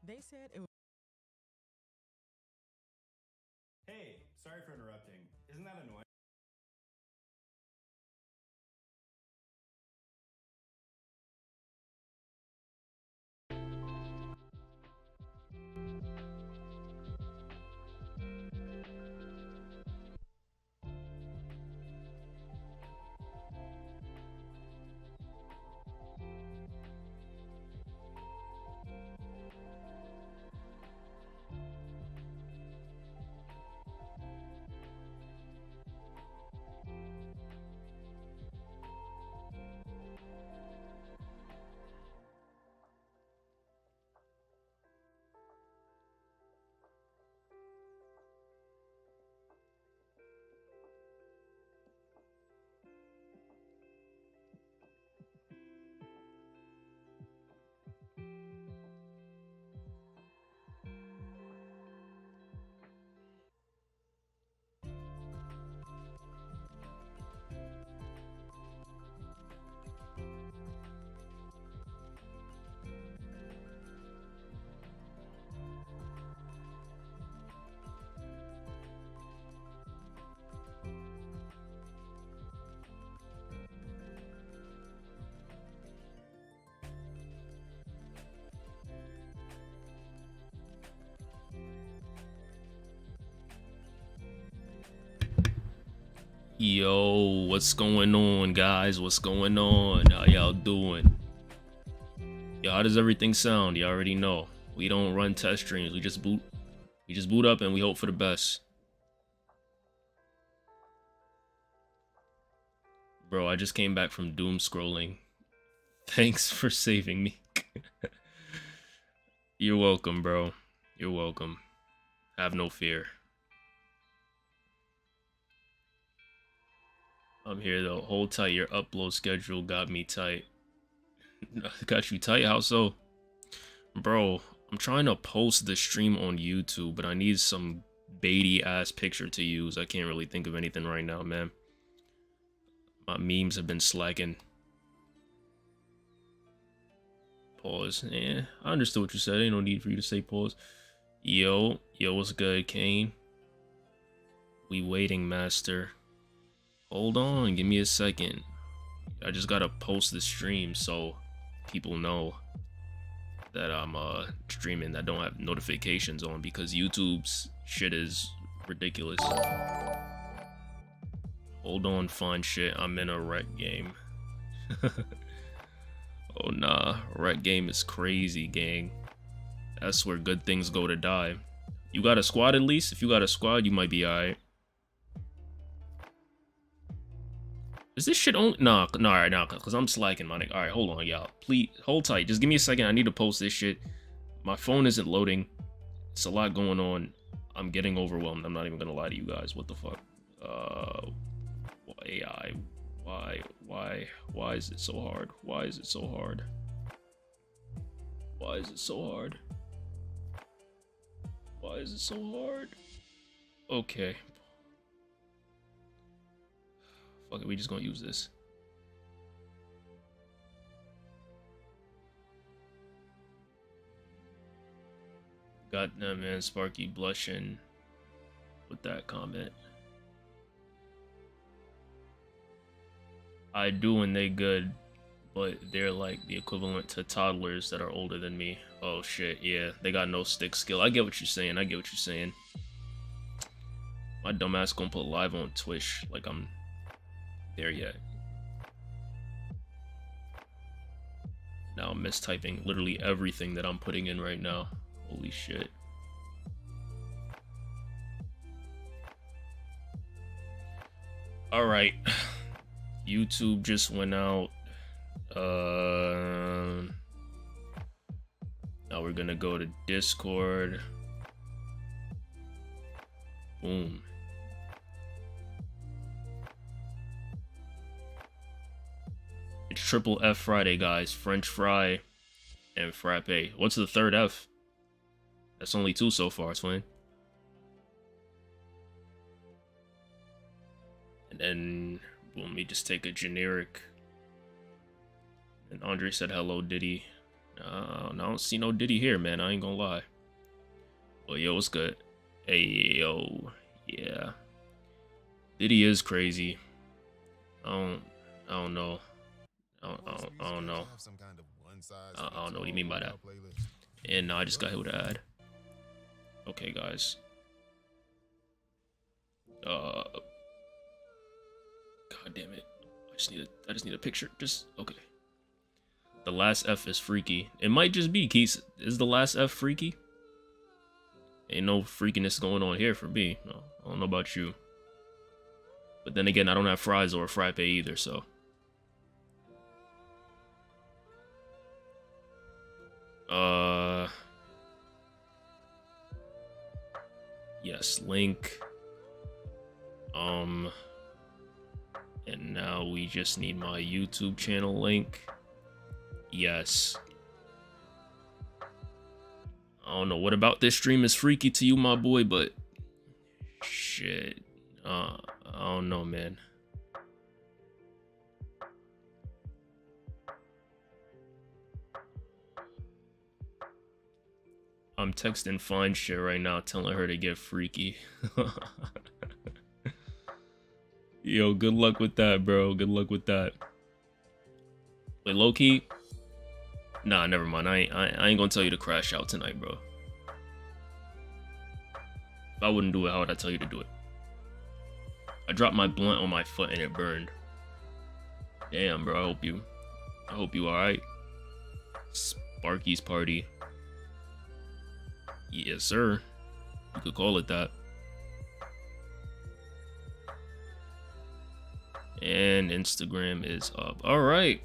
They said it was. Hey, sorry for interrupting. Isn't that annoying? Yo, what's going on, guys? What's going on? How y'all doing? Yo, how does everything sound? You already know. We don't run test streams. We just boot up and we hope for the best. Bro, I just came back from doom scrolling. Thanks for saving me. You're welcome, bro. You're welcome. Have no fear. I'm here though. Hold tight. Your upload schedule got me tight. Got you tight? How so? Bro, I'm trying to post the stream on YouTube, but I need some baity ass picture to use. I can't really think of anything right now, man. My memes have been slacking. Pause. Yeah, I understood what you said. Ain't no need for you to say pause. Yo, what's good, Kane? We waiting, master. Hold on, give me a second. I just gotta post the stream so people know that I'm streaming, that don't have notifications on, because YouTube's shit is ridiculous. Hold on, fun shit. I'm in a wreck game. Oh nah, wreck game is crazy, gang. That's where good things go to die. You got a squad at least? If you got a squad, you might be alright. Is this shit only? Nah, alright, nah, because I'm slacking, my nigga. Alright, hold on, y'all. Please, hold tight. Just give me a second. I need to post this shit. My phone isn't loading. It's a lot going on. I'm getting overwhelmed. I'm not even gonna lie to you guys. What the fuck? AI. Why is it so hard? Why is it so hard? Why is it so hard? Why is it so hard? Okay. Fuck it, we just gonna use this. Goddamn, man, Sparky blushing with that comment. I do when they good, but they're like the equivalent to toddlers that are older than me. Oh shit, yeah, they got no stick skill. I get what you're saying. I get what you're saying. My dumbass gonna put live on Twitch like I'm there yet. Now I'm mistyping literally everything that I'm putting in right now. Holy shit. Alright. YouTube just went out. Now we're gonna go to Discord. Boom. It's triple F Friday, guys. French fry and frappe. What's the third F? That's only two so far, Twin. And then let me just take a generic. And Andre said hello, Diddy. I don't see no Diddy here, man. I ain't gonna lie. Well, yo, what's good? Hey, yo, yeah. Diddy is crazy. I don't know. I don't know. I don't know what you mean by that. And no, I just got hit with an ad. Okay, guys. God damn it. I just need a picture. Just okay. The last F is freaky. It might just be Keys. Is the last F freaky? Ain't no freakiness going on here for me. No, I don't know about you. But then again, I don't have fries or a frappe either, so. Yes, link. And now we just need my YouTube channel link. Yes. I don't know what about this stream is freaky to you, my boy, but shit. I don't know, man. I'm texting fine shit right now, telling her to get freaky. Yo, good luck with that, bro. Good luck with that. Wait, low-key? Nah, never mind. I ain't gonna tell you to crash out tonight, bro. If I wouldn't do it, how would I tell you to do it? I dropped my blunt on my foot and it burned. Damn, bro. I hope you alright. Sparky's party. Yes, sir. You could call it that. And Instagram is up. Alright.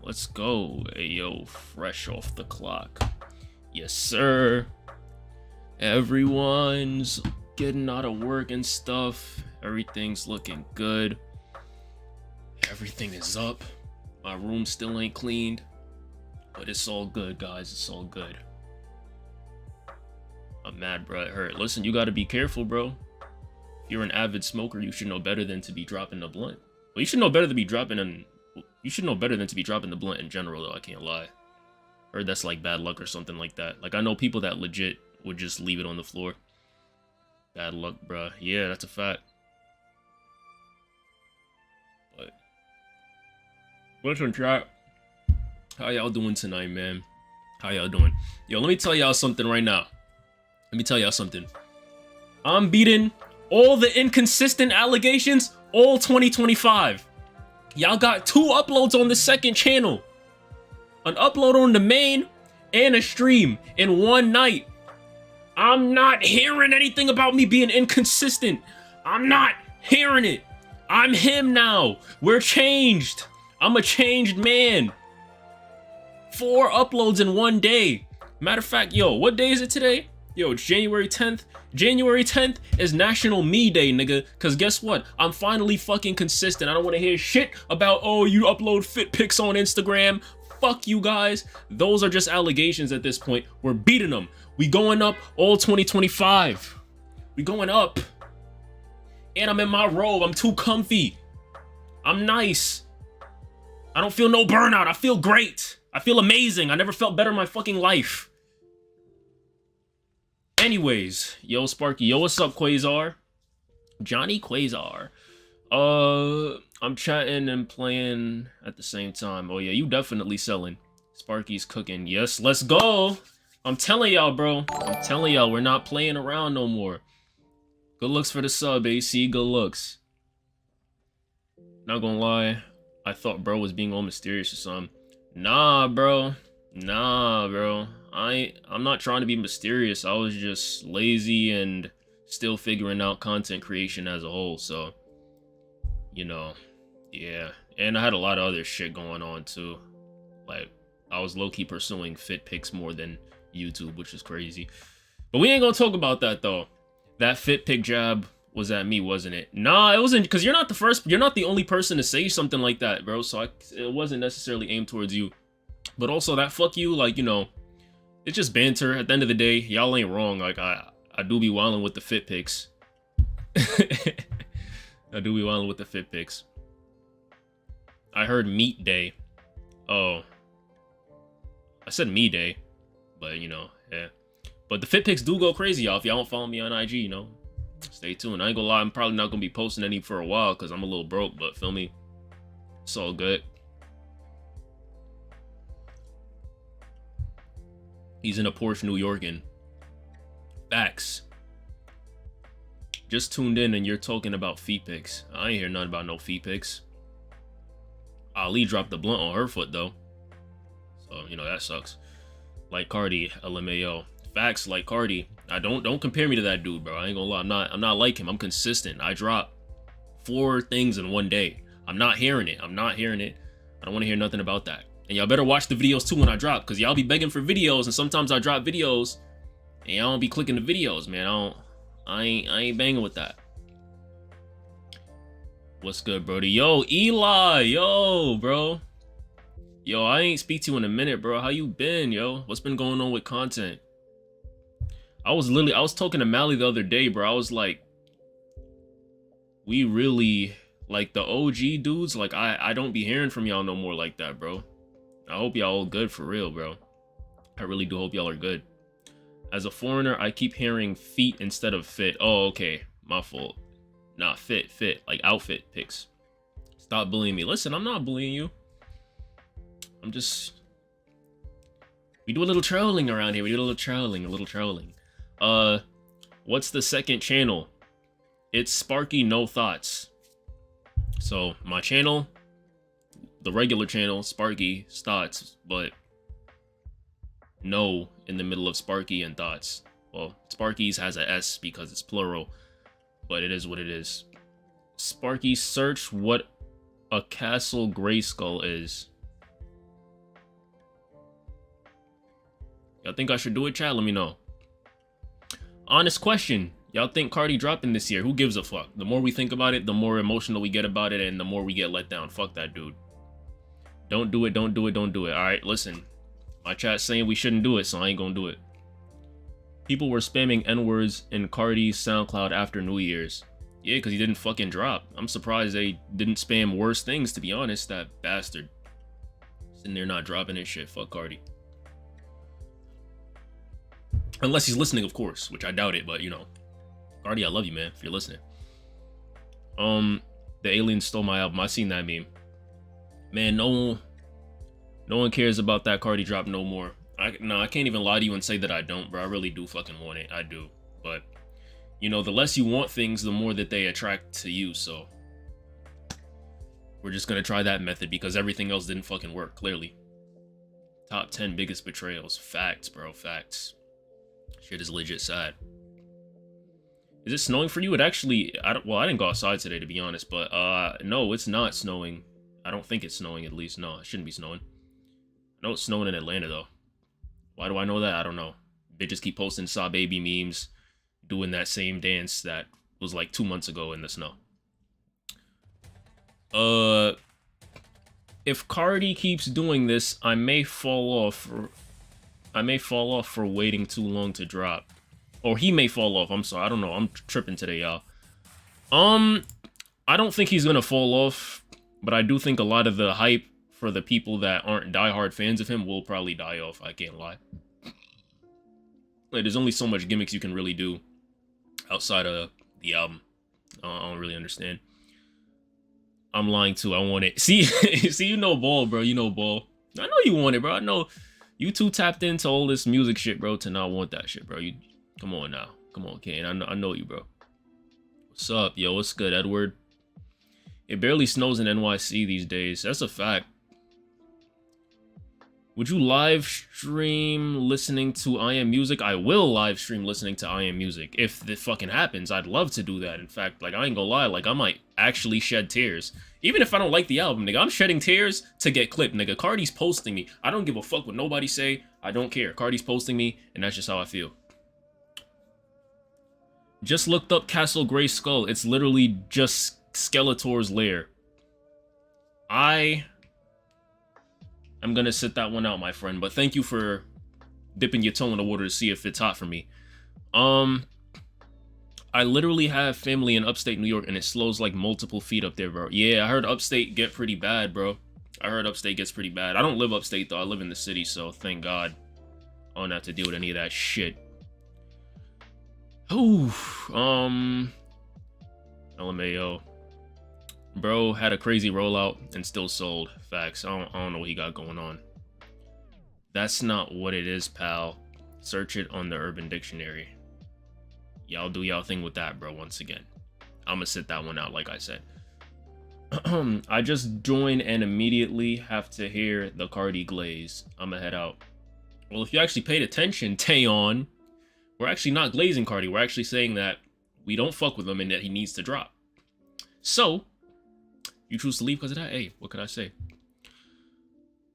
Let's go. Hey, yo, fresh off the clock. Yes, sir. Everyone's getting out of work and stuff. Everything's looking good. Everything is up. My room still ain't cleaned. But it's all good, guys. It's all good. I'm mad, bro. It hurt. Listen, you gotta be careful, bro. If you're an avid smoker, you should know better than to be dropping the blunt. Well, you should know better than to be dropping the blunt in general, though. I can't lie. Heard that's like bad luck or something like that. Like, I know people that legit would just leave it on the floor. Bad luck, bruh. Yeah, that's a fact. But listen, chat. How y'all doing tonight, man? How y'all doing? Yo, let me tell y'all something right now. Let me tell y'all something. I'm beating all the inconsistent allegations all 2025. Y'all got 2 uploads on the second channel. An upload on the main and a stream in one night. I'm not hearing anything about me being inconsistent. I'm not hearing it. I'm him now. We're changed. I'm a changed man. 4 uploads in one day. Matter of fact, yo, what day is it today? Yo, it's January 10th. January 10th is National Me Day, nigga. Cause guess what? I'm finally fucking consistent. I don't want to hear shit about, oh, you upload fit pics on Instagram. Fuck you guys. Those are just allegations at this point. We're beating them. We going up all 2025. We going up. And I'm in my robe. I'm too comfy. I'm nice. I don't feel no burnout. I feel great. I feel amazing. I never felt better in my fucking life. Anyways, yo, Sparky. Yo, what's up, Quasar? Johnny Quasar. I'm chatting and playing at the same time. Oh, yeah, you definitely selling. Sparky's cooking. Yes, let's go. I'm telling y'all, bro. I'm telling y'all, we're not playing around no more. Good looks for the sub, AC. Good looks. Not gonna lie. I thought bro was being all mysterious or something. Nah, bro. Nah, bro. I'm not trying to be mysterious. I was just lazy and still figuring out content creation as a whole. So, you know, yeah. And I had a lot of other shit going on too. Like, I was low-key pursuing fit pics more than YouTube, which is crazy. But we ain't gonna talk about that though. That fit pic jab was at me, wasn't it? Nah, it wasn't, because you're not the only person to say something like that, bro. So it wasn't necessarily aimed towards you. But also that fuck you, like, you know, it's just banter. At the end of the day, y'all ain't wrong. Like, I do be wilding with the fit pics. I do be wilding with the fit pics. I heard meat day. Oh. I said me day, but you know, yeah. But the fit pics do go crazy, y'all. If y'all don't follow me on IG, you know, stay tuned. I ain't gonna lie, I'm probably not gonna be posting any for a while because I'm a little broke, but feel me, it's all good. He's in a Porsche, New Yorkin. Facts. Just tuned in and you're talking about feet pics. I ain't hear nothing about no feet pics. Ali dropped the blunt on her foot though, so you know that sucks. Like Carti, LMAO. Facts, like Carti. I don't compare me to that dude, bro. I ain't gonna lie. I'm not like him. I'm consistent. I drop 4 things in one day. I'm not hearing it. I don't want to hear nothing about that. And y'all better watch the videos too when I drop, because y'all be begging for videos, and sometimes I drop videos and y'all don't be clicking the videos, man. I ain't banging with that. What's good, Brody? Yo, Eli, yo, bro. Yo, I ain't speak to you in a minute, bro. How you been, yo? What's been going on with content? I was talking to Mally the other day, bro. I was like, we really, like, the OG dudes, like, I don't be hearing from y'all no more like that, bro. I hope y'all all good for real, bro. I really do hope y'all are good. As a foreigner, I keep hearing feet instead of fit. Oh, okay. My fault. Nah, fit. Like outfit pics. Stop bullying me. Listen, I'm not bullying you. I'm just... We do a little trolling around here. We do a little trolling. What's the second channel? It's Sparky No Thoughts. So, my channel, the regular channel, Sparky Thoughts, but no in the middle of Sparky and Thoughts. Well, Sparky's has a S because it's plural, but it is what it is. Sparky, search what a castle Grayskull is. Y'all think I should do it, chat? Let me know. Honest question. Y'all think Carti dropping this year? Who gives a fuck? The more we think about it, the more emotional we get about it, and the more we get let down. Fuck that dude. Don't do it. Alright, listen. My chat's saying we shouldn't do it, so I ain't gonna do it. People were spamming N-words in Carti's SoundCloud after New Year's. Yeah, because he didn't fucking drop. I'm surprised they didn't spam worse things, to be honest. That bastard. Sitting there not dropping his shit. Fuck Carti. Unless he's listening, of course, which I doubt it, but you know. Carti, I love you, man, if you're listening. The aliens stole my album. I seen that meme. Man, no one cares about that Carti drop no more. I can't even lie to you and say that I don't, bro. I really do fucking want it. I do. But, you know, the less you want things, the more that they attract to you, so. We're just gonna try that method because everything else didn't fucking work, clearly. Top 10 biggest betrayals. Facts, bro. Facts. Shit is legit sad. Is it snowing for you? It actually, I didn't go outside today, to be honest, but no, it's not snowing. I don't think it's snowing, at least. No, it shouldn't be snowing. I know it's snowing in Atlanta, though. Why do I know that? I don't know. Bitches keep posting Saw Baby memes, doing that same dance that was like 2 months ago in the snow. If Carti keeps doing this, I may fall off for waiting too long to drop. Or he may fall off. I'm sorry. I don't know. I'm tripping today, y'all. I don't think he's gonna fall off, but I do think a lot of the hype for the people that aren't diehard fans of him will probably die off. I can't lie. Like, there's only so much gimmicks you can really do outside of the album. I don't really understand. I'm lying too. I want it. See, you know ball, bro. You know ball. I know you want it, bro. I know you too tapped into all this music shit, bro, to not want that shit, bro. You come on now. Come on, Kane. I know you, bro. What's up, yo? What's good, Edward? It barely snows in NYC these days. That's a fact. Would you live stream listening to I Am Music? I will live stream listening to I Am Music. If it fucking happens, I'd love to do that. In fact, like, I ain't gonna lie, like, I might actually shed tears. Even if I don't like the album, nigga, I'm shedding tears to get clipped, nigga. Carti's posting me. I don't give a fuck what nobody say. I don't care. Carti's posting me, and that's just how I feel. Just looked up Castle Grayskull. It's literally just Skeletor's lair. I'm gonna sit that one out, my friend, but thank you for dipping your toe in the water to see if it's hot for me. I literally have family in upstate New York, and it slows like multiple feet up there, bro. Yeah, I heard upstate get pretty bad, bro. I heard upstate gets pretty bad. I don't live upstate though. I live in the city, so thank God I don't have to deal with any of that shit. Ooh, LMAO. Bro had a crazy rollout and still sold. Facts. I don't know what he got going on. That's not what it is, pal. Search it on the Urban Dictionary. Y'all do y'all thing with that, bro, once again. I'ma sit that one out, like I said. I just joined and immediately have to hear the Carti glaze. I'ma head out. Well, if you actually paid attention, Taeyeon, we're actually not glazing Carti. We're actually saying that we don't fuck with him and that he needs to drop. So, you choose to leave because of that? Hey, what could I say?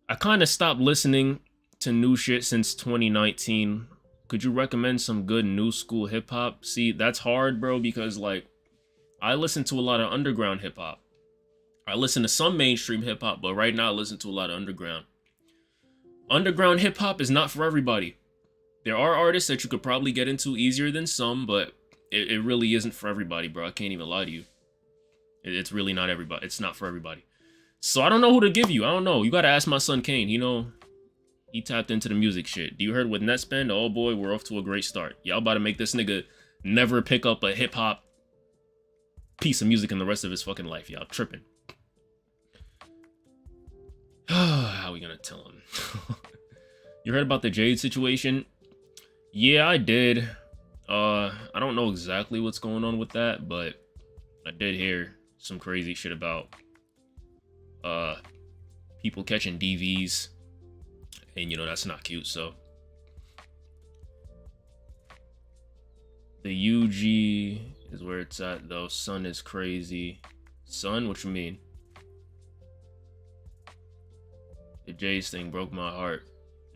I kind of stopped listening to new shit since 2019. Could you recommend some good new school hip-hop? See, that's hard, bro, because, like, I listen to a lot of underground hip-hop. I listen to some mainstream hip-hop, but right now I listen to a lot of underground. Underground hip-hop is not for everybody. There are artists that you could probably get into easier than some, but it really isn't for everybody, bro. I can't even lie to you. It's really not everybody. It's not for everybody. So I don't know who to give you. I don't know. You gotta ask my son Kane. You know, he tapped into the music shit. Do you heard with Netspend? Oh boy, we're off to a great start. Y'all about to make this nigga never pick up a hip-hop piece of music in the rest of his fucking life. Y'all tripping. How are we gonna tell him? You heard about the Jade situation? Yeah, I did. I don't know exactly what's going on with that, but I did hear some crazy shit about people catching DVs, and you know that's not cute. So the UG is where it's at though. Son is crazy. Son, what you mean? The Jade's thing broke my heart.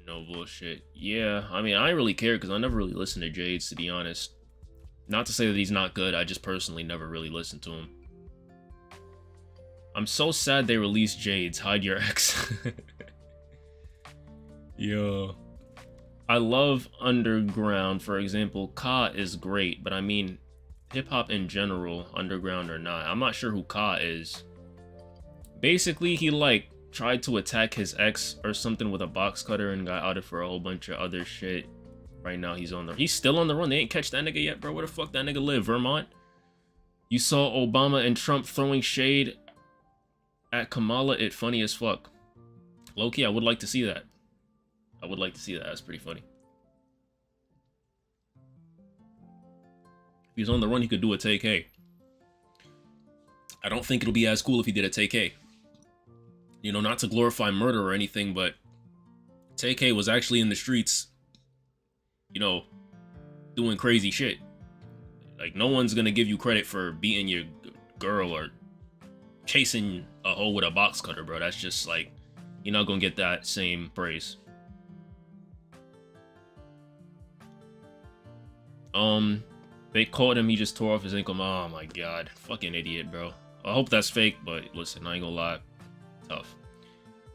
No bullshit. Yeah, I mean, I ain't really care because I never really listened to Jade's, to be honest. Not to say that he's not good, I just personally never really listened to him. I'm so sad they released Jade's. Hide your ex. Yo. I love underground, for example. Ka is great, but I mean, hip-hop in general, underground or not. I'm not sure who Ka is. Basically, he like tried to attack his ex or something with a box cutter and got outed for a whole bunch of other shit. Right now he's still on the run. They ain't catch that nigga yet, bro. Where the fuck that nigga live? Vermont? You saw Obama and Trump throwing shade at Kamala. It funny as fuck. Low-key, I would like to see that. I would like to see that. That's pretty funny. If he's on the run, he could do a take-K. I don't think it'll be as cool if he did a take-K. You know, not to glorify murder or anything, but TK was actually in the streets, you know, doing crazy shit. Like, no one's gonna give you credit for beating your girl or chasing a hoe with a box cutter, bro. That's just like, you're not gonna get that same praise. They caught him, he just tore off his ankle. Oh my god, fucking idiot, bro. I hope that's fake, but listen, I ain't gonna lie. Tough.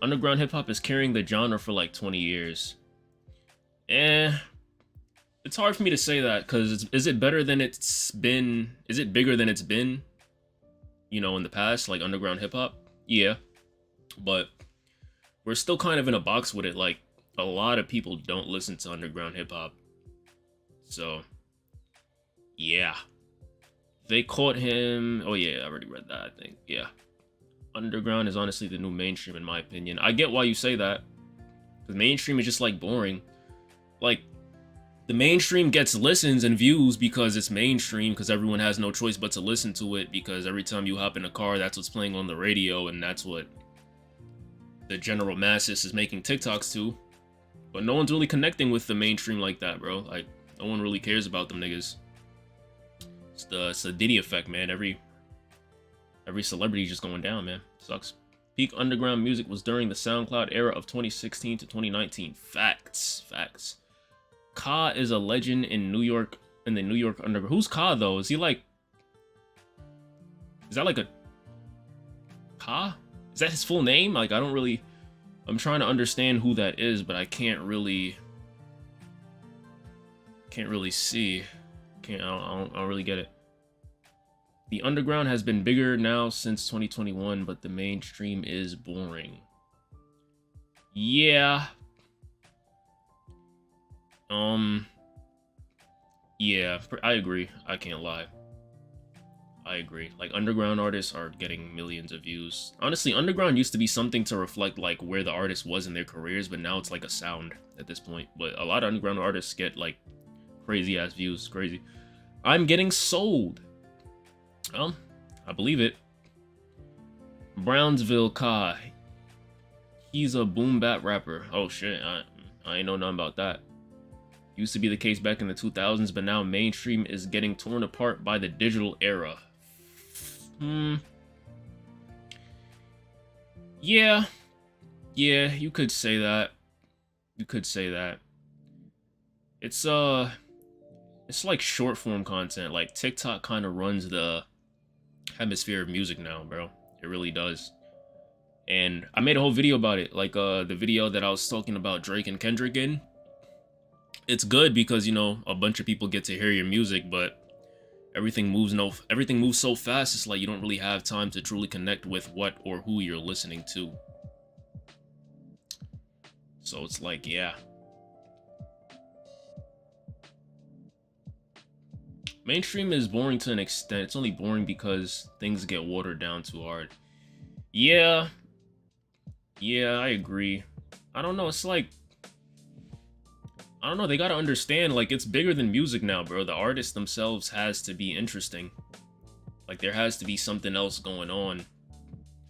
Underground hip-hop is carrying the genre for like 20 years. It's hard for me to say that, because is it better than it's been? Is it bigger than it's been, you know, in the past, like underground hip-hop? Yeah. But we're still kind of in a box with it. Like, a lot of people don't listen to underground hip-hop. So, yeah. They caught him. Oh, yeah, I already read that, I think. Yeah. Underground is honestly the new mainstream, in my opinion. I get why you say that. Because mainstream is just, like, boring. Like, the mainstream gets listens and views because it's mainstream, because everyone has no choice but to listen to it, because every time you hop in a car, that's what's playing on the radio, and that's what the general masses is making TikToks to. But no one's really connecting with the mainstream like that, bro. Like, no one really cares about them niggas. It's the Diddy effect, man. Every celebrity just going down, man. Sucks. Peak underground music was during the SoundCloud era of 2016 to 2019. Facts. Facts. Ka is a legend in New York, in the New York underground. Who's Ka, though? Is he like... Is that like a... Ka? Is that his full name? Like, I don't really... I'm trying to understand who that is, but I can't really... see. I don't really get it. The underground has been bigger now since 2021, but the mainstream is boring. Yeah. Yeah, I agree. I can't lie. I agree. Like, underground artists are getting millions of views. Honestly, underground used to be something to reflect, like, where the artist was in their careers, but now it's like a sound at this point. But a lot of underground artists get, like, crazy-ass views. Crazy. I'm getting sold. I believe it. Brownsville Kai. He's a boom bap rapper. Oh, shit. I ain't know nothing about that. Used to be the case back in the 2000s, but now mainstream is getting torn apart by the digital era. Yeah, you could say that. You could say that. It's like short form content. Like, TikTok kind of runs the hemisphere of music now, bro. It really does. And I made a whole video about it, like the video that I was talking about Drake and Kendrick in. It's good because, you know, a bunch of people get to hear your music, but everything moves so fast, it's like you don't really have time to truly connect with what or who you're listening to. So it's like, yeah. Mainstream is boring to an extent. It's only boring because things get watered down too hard. Yeah, I agree. I don't know, it's like, I don't know, they gotta understand, like, it's bigger than music now, bro. The artists themselves has to be interesting. Like, there has to be something else going on.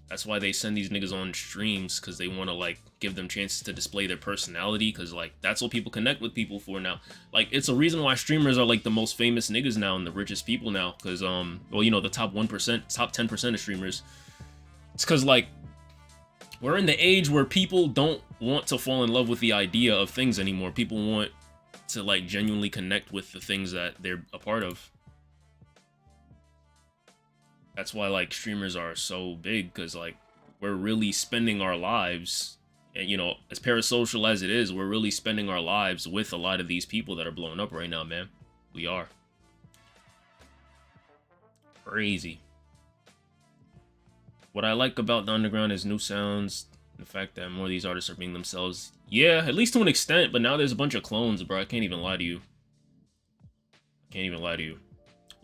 That's why they send these niggas on streams, because they want to, like, give them chances to display their personality, because, like, that's what people connect with people for now. Like, it's a reason why streamers are, like, the most famous niggas now and the richest people now, because, well, you know, the top 1%, top 10% of streamers. It's because, like, we're in the age where people don't want to fall in love with the idea of things anymore. People want to, like, genuinely connect with the things that they're a part of. That's why, like, streamers are so big, because, like, we're really spending our lives, and, you know, as parasocial as it is, we're really spending our lives with a lot of these people that are blowing up right now, man. We are. Crazy. What I like about the underground is new sounds, the fact that more of these artists are being themselves. Yeah, at least to an extent, but now there's a bunch of clones, bro. I can't even lie to you.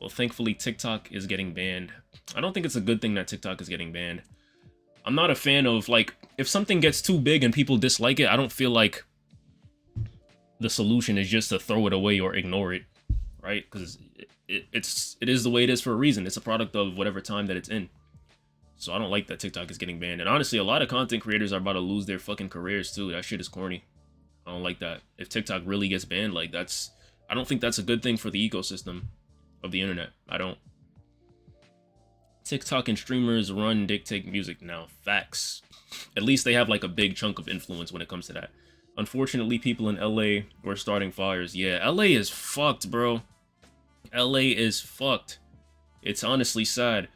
Well, thankfully, TikTok is getting banned. I don't think it's a good thing that TikTok is getting banned. I'm not a fan of, like, if something gets too big and people dislike it, I don't feel like the solution is just to throw it away or ignore it, right? Because it is the way it is for a reason. It's a product of whatever time that it's in. So I don't like that TikTok is getting banned. And honestly, a lot of content creators are about to lose their fucking careers too. That shit is corny. I don't like that. If TikTok really gets banned, like, I don't think that's a good thing for the ecosystem of the internet. I don't. TikTok and streamers dictate music now. Facts. At least they have, like, a big chunk of influence when it comes to that. Unfortunately, people in LA were starting fires. Yeah, LA is fucked, bro. LA is fucked. It's honestly sad.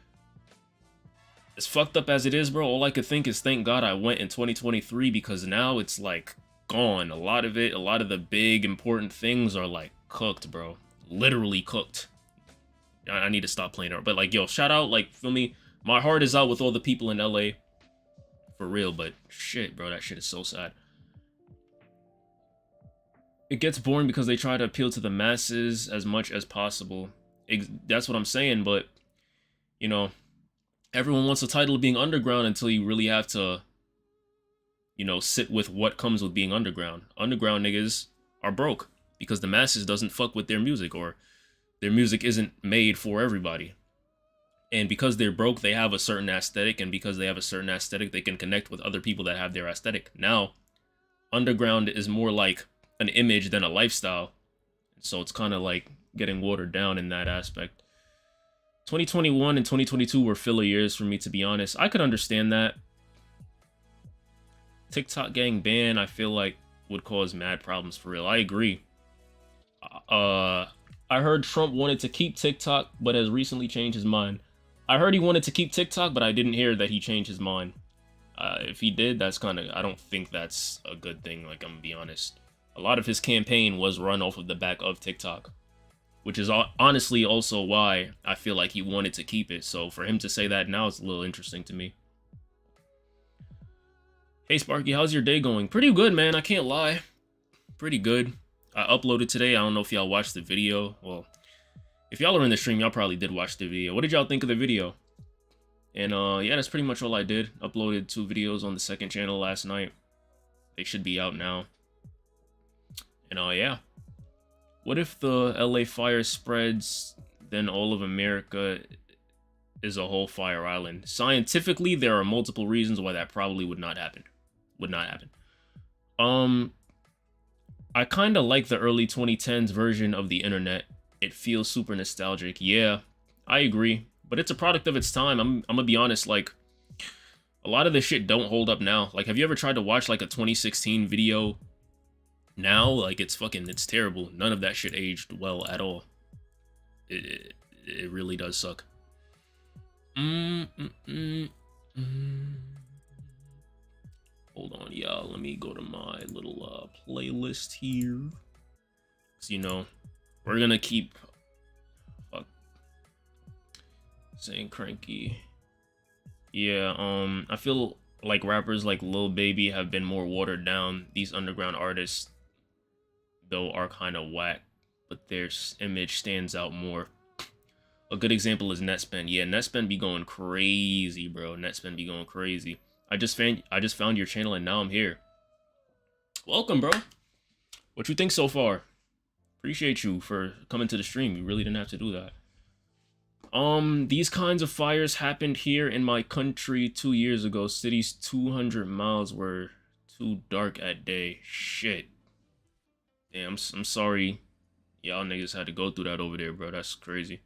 As fucked up as it is, bro, all I could think is thank God I went in 2023, because now it's, like, gone. A lot of the big, important things are, like, cooked, bro. Literally cooked. I need to stop playing it. But, like, yo, shout out, like, feel me? My heart is out with all the people in LA. For real, but shit, bro, that shit is so sad. It gets boring because they try to appeal to the masses as much as possible. That's what I'm saying, but, you know, everyone wants the title of being underground until you really have to, you know, sit with what comes with being underground. Underground niggas are broke because the masses doesn't fuck with their music, or their music isn't made for everybody. And because they're broke, they have a certain aesthetic, and because they have a certain aesthetic, they can connect with other people that have their aesthetic. Now, underground is more like an image than a lifestyle. So it's kind of like getting watered down in that aspect. 2021 and 2022 were filler years for me, to be honest. I could understand that. TikTok gang ban, I feel like, would cause mad problems for real. I agree. I heard Trump wanted to keep TikTok, but has recently changed his mind. I heard he wanted to keep TikTok, but I didn't hear that he changed his mind. If he did, that's kind of, I don't think that's a good thing, like, I'm gonna be honest. A lot of his campaign was run off of the back of TikTok, which is honestly also why I feel like he wanted to keep it. So for him to say that now, it's a little interesting to me. Hey Sparky, how's your day going? Pretty good, man. I can't lie. Pretty good. I uploaded today. I don't know if y'all watched the video. Well, if y'all are in the stream, y'all probably did watch the video. What did y'all think of the video? And yeah, that's pretty much all I did. Uploaded 2 videos on the second channel last night. They should be out now. And yeah. What if the LA fire spreads, then all of America is a whole fire island? Scientifically, there are multiple reasons why that probably would not happen. I kind of like the early 2010s version of the internet. It feels super nostalgic. Yeah, I agree. But it's a product of its time. I'm gonna be honest, like, a lot of this shit don't hold up now. Like, have you ever tried to watch, like, a 2016 video now? Like, it's terrible. None of that shit aged well at all. It really does suck. Hold on, y'all. Let me go to my little playlist here. So, you know, we're gonna keep saying cranky. Yeah, I feel like rappers like Lil Baby have been more watered down. These underground artists, though, are kind of whack, but their image stands out more. A good example is Netspend. Yeah, Netspend be going crazy, bro. Netspend be going crazy. I just found your channel and now I'm here. Welcome, bro. What you think so far? Appreciate you for coming to the stream. You really didn't have to do that. These kinds of fires happened here in my country 2 years ago. Cities 200 miles were too dark at day. Shit. Damn, I'm sorry. Y'all niggas had to go through that over there, bro. That's crazy.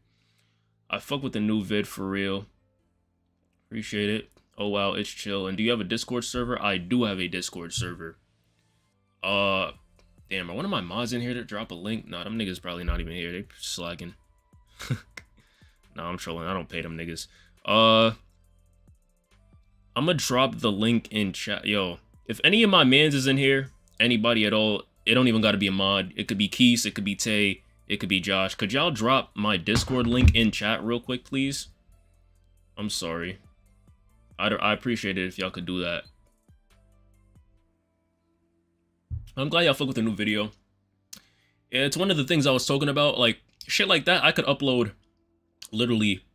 I fuck with the new vid for real. Appreciate it. Oh wow, it's chill. And do you have a Discord server? I do have a Discord server. Damn, are one of my mods in here to drop a link? Nah, them niggas probably not even here. They slacking. Nah, I'm trolling. I don't pay them niggas. I'm gonna drop the link in chat. Yo, if any of my mans is in here, anybody at all, it don't even gotta be a mod. It could be Keys, it could be Tay, it could be Josh. Could y'all drop my Discord link in chat real quick, please? I'm sorry. I appreciate it if y'all could do that. I'm glad y'all fuck with the new video. Yeah, it's one of the things I was talking about. Like, shit like that, I could upload literally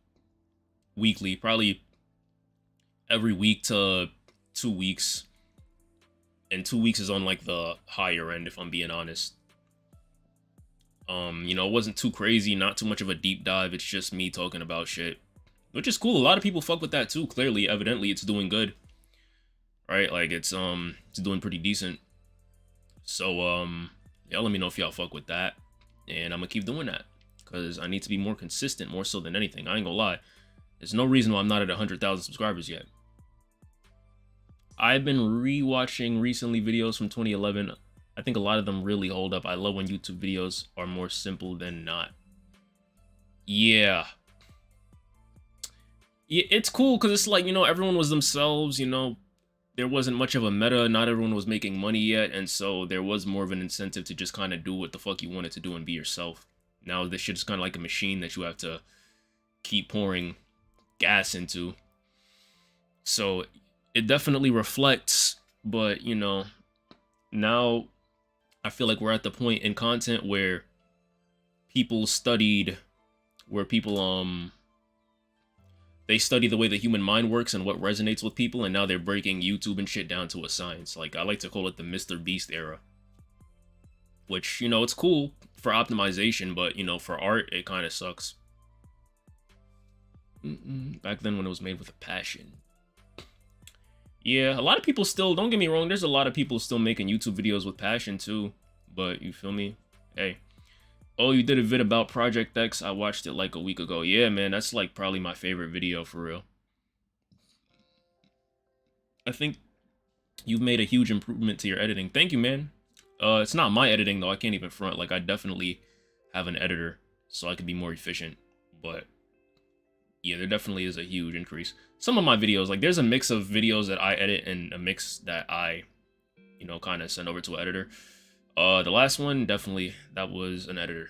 weekly, probably every week to 2 weeks. And 2 weeks is on like the higher end, if I'm being honest. You know, it wasn't too crazy, not too much of a deep dive. It's just me talking about shit, which is cool. A lot of people fuck with that too. Clearly, evidently, it's doing good, right? Like it's doing pretty decent. So yeah, let me know if y'all fuck with that, and I'm gonna keep doing that because I need to be more consistent, more so than anything. I ain't gonna lie. There's no reason why I'm not at 100,000 subscribers yet. I've been rewatching recently videos from 2011. I think a lot of them really hold up. I love when YouTube videos are more simple than not. Yeah. Yeah, it's cool because it's like, you know, everyone was themselves, you know. There wasn't much of a meta. Not everyone was making money yet. And so there was more of an incentive to just kind of do what the fuck you wanted to do and be yourself. Now this shit is kind of like a machine that you have to keep pouring gas into. So it definitely reflects, but, you know, now I feel like we're at the point in content where people studied, they study the way the human mind works and what resonates with people, and now they're breaking YouTube and shit down to a science. Like, I like to call it the Mr. Beast era. Which, you know, it's cool for optimization, but, you know, for art, it kind of sucks. Back then when it was made with a passion. Yeah, a lot of people still, don't get me wrong, there's a lot of people still making YouTube videos with passion too. But, you feel me? Hey. Oh, you did a vid about Project X. I watched it like a week ago. Yeah, man, that's like probably my favorite video for real. I think you've made a huge improvement to your editing. Thank you, man. It's not my editing though. I can't even front. Like, I definitely have an editor so I could be more efficient. But yeah, there definitely is a huge increase. Some of my videos, like, there's a mix of videos that I edit and a mix that I, you know, kind of send over to an editor. The last one, definitely, that was an editor.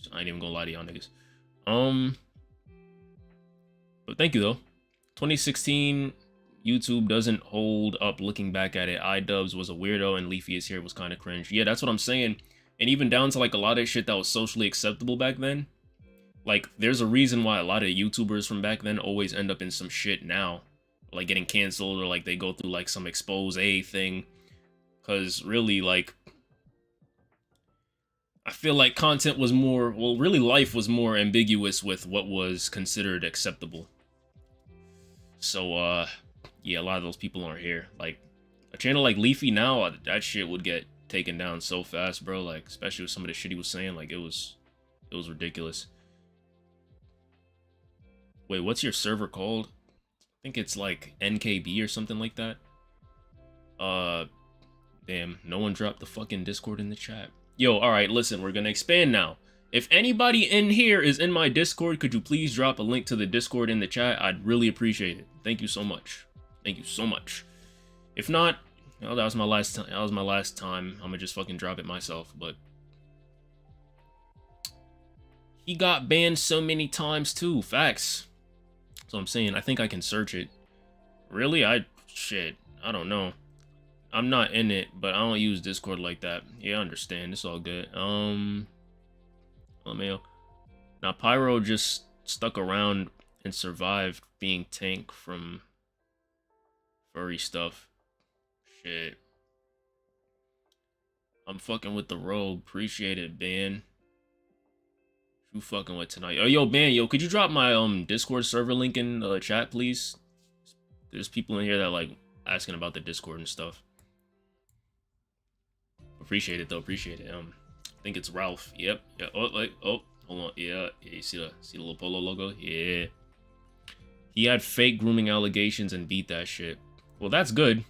So I ain't even gonna lie to y'all niggas. But thank you, though. 2016, YouTube doesn't hold up looking back at it. iDubbbz was a weirdo and Leafy is here was kind of cringe. Yeah, that's what I'm saying. And even down to like a lot of shit that was socially acceptable back then. Like, there's a reason why a lot of YouTubers from back then always end up in some shit now. Like getting canceled or like they go through like some expose thing. Cause really like, I feel like content was more, well really life was more ambiguous with what was considered acceptable. So yeah, a lot of those people aren't here. Like a channel like Leafy now, that shit would get taken down so fast, bro. Like especially with some of the shit he was saying, like it was ridiculous. Wait, what's your server called? I think it's like NKB or something like that. Damn, no one dropped the fucking Discord in the chat. Yo, alright, listen, we're gonna expand now. If anybody in here is in my Discord, could you please drop a link to the Discord in the chat? I'd really appreciate it. Thank you so much. Thank you so much. If not, well, that was my last time. That was my last time. I'm gonna just fucking drop it myself, but he got banned so many times too. Facts. So I'm saying, I think I can search it. Really? Shit, I don't know. I'm not in it, but I don't use Discord like that. Yeah, I understand. It's all good. LMAO. Now, Pyro just stuck around and survived being tanked from furry stuff. Shit. I'm fucking with the rogue. Appreciate it, Ben. Who fucking with tonight? Oh, yo, Ben, yo, could you drop my Discord server link in the chat, please? There's people in here that like asking about the Discord and stuff. Appreciate it though, appreciate it. I think it's Ralph. Yep. Yeah. Oh, like, oh, hold on. Yeah. Yeah. You see the little polo logo? Yeah. He had fake grooming allegations and beat that shit. Well, that's good.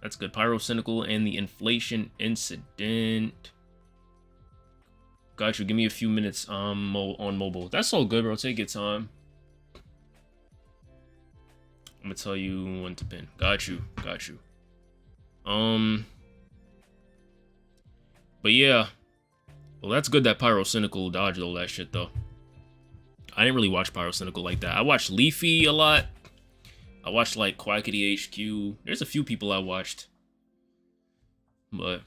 That's good. Pyro Cynical and the inflation incident. Got you. Give me a few minutes on mobile. That's all good, bro. Take your time. I'm gonna tell you when to pin. Got you. Got you. But yeah. Well, that's good that Pyro Cynical dodged all that shit, though. I didn't really watch Pyro Cynical like that. I watched Leafy a lot. I watched, like, Quackity HQ. There's a few people I watched. But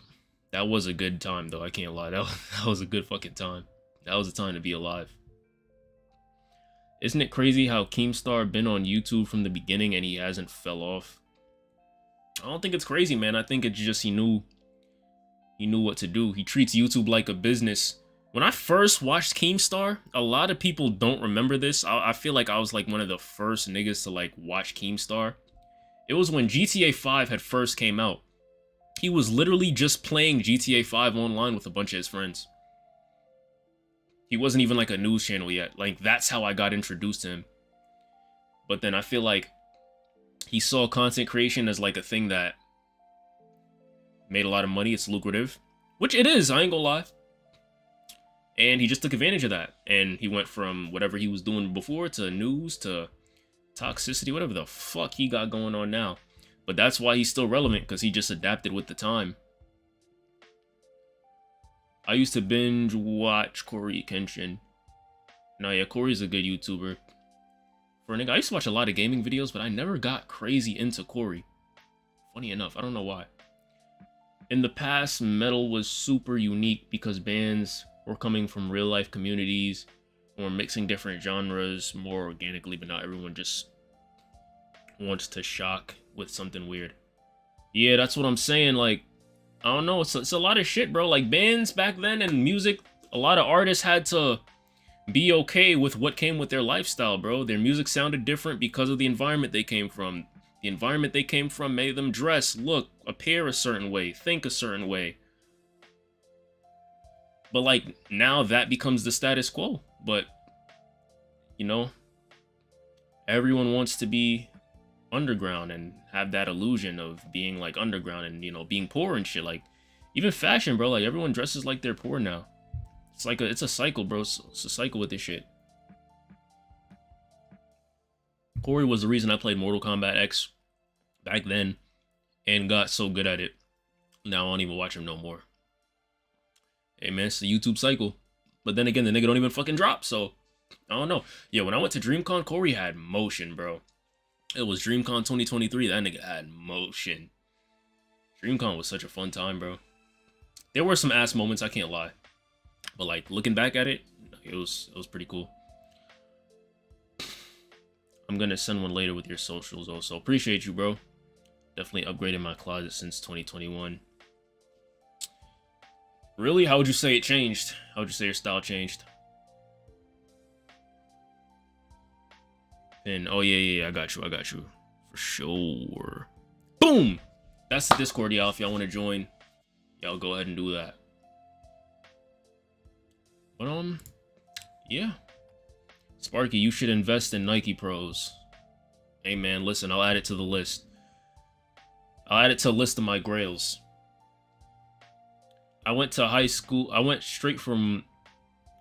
that was a good time, though. I can't lie. That was a good fucking time. That was a time to be alive. Isn't it crazy how Keemstar been on YouTube from the beginning and he hasn't fell off? I don't think it's crazy, man. I think it's just he knew what to do. He treats YouTube like a business. When I first watched Keemstar, a lot of people don't remember this. I feel like I was like one of the first niggas to like watch Keemstar. It was when GTA 5 had first came out. He was literally just playing GTA 5 online with a bunch of his friends. He wasn't even like a news channel yet. Like, that's how I got introduced to him. But then I feel like he saw content creation as like a thing that made a lot of money. It's lucrative, which it is. I ain't gonna lie. And he just took advantage of that. And he went from whatever he was doing before to news to toxicity, whatever the fuck he got going on now. But that's why he's still relevant, because he just adapted with the time. I used to binge watch Corey Kenshin. Nah, yeah, Corey's a good YouTuber. For a nigga, I used to watch a lot of gaming videos, but I never got crazy into Corey. Funny enough, I don't know why. In the past, metal was super unique because bands were coming from real life communities or mixing different genres more organically, but not everyone just wants to shock with something weird. Yeah, that's what I'm saying. Like, I don't know, it's a lot of shit, bro. Like, bands back then and music, a lot of artists had to be okay with what came with their lifestyle, bro. Their music sounded different because of the environment they came from. The environment they came from made them dress, look, appear a certain way, think a certain way. But like, now that becomes the status quo. But, you know, everyone wants to be underground and have that illusion of being like underground and, you know, being poor and shit. Like, even fashion, bro, like everyone dresses like they're poor now. It's like it's a cycle, bro. It's a cycle with this shit. Corey was the reason I played Mortal Kombat X back then and got so good at it. Now I don't even watch him no more. Hey man, it's the YouTube cycle. But then again, the nigga don't even fucking drop, so I don't know. Yeah, when I went to DreamCon, Corey had motion, bro. It was DreamCon 2023. That nigga had motion. DreamCon was such a fun time, bro. There were some ass moments, I can't lie. But like looking back at it, it was pretty cool. I'm gonna send one later with your socials also. Appreciate you, bro. Definitely upgraded my closet since 2021. Really? How would you say it changed? How would you say your style changed? And oh yeah, I got you. For sure. Boom! That's the Discord, y'all. If y'all want to join, y'all go ahead and do that. But yeah. Sparky, you should invest in Nike Pros. Hey man, listen, I'll add it to the list. I'll add it to a list of my grails. I went to high school. I went straight from...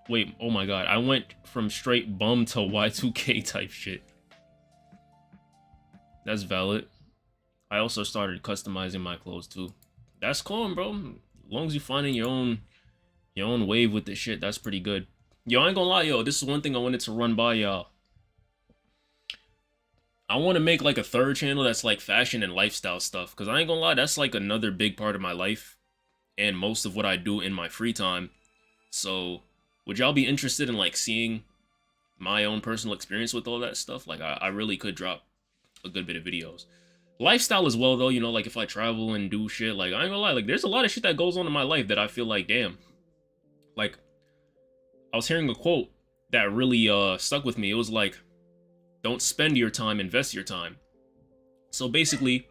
Wait, oh my god. I went from straight bum to Y2K type shit. That's valid. I also started customizing my clothes too. That's cool, bro. As long as you finding your own wave with this shit, that's pretty good. Yo, I ain't gonna lie, yo. This is one thing I wanted to run by y'all. I want to make like a third channel that's like fashion and lifestyle stuff. Because I ain't gonna lie, that's like another big part of my life. And most of what I do in my free time. So, would y'all be interested in like seeing my own personal experience with all that stuff? Like, I really could drop a good bit of videos. Lifestyle as well, though, you know, like if I travel and do shit, like, I ain't gonna lie, like, there's a lot of shit that goes on in my life that I feel like, damn. Like, I was hearing a quote that really stuck with me. It was like, don't spend your time, invest your time. So basically,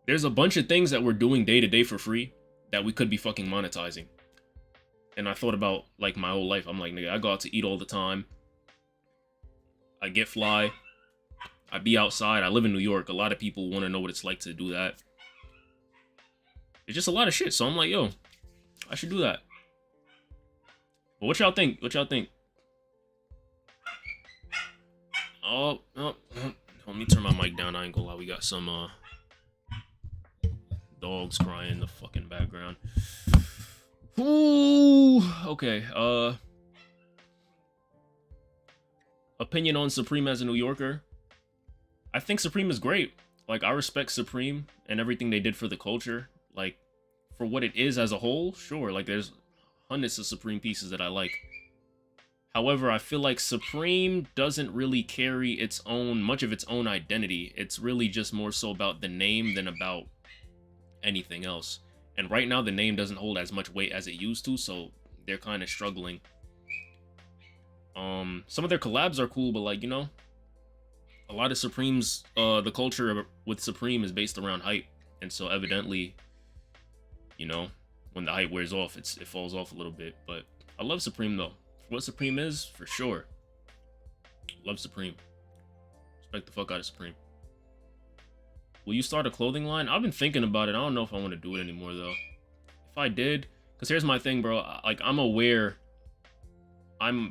there's a bunch of things that we're doing day to day for free that we could be fucking monetizing. And I thought about, like, my whole life. I'm like, nigga, I go out to eat all the time. I get fly. I be outside. I live in New York. A lot of people want to know what it's like to do that. It's just a lot of shit. So I'm like, yo, I should do that. But what y'all think? What y'all think? Oh, let me turn my mic down. I ain't gonna lie. We got some dogs crying in the fucking background. Ooh, okay. Opinion on Supreme as a New Yorker. I think Supreme is great. Like, I respect Supreme and everything they did for the culture. Like, for what it is as a whole, sure. Like, there's hundreds of Supreme pieces that I like. However, I feel like Supreme doesn't really carry much of its own identity. It's really just more so about the name than about anything else. And right now, the name doesn't hold as much weight as it used to, so they're kind of struggling. Some of their collabs are cool, but like, you know, a lot of Supreme's, the culture with Supreme is based around hype. And so evidently, you know, when the hype wears off, it falls off a little bit. But I love Supreme though. For what Supreme is, for sure. Love Supreme. Respect the fuck out of Supreme. Will you start a clothing line? I've been thinking about it. I don't know if I want to do it anymore though. If I did, because here's my thing, bro. Like, I'm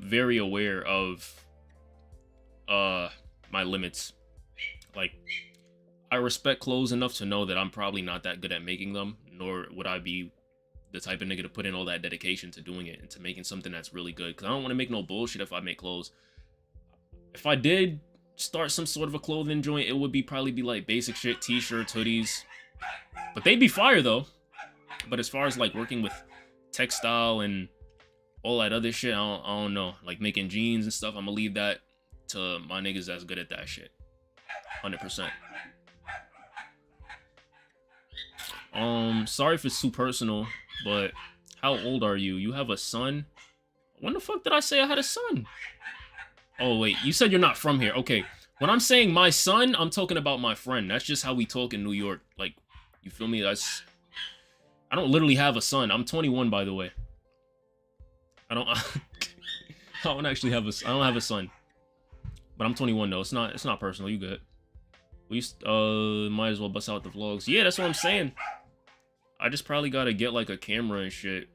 very aware of my limits. Like, I respect clothes enough to know that I'm probably not that good at making them, nor would I be the type of nigga to put in all that dedication to doing it and to making something that's really good. Because I don't want to make no bullshit if I make clothes. If I did start some sort of a clothing joint, it would probably be like basic shit, t-shirts, hoodies. But they'd be fire though. But as far as like working with textile and all that other shit, I don't know. Like making jeans and stuff, I'm gonna leave that to my niggas that's good at that shit. 100%. Sorry if it's too personal, but how old are you? You have a son? When the fuck did I say I had a son? Oh, wait, you said you're not from here. Okay, when I'm saying my son, I'm talking about my friend. That's just how we talk in New York. Like, you feel me? I don't literally have a son. I'm 21, by the way. I don't actually have I don't have a son. But I'm 21 though. It's not personal. You good? We might as well bust out the vlogs. Yeah, that's what I'm saying. I just probably gotta get like a camera and shit.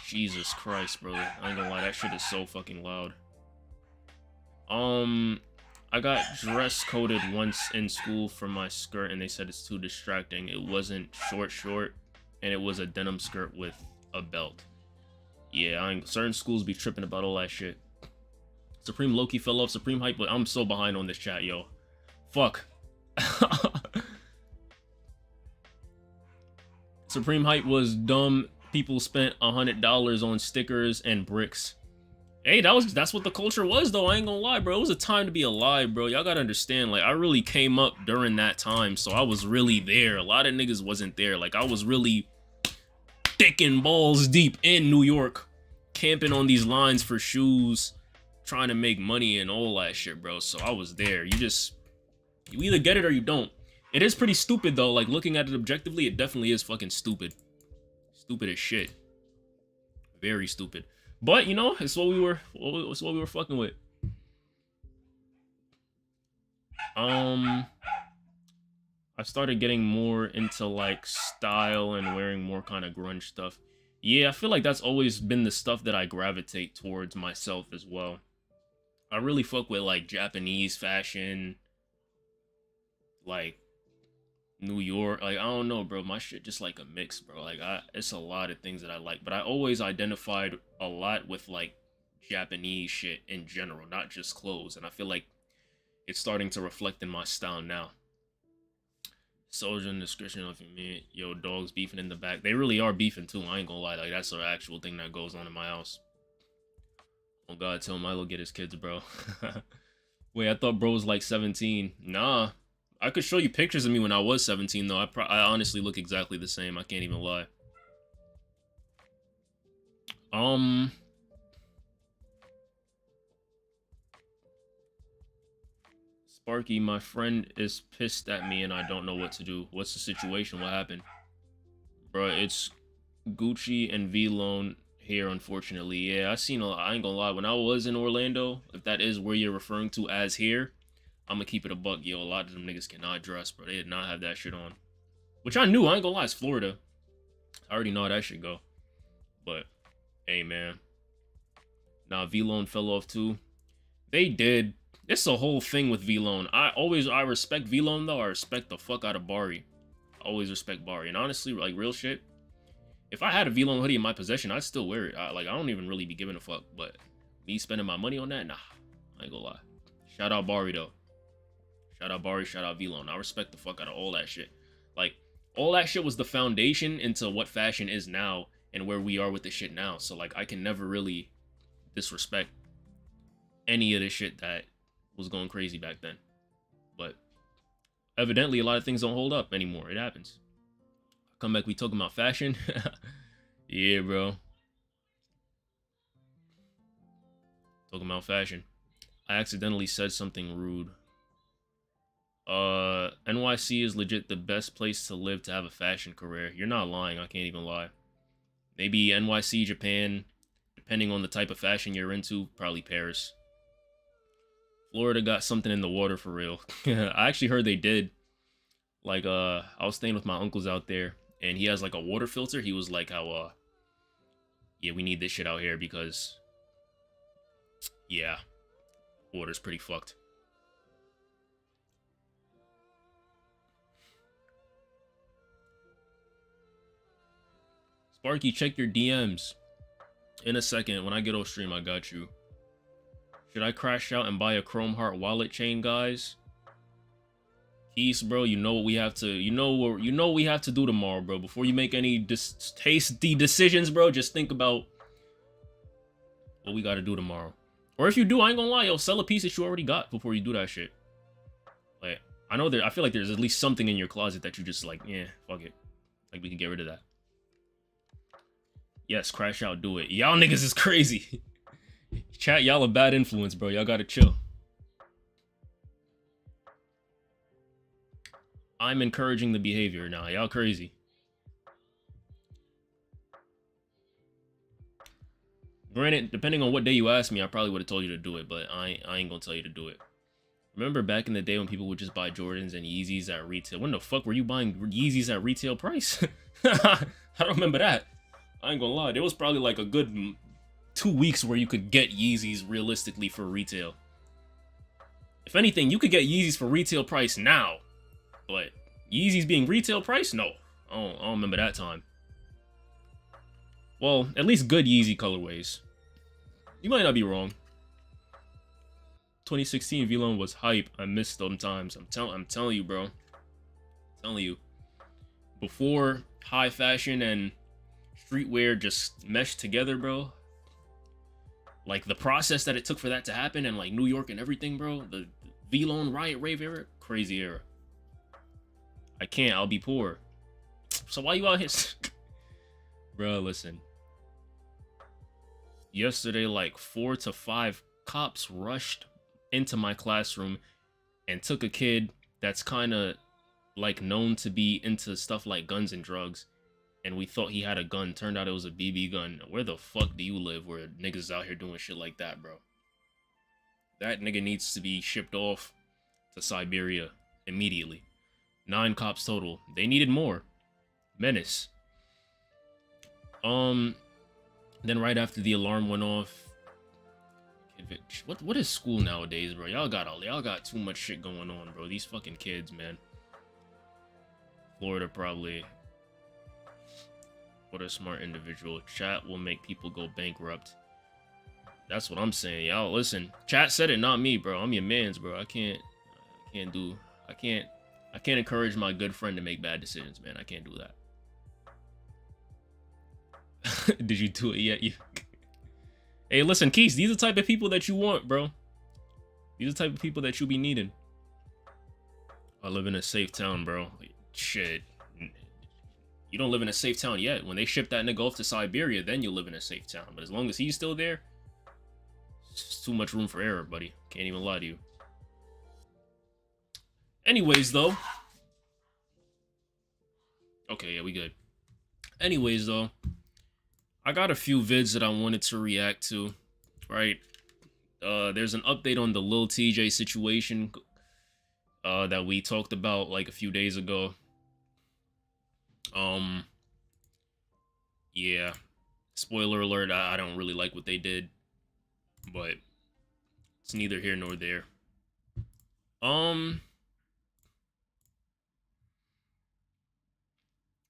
Jesus Christ, brother. I ain't gonna lie, that shit is so fucking loud. I got dress coded once in school for my skirt and they said it's too distracting. It wasn't short, and it was a denim skirt with a belt. Yeah, certain schools be tripping about all that shit. Supreme Loki fell off. Supreme hype, but I'm so behind on this chat, yo. Fuck. Supreme hype was dumb. People spent $100 on stickers and bricks. Hey, that's what the culture was, though. I ain't gonna lie, bro. It was a time to be alive, bro. Y'all gotta understand, like, I really came up during that time, so I was really there. A lot of niggas wasn't there. Like, I was really thick and balls deep in New York, camping on these lines for shoes, trying to make money and all that shit, bro. So I was there. You either get it or you don't. It is pretty stupid, though. Like, looking at it objectively, it definitely is fucking stupid. Stupid as shit. Very stupid. But, you know, it's what we were fucking with. I started getting more into, like, style and wearing more kind of grunge stuff. Yeah, I feel like that's always been the stuff that I gravitate towards myself as well. I really fuck with, like, Japanese fashion, like, New York. Like, I don't know, bro. My shit just like a mix, bro. Like, it's a lot of things that I like. But I always identified a lot with, like, Japanese shit in general, not just clothes. And I feel like it's starting to reflect in my style now. Soldier in the description of you, man. Yo, dogs beefing in the back. They really are beefing, too. I ain't gonna lie. Like, that's an actual thing that goes on in my house. Oh, God, tell Milo get his kids, bro. Wait, I thought bro was, like, 17. Nah. I could show you pictures of me when I was 17, though. I honestly look exactly the same. I can't even lie. Sparky, my friend is pissed at me and I don't know what to do. What's the situation? What happened? Bro, it's Gucci and V-Lone here, unfortunately. Yeah, I seen a lot. I ain't gonna lie. When I was in Orlando, if that is where you're referring to as here, I'm gonna keep it a buck, yo. A lot of them niggas cannot dress, bro. They did not have that shit on. Which I knew, I ain't gonna lie, it's Florida. I already know how that shit go. But, hey, man. Nah, V-Lone fell off, too. They did. It's a whole thing with V-Lone. I respect V-Lone, though. I respect the fuck out of Bari. I always respect Bari. And honestly, like, real shit, if I had a V-Lone hoodie in my possession, I'd still wear it. I don't even really be giving a fuck. But me spending my money on that, nah. I ain't gonna lie. Shout out Bari, though. Shout out Bari, shout out V-Lone. I respect the fuck out of all that shit. Like, all that shit was the foundation into what fashion is now and where we are with this shit now. So, like, I can never really disrespect any of the shit that was going crazy back then. But evidently, a lot of things don't hold up anymore. It happens. Come back, we talking about fashion. Yeah, bro. Talking about fashion. I accidentally said something rude. NYC is legit the best place to live to have a fashion career. You're not lying, I can't even lie. Maybe NYC, Japan, depending on the type of fashion you're into, probably Paris. Florida got something in the water for real. I actually heard they did. Like, I was staying with my uncles out there, and he has like a water filter. He was like how, yeah, we need this shit out here because, yeah, water's pretty fucked. Sparky, check your DMs. In a second, when I get off stream, I got you. Should I crash out and buy a Chrome Heart wallet chain, guys? Keys, bro, you know what we have to, you know what we have to do tomorrow, bro. Before you make any hasty decisions, bro, just think about what we got to do tomorrow. Or if you do, I ain't gonna lie, yo, sell a piece that you already got before you do that shit. Like, I feel like there's at least something in your closet that you just like, yeah, fuck it. Like, we can get rid of that. Yes, crash out, do it. Y'all niggas is crazy. Chat, y'all a bad influence, bro. Y'all gotta chill. I'm encouraging the behavior now. Y'all crazy. Granted, depending on what day you asked me, I probably would have told you to do it, but I ain't gonna tell you to do it. Remember back in the day when people would just buy Jordans and Yeezys at retail? When the fuck were you buying Yeezys at retail price? I don't remember that. I ain't gonna lie, there was probably like a good 2 weeks where you could get Yeezys realistically for retail. If anything, you could get Yeezys for retail price now. But Yeezys being retail price? No. I don't remember that time. Well, at least good Yeezy colorways. You might not be wrong. 2016 VLON was hype. I missed them times. I'm telling you, bro. I'm telling you. Before high fashion and streetwear just meshed together, bro. Like the process that it took for that to happen, and like New York and everything, bro. The VLON riot rave era, crazy era. I can't. I'll be poor. So why you out here, bro? Listen. Yesterday, like 4 to 5 cops rushed into my classroom and took a kid that's kind of like known to be into stuff like guns and drugs, and we thought he had a gun. Turned out it was a BB gun. Where the fuck do you live where niggas out here doing shit like that, bro? That nigga needs to be shipped off to Siberia immediately. 9 cops total. They needed more. Menace. Then right after the alarm went off, what is school nowadays, bro? Y'all got too much shit going on, bro. These fucking kids, man. Florida probably. What a smart individual. Chat will make people go bankrupt. That's what I'm saying, y'all. Listen, chat said it, not me, bro. I'm your mans, bro. I can't encourage my good friend to make bad decisions, man. I can't do that. Did you do it yet? Hey, listen, Keys, these are the type of people that you want, bro. These are the type of people that you be needing. I live in a safe town, bro. Shit. You don't live in a safe town yet. When they ship that nigga off to Siberia, then you'll live in a safe town. But as long as he's still there, it's too much room for error, buddy. Can't even lie to you. Anyways, though. Okay, yeah, we good. Anyways, though. I got a few vids that I wanted to react to, right? There's an update on the Lil Tjay situation that we talked about like a few days ago. Yeah. Spoiler alert, I don't really like what they did, but it's neither here nor there.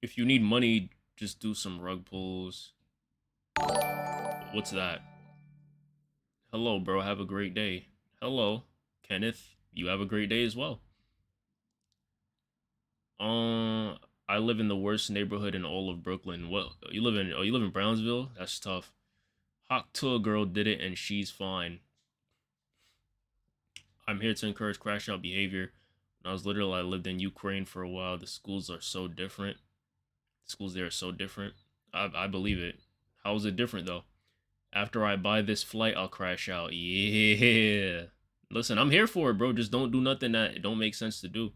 If you need money, just do some rug pulls. What's that? Hello, bro. Have a great day. Hello, Kenneth. You have a great day as well. I live in the worst neighborhood in all of Brooklyn. What? You live in Brownsville? That's tough. Hawk to a girl did it and she's fine. I'm here to encourage crash out behavior. When I was little, I lived in Ukraine for a while. The schools are so different. The schools there are so different. I believe it. How is it different though? After I buy this flight, I'll crash out. Yeah. Listen, I'm here for it, bro. Just don't do nothing that it don't make sense to do.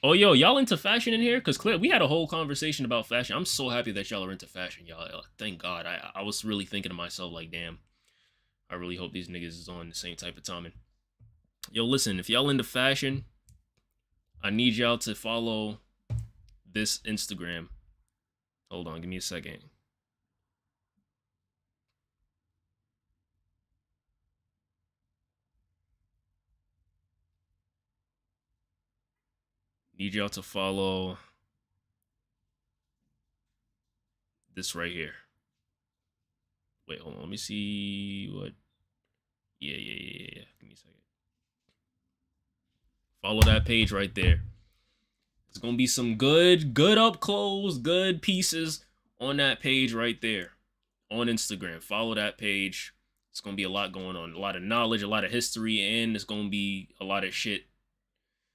Oh, yo, y'all into fashion in here? Because clearly we had a whole conversation about fashion. I'm so happy that y'all are into fashion, y'all. Thank God. I was really thinking to myself, like, damn, I really hope these niggas is on the same type of timing. Yo, listen, if y'all into fashion, I need y'all to follow this Instagram. Hold on, give me a second. Need y'all to follow this right here. Wait, hold on. Let me see what. Yeah. Give me a second. Follow that page right there. There's gonna be some good up close, good pieces on that page right there on Instagram. Follow that page. It's gonna be a lot going on, a lot of knowledge, a lot of history, and it's gonna be a lot of shit.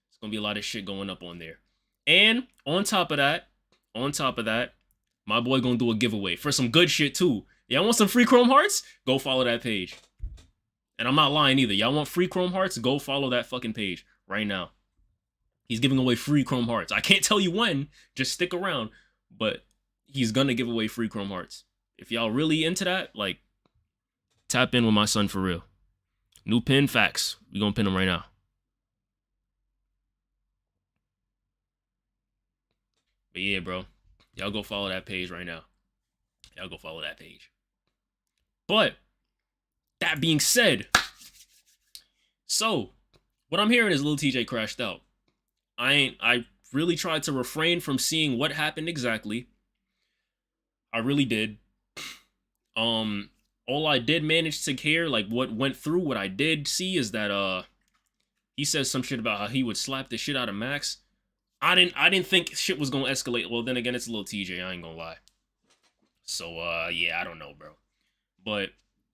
It's gonna be a lot of shit going up on there. And on top of that, my boy gonna do a giveaway for some good shit too. Y'all want some free Chrome Hearts? Go follow that page. And I'm not lying either. Y'all want free Chrome Hearts? Go follow that fucking page right now. He's giving away free Chrome Hearts. I can't tell you when. Just stick around. But he's gonna give away free Chrome Hearts. If y'all really into that, like, tap in with my son for real. New pin, facts. We gonna pin him right now. But yeah, bro. Y'all go follow that page right now. Y'all go follow that page. But that being said, so what I'm hearing is Lil Tjay crashed out. I really tried to refrain from seeing what happened exactly. I really did. All I did manage to hear, like what went through, what I did see is that he says some shit about how he would slap the shit out of Max. I didn't think shit was gonna escalate. Well, then again, it's Lil Tjay, I ain't gonna lie. So yeah, I don't know, bro. But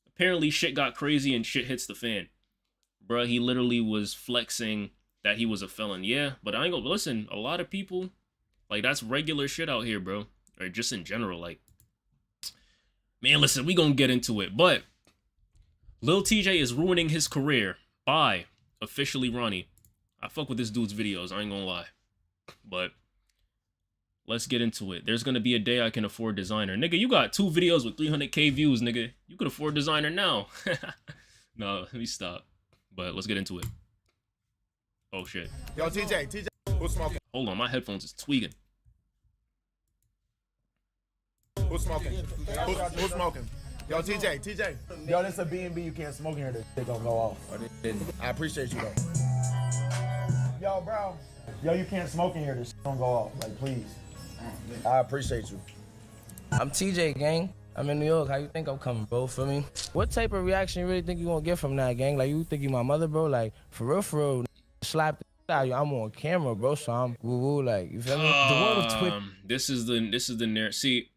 apparently shit got crazy and shit hits the fan. Bruh, he literally was flexing that he was a felon. Yeah, but I ain't gonna listen, a lot of people, like, that's regular shit out here, bro. Or just in general, like, man, listen, we gonna get into it. But Lil Tjay is ruining his career by officially Ronnie. I fuck with this dude's videos, I ain't gonna lie. But let's get into it. There's gonna be a day I can afford designer. Nigga, you got 2 videos with 300K views, nigga. You could afford designer now. No, let me stop. But let's get into it. Oh shit. Yo, TJ, who's smoking? Hold on, my headphones is tweaking. Who's smoking? Who's smoking? Yo, TJ. Yo, this a B&B. You can't smoke in here. This shit gonna go off. I appreciate you though. Yo, bro. Yo, you can't smoke in here. This shit gonna go off. Like, please. I appreciate you. I'm TJ, gang. I'm in New York. How you think I'm coming, bro? For me? What type of reaction you really think you gonna get from that, gang? Like, you think you my mother, bro? Like, for real, slap the shit out of you. I'm on camera, bro, so I'm woo-woo, like, you feel me? The world of Twitter. This is the narrative. See,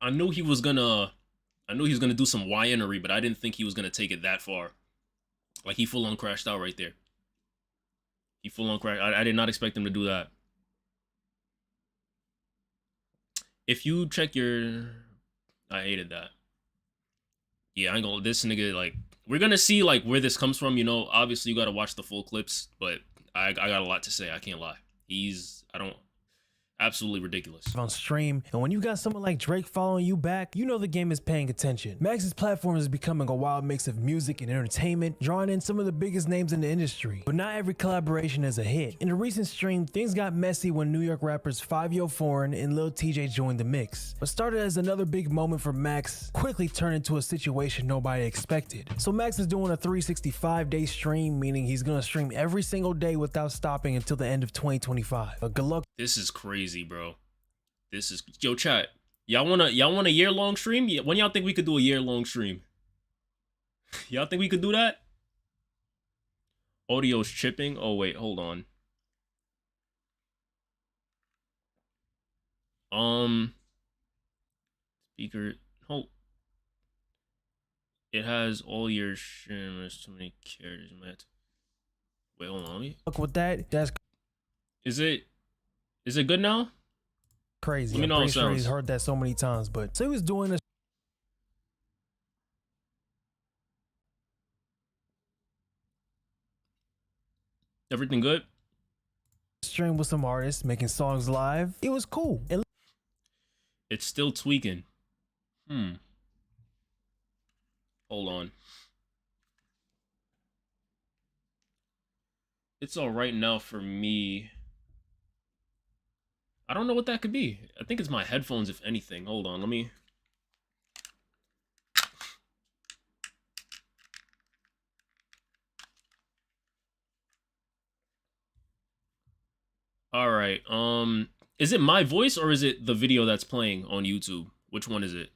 I knew he was gonna do some YNery, but I didn't think he was gonna take it that far. Like, he full on crashed out right there. He full on crashed. I did not expect him to do that. If you check your, I hated that. Yeah, I ain't gonna, this nigga, like, we're gonna see, like, where this comes from, you know. Obviously, you gotta watch the full clips, but I got a lot to say, I can't lie. Absolutely ridiculous. On stream, and when you got someone like Drake following you back, you know the game is paying attention. Max's platform is becoming a wild mix of music and entertainment, drawing in some of the biggest names in the industry. But not every collaboration is a hit. In a recent stream, things got messy when New York rappers Fivio and Lil Tjay joined the mix. What started as another big moment for Max quickly turned into a situation nobody expected. So Max is doing a 365-day stream, meaning he's gonna stream every single day without stopping until the end of 2025. But good luck. This is crazy, bro. This is, yo, chat. Y'all want a year-long stream? When y'all think we could do a year-long stream? Y'all think we could do that? Audio's chipping. Oh wait, hold on. Speaker. Hold. It has all your streamers. Too many characters, man. Wait, hold on. Let me. Look with that. That's Is it good now? crazy. Let me know I'm how it pretty sure sounds. he's heard that so many times, but so he was doing a Everything good? stream with some artists making songs live. It was cool. And It's still tweaking. Hold on. It's all right now for me. I don't know what that could be. I think it's my headphones, if anything. Hold on, let me. All right. Is it my voice or is it the video that's playing on YouTube? Which one is it?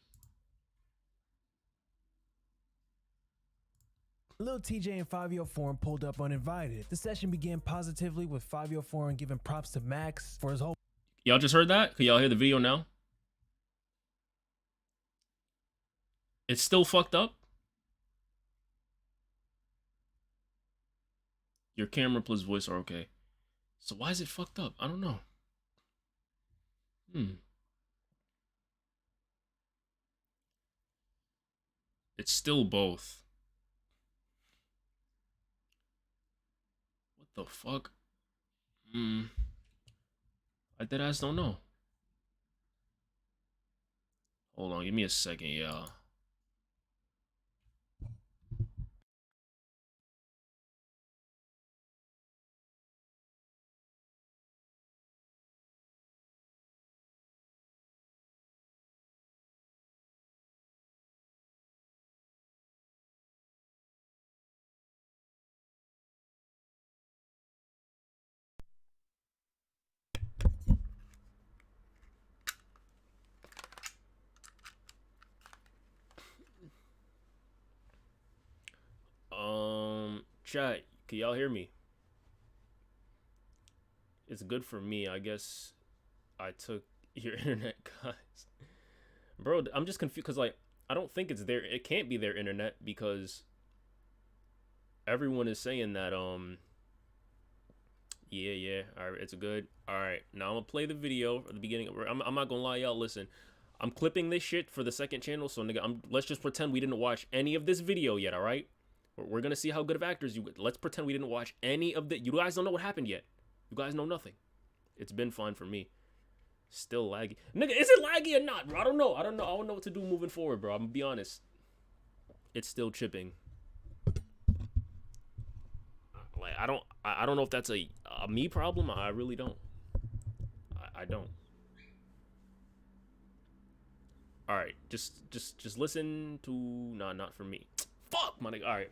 Lil Tjay and Fivio pulled up uninvited. The session began positively with Fivio giving props to Max for his whole. Y'all just heard that? Can y'all hear the video now? It's still fucked up? Your camera plus voice are okay. So why is it fucked up? I don't know. It's still both. What the fuck? I deadass don't know. Hold on, give me a second, y'all. Chat, can y'all hear me? It's good for me. I guess I took your internet, guys. Bro, I'm just confused because, like, I don't think it's their... It can't be their internet because everyone is saying that, yeah. All right, it's good. All right, now I'm going to play the video at the beginning. I'm not going to lie, y'all. Listen, I'm clipping this shit for the second channel, so, nigga, let's just pretend we didn't watch any of this video yet, all right? We're going to see how good of actors you... Let's pretend we didn't watch any of the... You guys don't know what happened yet. You guys know nothing. It's been fine for me. Still laggy. Nigga, is it laggy or not, bro? I don't know. I don't know what to do moving forward, bro. I'm gonna be honest. It's still chipping. Like, I don't know if that's a me problem. I really don't. I don't. All right, just listen to... Nah, not for me. Fuck, my nigga. All right.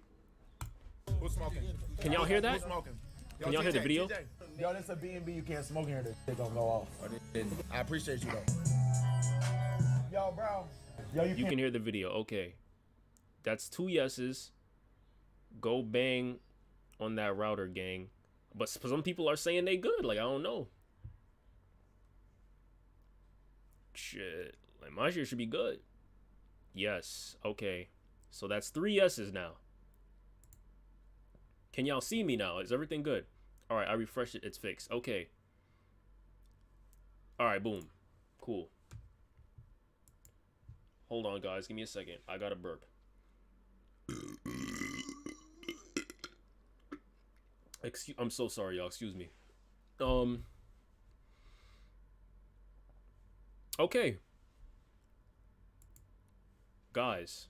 Who's smoking? Can y'all hear that? Who's smoking? Can y'all hear the video? TJ. Yo, this a B&B. You can't smoke in here. This shit gonna go off. I appreciate you, though. Yo, bro. Yo, You can hear the video. Okay. That's 2 yeses. Go bang on that router, gang. But some people are saying they good. Like, I don't know. Shit. Like, my shit should be good. Yes. Okay. So that's 3 yeses now. Can y'all see me now? Is everything good? All right, I refreshed it. It's fixed. Okay. All right, boom. Cool. Hold on, guys. Give me a second. I got a burp. I'm so sorry, y'all. Excuse me. Okay. Guys.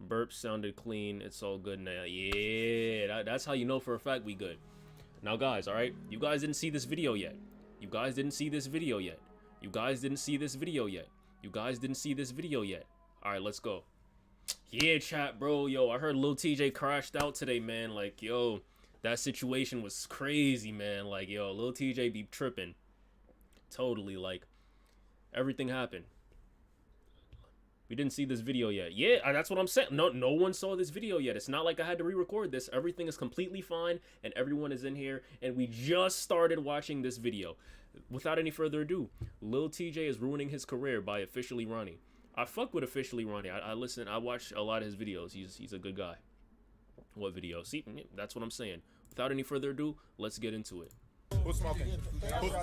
Burp sounded clean. It's all good now. Yeah, that's how you know for a fact we good. Now, guys, all right? You guys didn't see this video yet. You guys didn't see this video yet. You guys didn't see this video yet. You guys didn't see this video yet. All right, let's go. Yeah, chat, bro. Yo, I heard Lil Tjay crashed out today, man. Like, yo, that situation was crazy, man. Like, yo, Lil Tjay be tripping. Totally, like, everything happened. We didn't see this video yet. Yeah, that's what I'm saying. No one saw this video yet. It's not like I had to re-record this. Everything is completely fine, and everyone is in here, and we just started watching this video. Without any further ado, Lil Tjay is ruining his career by Officially Ronnie. I fuck with Officially Ronnie. I listen. I watch a lot of his videos. He's a good guy. What video? See, that's what I'm saying. Without any further ado, let's get into it. Who's smoking?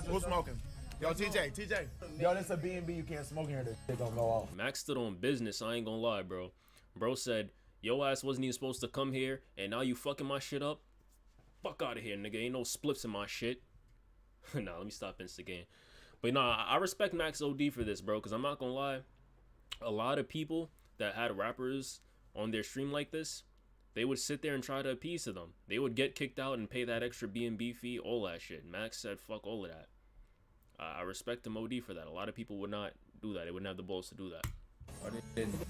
Who's smoking? Yo, TJ. Yo, this a B&B. You can't smoke in here. This shit gonna go off. Max stood on business. I ain't gonna lie, bro. Bro said, yo ass wasn't even supposed to come here, and now you fucking my shit up? Fuck out of here, nigga. Ain't no splips in my shit. Nah, let me stop instigating. But nah, I respect Max OD for this, bro, because I'm not gonna lie. A lot of people that had rappers on their stream like this, they would sit there and try to appease to them. They would get kicked out and pay that extra B&B fee, all that shit. Max said, fuck all of that. I respect him OD for that. A lot of people would not do that. They wouldn't have the balls to do that.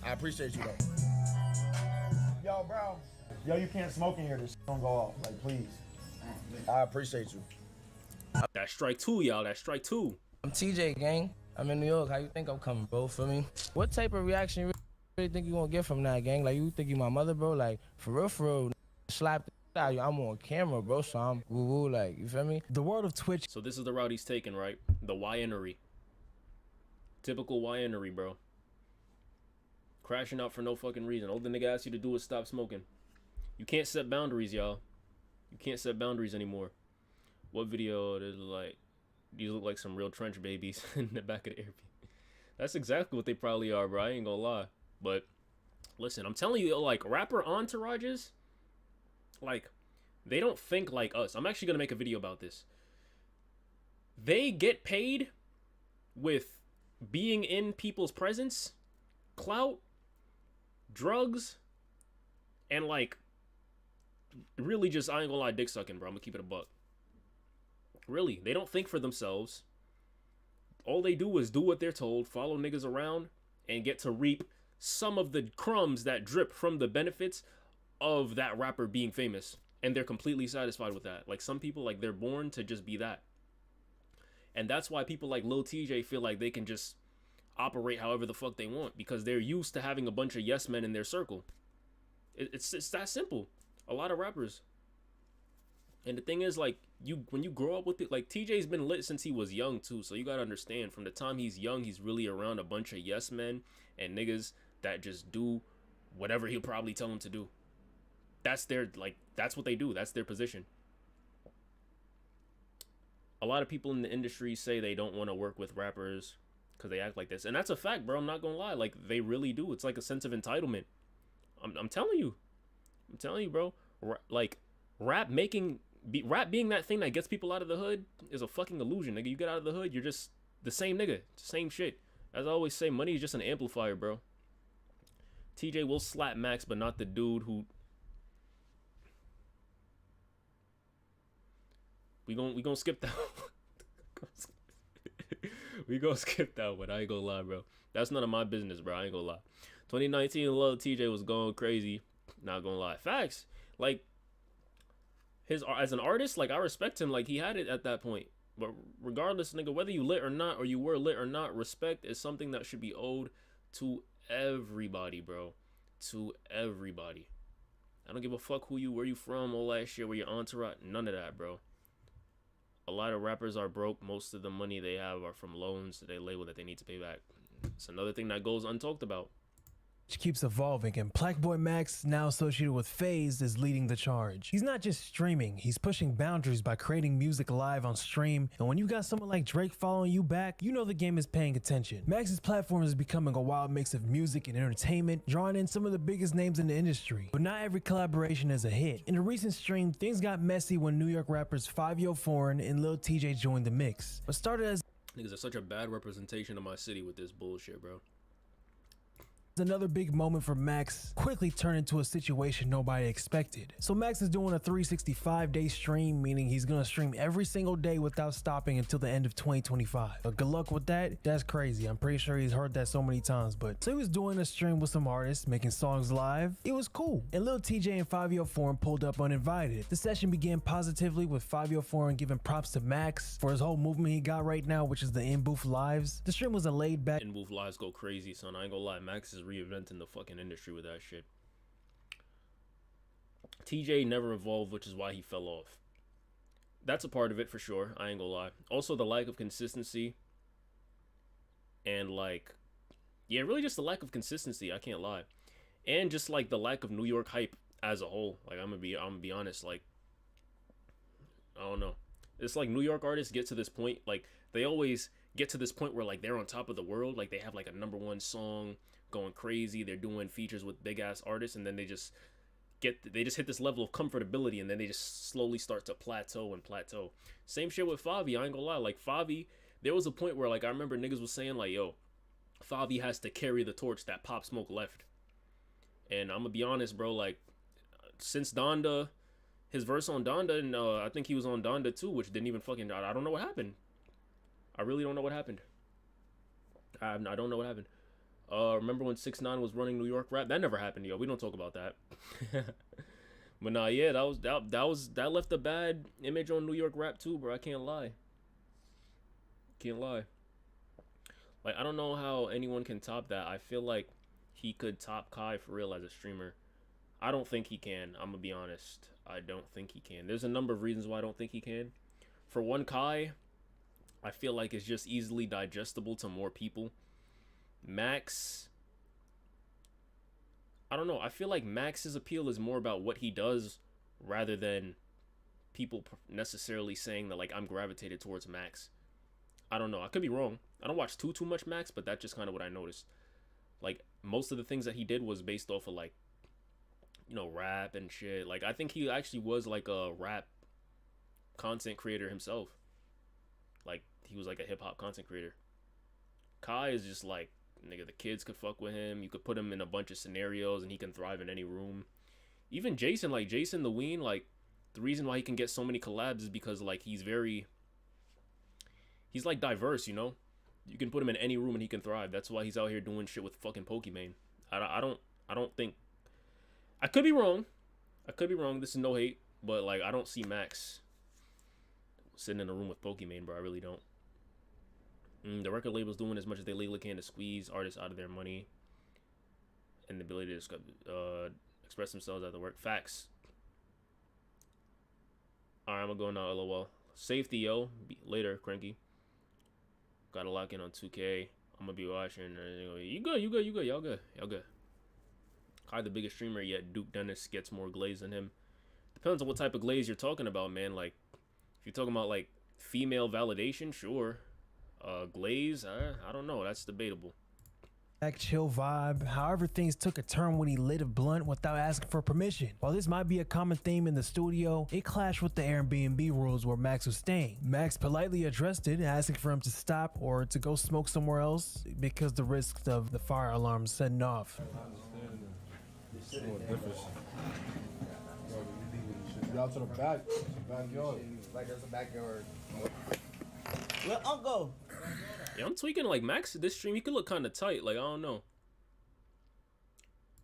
I appreciate you, though. Yo, bro. Yo, you can't smoke in here. This shit gonna go off. Like, please. I appreciate you. That's strike 2, y'all. That's strike 2. I'm TJ, gang. I'm in New York. How you think I'm coming, bro? For me, what type of reaction you really think you gonna get from that, gang? Like, you think you my mother, bro? Like, for real, slap the shit out of you. I'm on camera, bro, so I'm woo-woo, like, you feel me? The world of Twitch. So this is the route he's taking, right? The YNery. Typical YNery, bro. Crashing out for no fucking reason. All the nigga asks you to do is stop smoking. You can't set boundaries, y'all. You can't set boundaries anymore. What video does it look like? These look like some real trench babies in the back of the Airbnb. That's exactly what they probably are, bro. I ain't gonna lie. But listen, I'm telling you, like, rapper entourages, like, they don't think like us. I'm actually gonna make a video about this. They get paid with being in people's presence, clout, drugs, and, like, really just, I ain't gonna lie, dick sucking, bro. I'm gonna keep it a buck. Really, they don't think for themselves. All they do is do what they're told, follow niggas around, and get to reap some of the crumbs that drip from the benefits of that rapper being famous. And they're completely satisfied with that. Like, some people, like, they're born to just be that. And that's why people like Lil Tjay feel like they can just operate however the fuck they want, because they're used to having a bunch of yes men in their circle. It's that simple. A lot of rappers. And the thing is, like, when you grow up with it, like, TJ's been lit since he was young too. So you gotta understand, from the time he's young, he's really around a bunch of yes men and niggas that just do whatever he'll probably tell them to do. That's what they do. That's their position. A lot of people in the industry say they don't want to work with rappers because they act like this, and that's a fact, bro. I'm not gonna lie, like, they really do. It's like a sense of entitlement. I'm telling you, bro. Like, rap being that thing that gets people out of the hood is a fucking illusion, nigga. You get out of the hood, you're just the same nigga, same shit. As I always say, money is just an amplifier, bro. TJ will slap Max, but not the dude who. We gonna skip that. We gonna skip that one. I ain't gonna lie, bro. That's none of my business, bro. I ain't gonna lie. 2019, Lil Tjay was going crazy. Not gonna lie. Facts. Like, as an artist, like, I respect him. Like, he had it at that point. But regardless, nigga, whether you lit or not, or you were lit or not, respect is something that should be owed to everybody, bro. To everybody. I don't give a fuck where you from, all that shit, where your entourage, none of that, bro. A lot of rappers are broke. Most of the money they have are from loans to their label that they need to pay back. It's another thing that goes untalked about. Which keeps evolving, and Blackboy Max, now associated with FaZe, is leading the charge. He's not just streaming, he's pushing boundaries by creating music live on stream, and when you got someone like Drake following you back, you know the game is paying attention. Max's platform is becoming a wild mix of music and entertainment, drawing in some of the biggest names in the industry. But not every collaboration is a hit. In a recent stream, things got messy when New York rappers Fivio and Lil Tjay joined the mix. What started as niggas are such a bad representation of my city with this bullshit, bro. another big moment for Max quickly turned into a situation nobody expected. So Max is doing a 365-day stream, meaning he's gonna stream every single day without stopping until the end of 2025. But good luck with that. That's crazy. I'm pretty sure he's heard that so many times. But so he was doing a stream with some artists, making songs live. It was cool. And Lil Tjay and Fivio pulled up uninvited. The session began positively with Fivio giving props to Max for his whole movement he got right now, which is the in-booth lives. The stream was a laid-back in-booth lives go crazy, son. I ain't gonna lie. Max is reinventing the fucking industry with that shit. TJ never evolved, which is why he fell off. That's a part of it for sure. I ain't gonna lie. Also, the lack of consistency. And, like, yeah, really just the lack of consistency. I can't lie. And just, like, the lack of New York hype as a whole. Like, I'm gonna be honest. Like, I don't know. It's like New York artists get to this point. Like, they always get to this point where, like, they're on top of the world. Like, they have, like, a #1 song going crazy. They're doing features with big ass artists, and then they just hit this level of comfortability, and then they just slowly start to plateau. Same shit with Favi. I ain't gonna lie. Like, Favi, there was a point where, like, I remember niggas was saying, like, yo, Favi has to carry the torch that Pop Smoke left. And I'm gonna be honest, bro, like, since Donda, his verse on Donda, and I think he was on Donda too, which didn't even fucking, I don't know what happened. I really don't know what happened. I don't know what happened. Remember when 6ix9ine was running New York rap? That never happened, yo. We don't talk about that. But nah, yeah, that left a bad image on New York rap too, bro. I can't lie. Like, I don't know how anyone can top that. I feel like he could top Kai for real as a streamer. I don't think he can. I'm gonna be honest. I don't think he can. There's a number of reasons why I don't think he can. For one, Kai, I feel like it's just easily digestible to more people. Max, I don't know. I feel like Max's appeal is more about what he does rather than people necessarily saying that, like, I'm gravitated towards Max. I don't know. I could be wrong. I don't watch too much Max, but that's just kind of what I noticed. Like, most of the things that he did was based off of, like, you know, rap and shit. Like, I think he actually was, like, a rap content creator himself. Like, he was, like, a hip-hop content creator. Kai is just, like, nigga, the kids could fuck with him. You could put him in a bunch of scenarios and he can thrive in any room. Even Jason, like, Jason the Ween, like, the reason why he can get so many collabs is because, like, he's like diverse, you know? You can put him in any room and he can thrive. That's why he's out here doing shit with fucking Pokimane. I don't think, I could be wrong. This is no hate, but, like, I don't see Max sitting in a room with Pokimane, bro. I really don't. The record label's doing as much as they legally can to squeeze artists out of their money and the ability to express themselves at the work. Facts. Alright, I'm gonna go now, LOL. Safety, yo. Later, Cranky. Gotta lock in on 2K. I'm gonna be watching. You good, you good, you good. Y'all good. Y'all good. Kai the biggest streamer, yet Duke Dennis gets more glaze than him. Depends on what type of glaze you're talking about, man. Like, if you're talking about, like, female validation, sure. Glaze, I don't know. That's debatable. Chill vibe. However, things took a turn when he lit a blunt without asking for permission. While this might be a common theme in the studio, it clashed with the Airbnb rules where Max was staying. Max politely addressed it, asking for him to stop or to go smoke somewhere else because the risk of the fire alarm setting off. Y'all to the back. Backyard. Like there's a backyard. Where Uncle? Yeah, I'm tweaking. Like, Max, this stream, he could look kind of tight. Like, I don't know.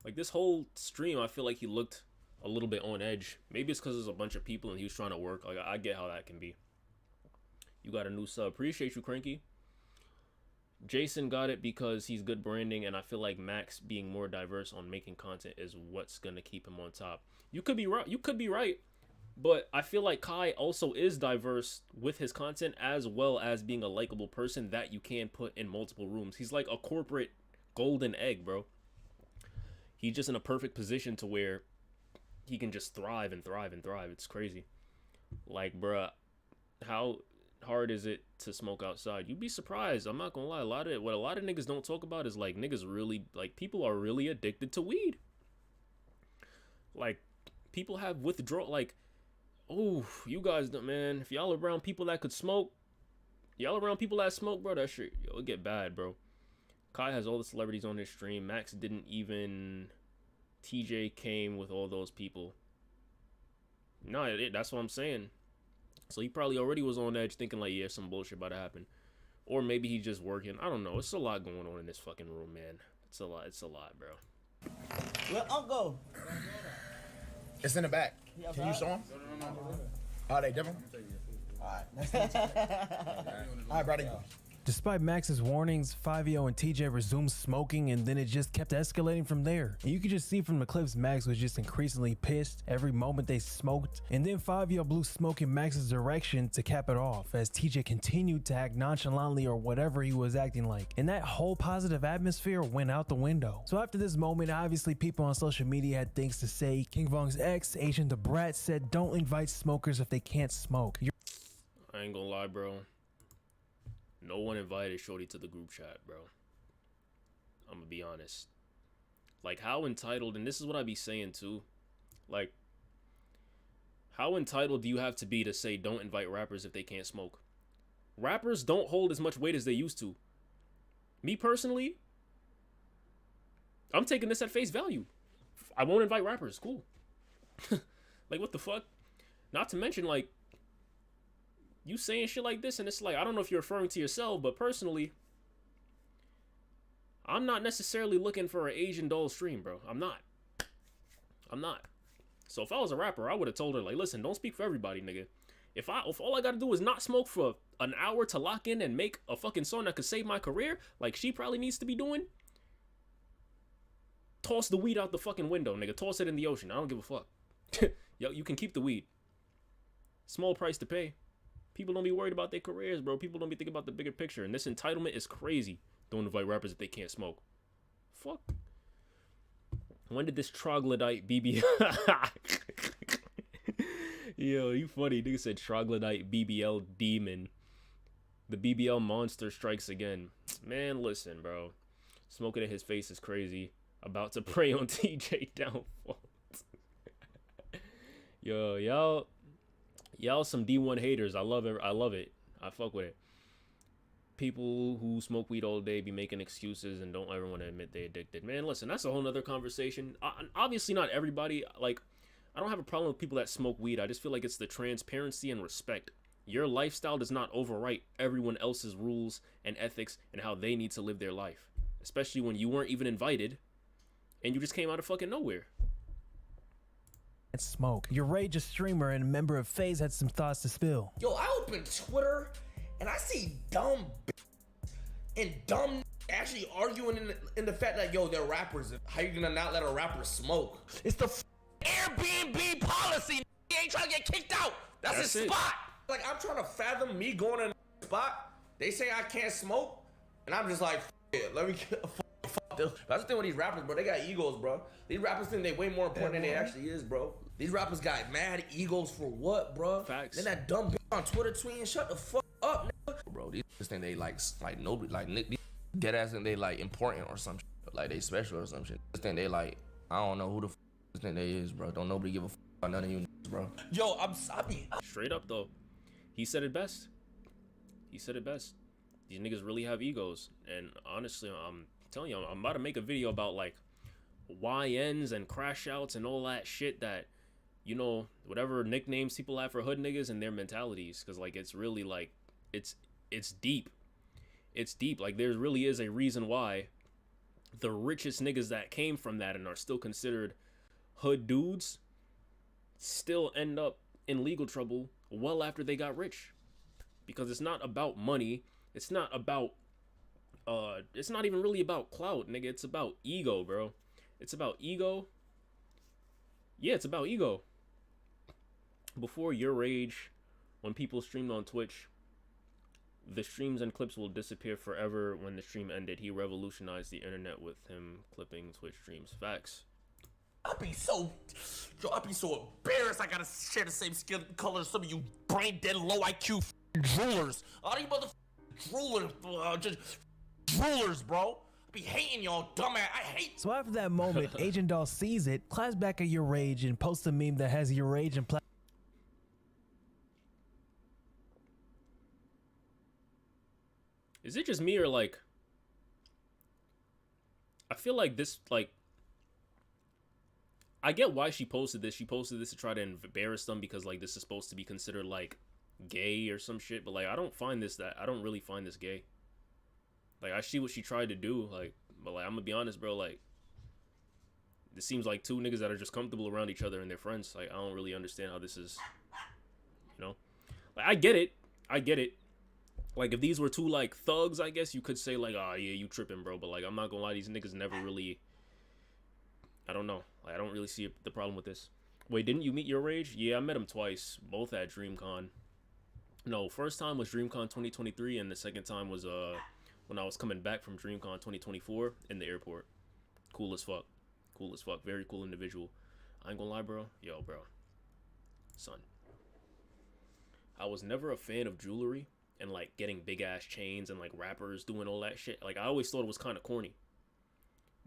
Like, this whole stream, I feel like he looked a little bit on edge. Maybe it's because there's a bunch of people and he was trying to work. Like, I get how that can be. You got a new sub. Appreciate you, Cranky. Jason got it because he's good branding, and I feel like Max being more diverse on making content is what's going to keep him on top. You could be right. You could be right. But I feel like Kai also is diverse with his content, as well as being a likable person that you can put in multiple rooms. He's like a corporate golden egg, bro. He's just in a perfect position to where he can just thrive and thrive and thrive. It's crazy. Like, bruh, how hard is it to smoke outside? You'd be surprised. I'm not gonna lie. What a lot of niggas don't talk about is, like, niggas really, like, people are really addicted to weed. Like, people have withdrawal, like, oh, you guys don't, man. If y'all around people that could smoke, y'all around people that smoke, bro, that shit, yo, it get bad, bro. Kai has all the celebrities on his stream. Max didn't even. TJ came with all those people. No, that's what I'm saying. So he probably already was on edge thinking, like, yeah, some bullshit about to happen. Or maybe he's just working. I don't know. It's a lot going on in this fucking room, man. It's a lot. It's a lot, bro. Where Uncle? It's in the back. Can you show them? Oh, they different? Alright. Alright, brother. Despite Max's warnings, Fivio and TJ resumed smoking, and then it just kept escalating from there. And you could just see from the clips Max was just increasingly pissed every moment they smoked, and then Fivio blew smoke in Max's direction to cap it off as TJ continued to act nonchalantly or whatever he was acting like. And that whole positive atmosphere went out the window. So after this moment, obviously people on social media had things to say. King Vong's ex, Asian the Brat, said don't invite smokers if they can't smoke. I ain't gonna lie, bro. No one invited Shorty to the group chat, bro. I'm gonna be honest. Like, how entitled, and this is what I be saying too, like, how entitled do you have to be to say don't invite rappers if they can't smoke? Rappers don't hold as much weight as they used to. Me personally, I'm taking this at face value. I won't invite rappers, cool. Like, what the fuck? Not to mention, like, you saying shit like this, and it's like, I don't know if you're referring to yourself, but personally, I'm not necessarily looking for an Asian doll stream, bro. I'm not. So if I was a rapper, I would have told her, like, listen, don't speak for everybody, nigga. If all I gotta do is not smoke for an hour to lock in and make a fucking song that could save my career, like she probably needs to be doing, toss the weed out the fucking window, nigga. Toss it in the ocean. I don't give a fuck. Yo, you can keep the weed. Small price to pay. People don't be worried about their careers, bro. People don't be thinking about the bigger picture. And this entitlement is crazy. Don't invite rappers if they can't smoke. Fuck. When did this troglodyte BBL... Yo, you funny. Nigga said troglodyte BBL demon. The BBL monster strikes again. Man, listen, bro. Smoking in his face is crazy. About to prey on TJ downfall. Yo, y'all some D1 haters. I love it. I fuck with it. People who smoke weed all day be making excuses and don't ever want to admit they addicted. Man, listen, that's a whole nother conversation. Obviously not everybody. Like, I don't have a problem with people that smoke weed. I just feel like it's the transparency and respect. Your lifestyle does not overwrite everyone else's rules and ethics and how they need to live their life. Especially when you weren't even invited and you just came out of fucking nowhere. Smoke. Your Rage, a streamer and a member of FaZe, had some thoughts to spill. Yo, I open Twitter and I see dumb and dumb actually arguing in the fact that, yo, they're rappers. How you gonna not let a rapper smoke? It's the Airbnb policy. He ain't trying to get kicked out. That's his spot. Like, I'm trying to fathom me going in a spot. They say I can't smoke, and I'm just like, it. Let me get fuck this. That's the thing with these rappers, bro. They got egos, bro. These rappers think they way more important than they actually is, bro. These rappers got mad egos for what, bro? Facts. Then that dumb bitch on Twitter tweeting, shut the fuck up, nigga. Bro, these think they like nobody, like dead ass think they like important or some shit. Like they special or some shit. This think they like, I don't know who the fuck this think they is, bro. Don't nobody give a fuck about none of you niggas, bro. Yo, I be Straight up though, he said it best. He said it best. These niggas really have egos, and honestly, I'm telling you, I'm about to make a video about like YNs and crash outs and all that shit that, you know, whatever nicknames people have for hood niggas and their mentalities, because like it's really like it's deep. It's deep. Like there really is a reason why the richest niggas that came from that and are still considered hood dudes still end up in legal trouble well after they got rich, because it's not about money. It's not about it's not even really about clout, nigga. It's about ego, bro. It's about ego. Yeah, it's about ego. Before your age, when people streamed on Twitch, the streams and clips will disappear forever. When the stream ended, he revolutionized the internet with him clipping Twitch streams. Facts. I be so embarrassed I gotta share the same skin color as some of you brain dead low IQ droolers. All you droolers, just droolers, bro. I be hating y'all dumbass. I hate. So after that moment, Agent Doll sees it, claps back at your rage, and posts a meme that has your rage and Is it just me, or like I feel like this, like I get why she posted this. She posted this to try to embarrass them because like this is supposed to be considered like gay or some shit, but like I don't really find this gay. Like I see what she tried to do, like, but like I'm gonna be honest, bro, like this seems like two niggas that are just comfortable around each other and they're friends. Like I don't really understand how this is, you know? Like I get it. Like if these were two like thugs, I guess you could say like, oh yeah, you tripping, bro, but like I'm not gonna lie, these niggas never really, I don't know. Like, I don't really see the problem with this. Wait, didn't you meet your rage? Yeah, I met him twice, both at DreamCon. No, first time was DreamCon 2023, and the second time was when I was coming back from DreamCon 2024 in the airport. Cool as fuck. Cool as fuck. Very cool individual. I ain't gonna lie, bro. Yo, bro. Son. I was never a fan of jewelry and like getting big ass chains and like rappers doing all that shit. Like I always thought it was kind of corny.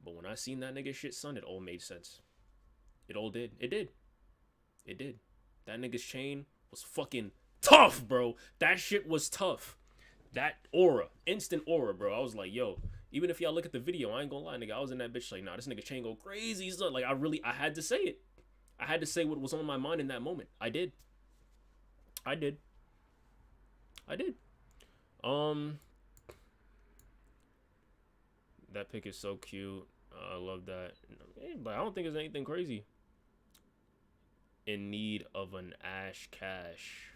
But when I seen that nigga shit, son, it all made sense. It all did. It did. It did. That nigga's chain was fucking tough, bro. That shit was tough. That aura. Instant aura, bro. I was like, yo, even if y'all look at the video, I ain't gonna lie, nigga. I was in that bitch like, nah, this nigga chain go crazy. Son. Like, I had to say it. I had to say what was on my mind in that moment. I did. That pic is so cute. I love that. But I don't think there's anything crazy. In need of an Ash Cash.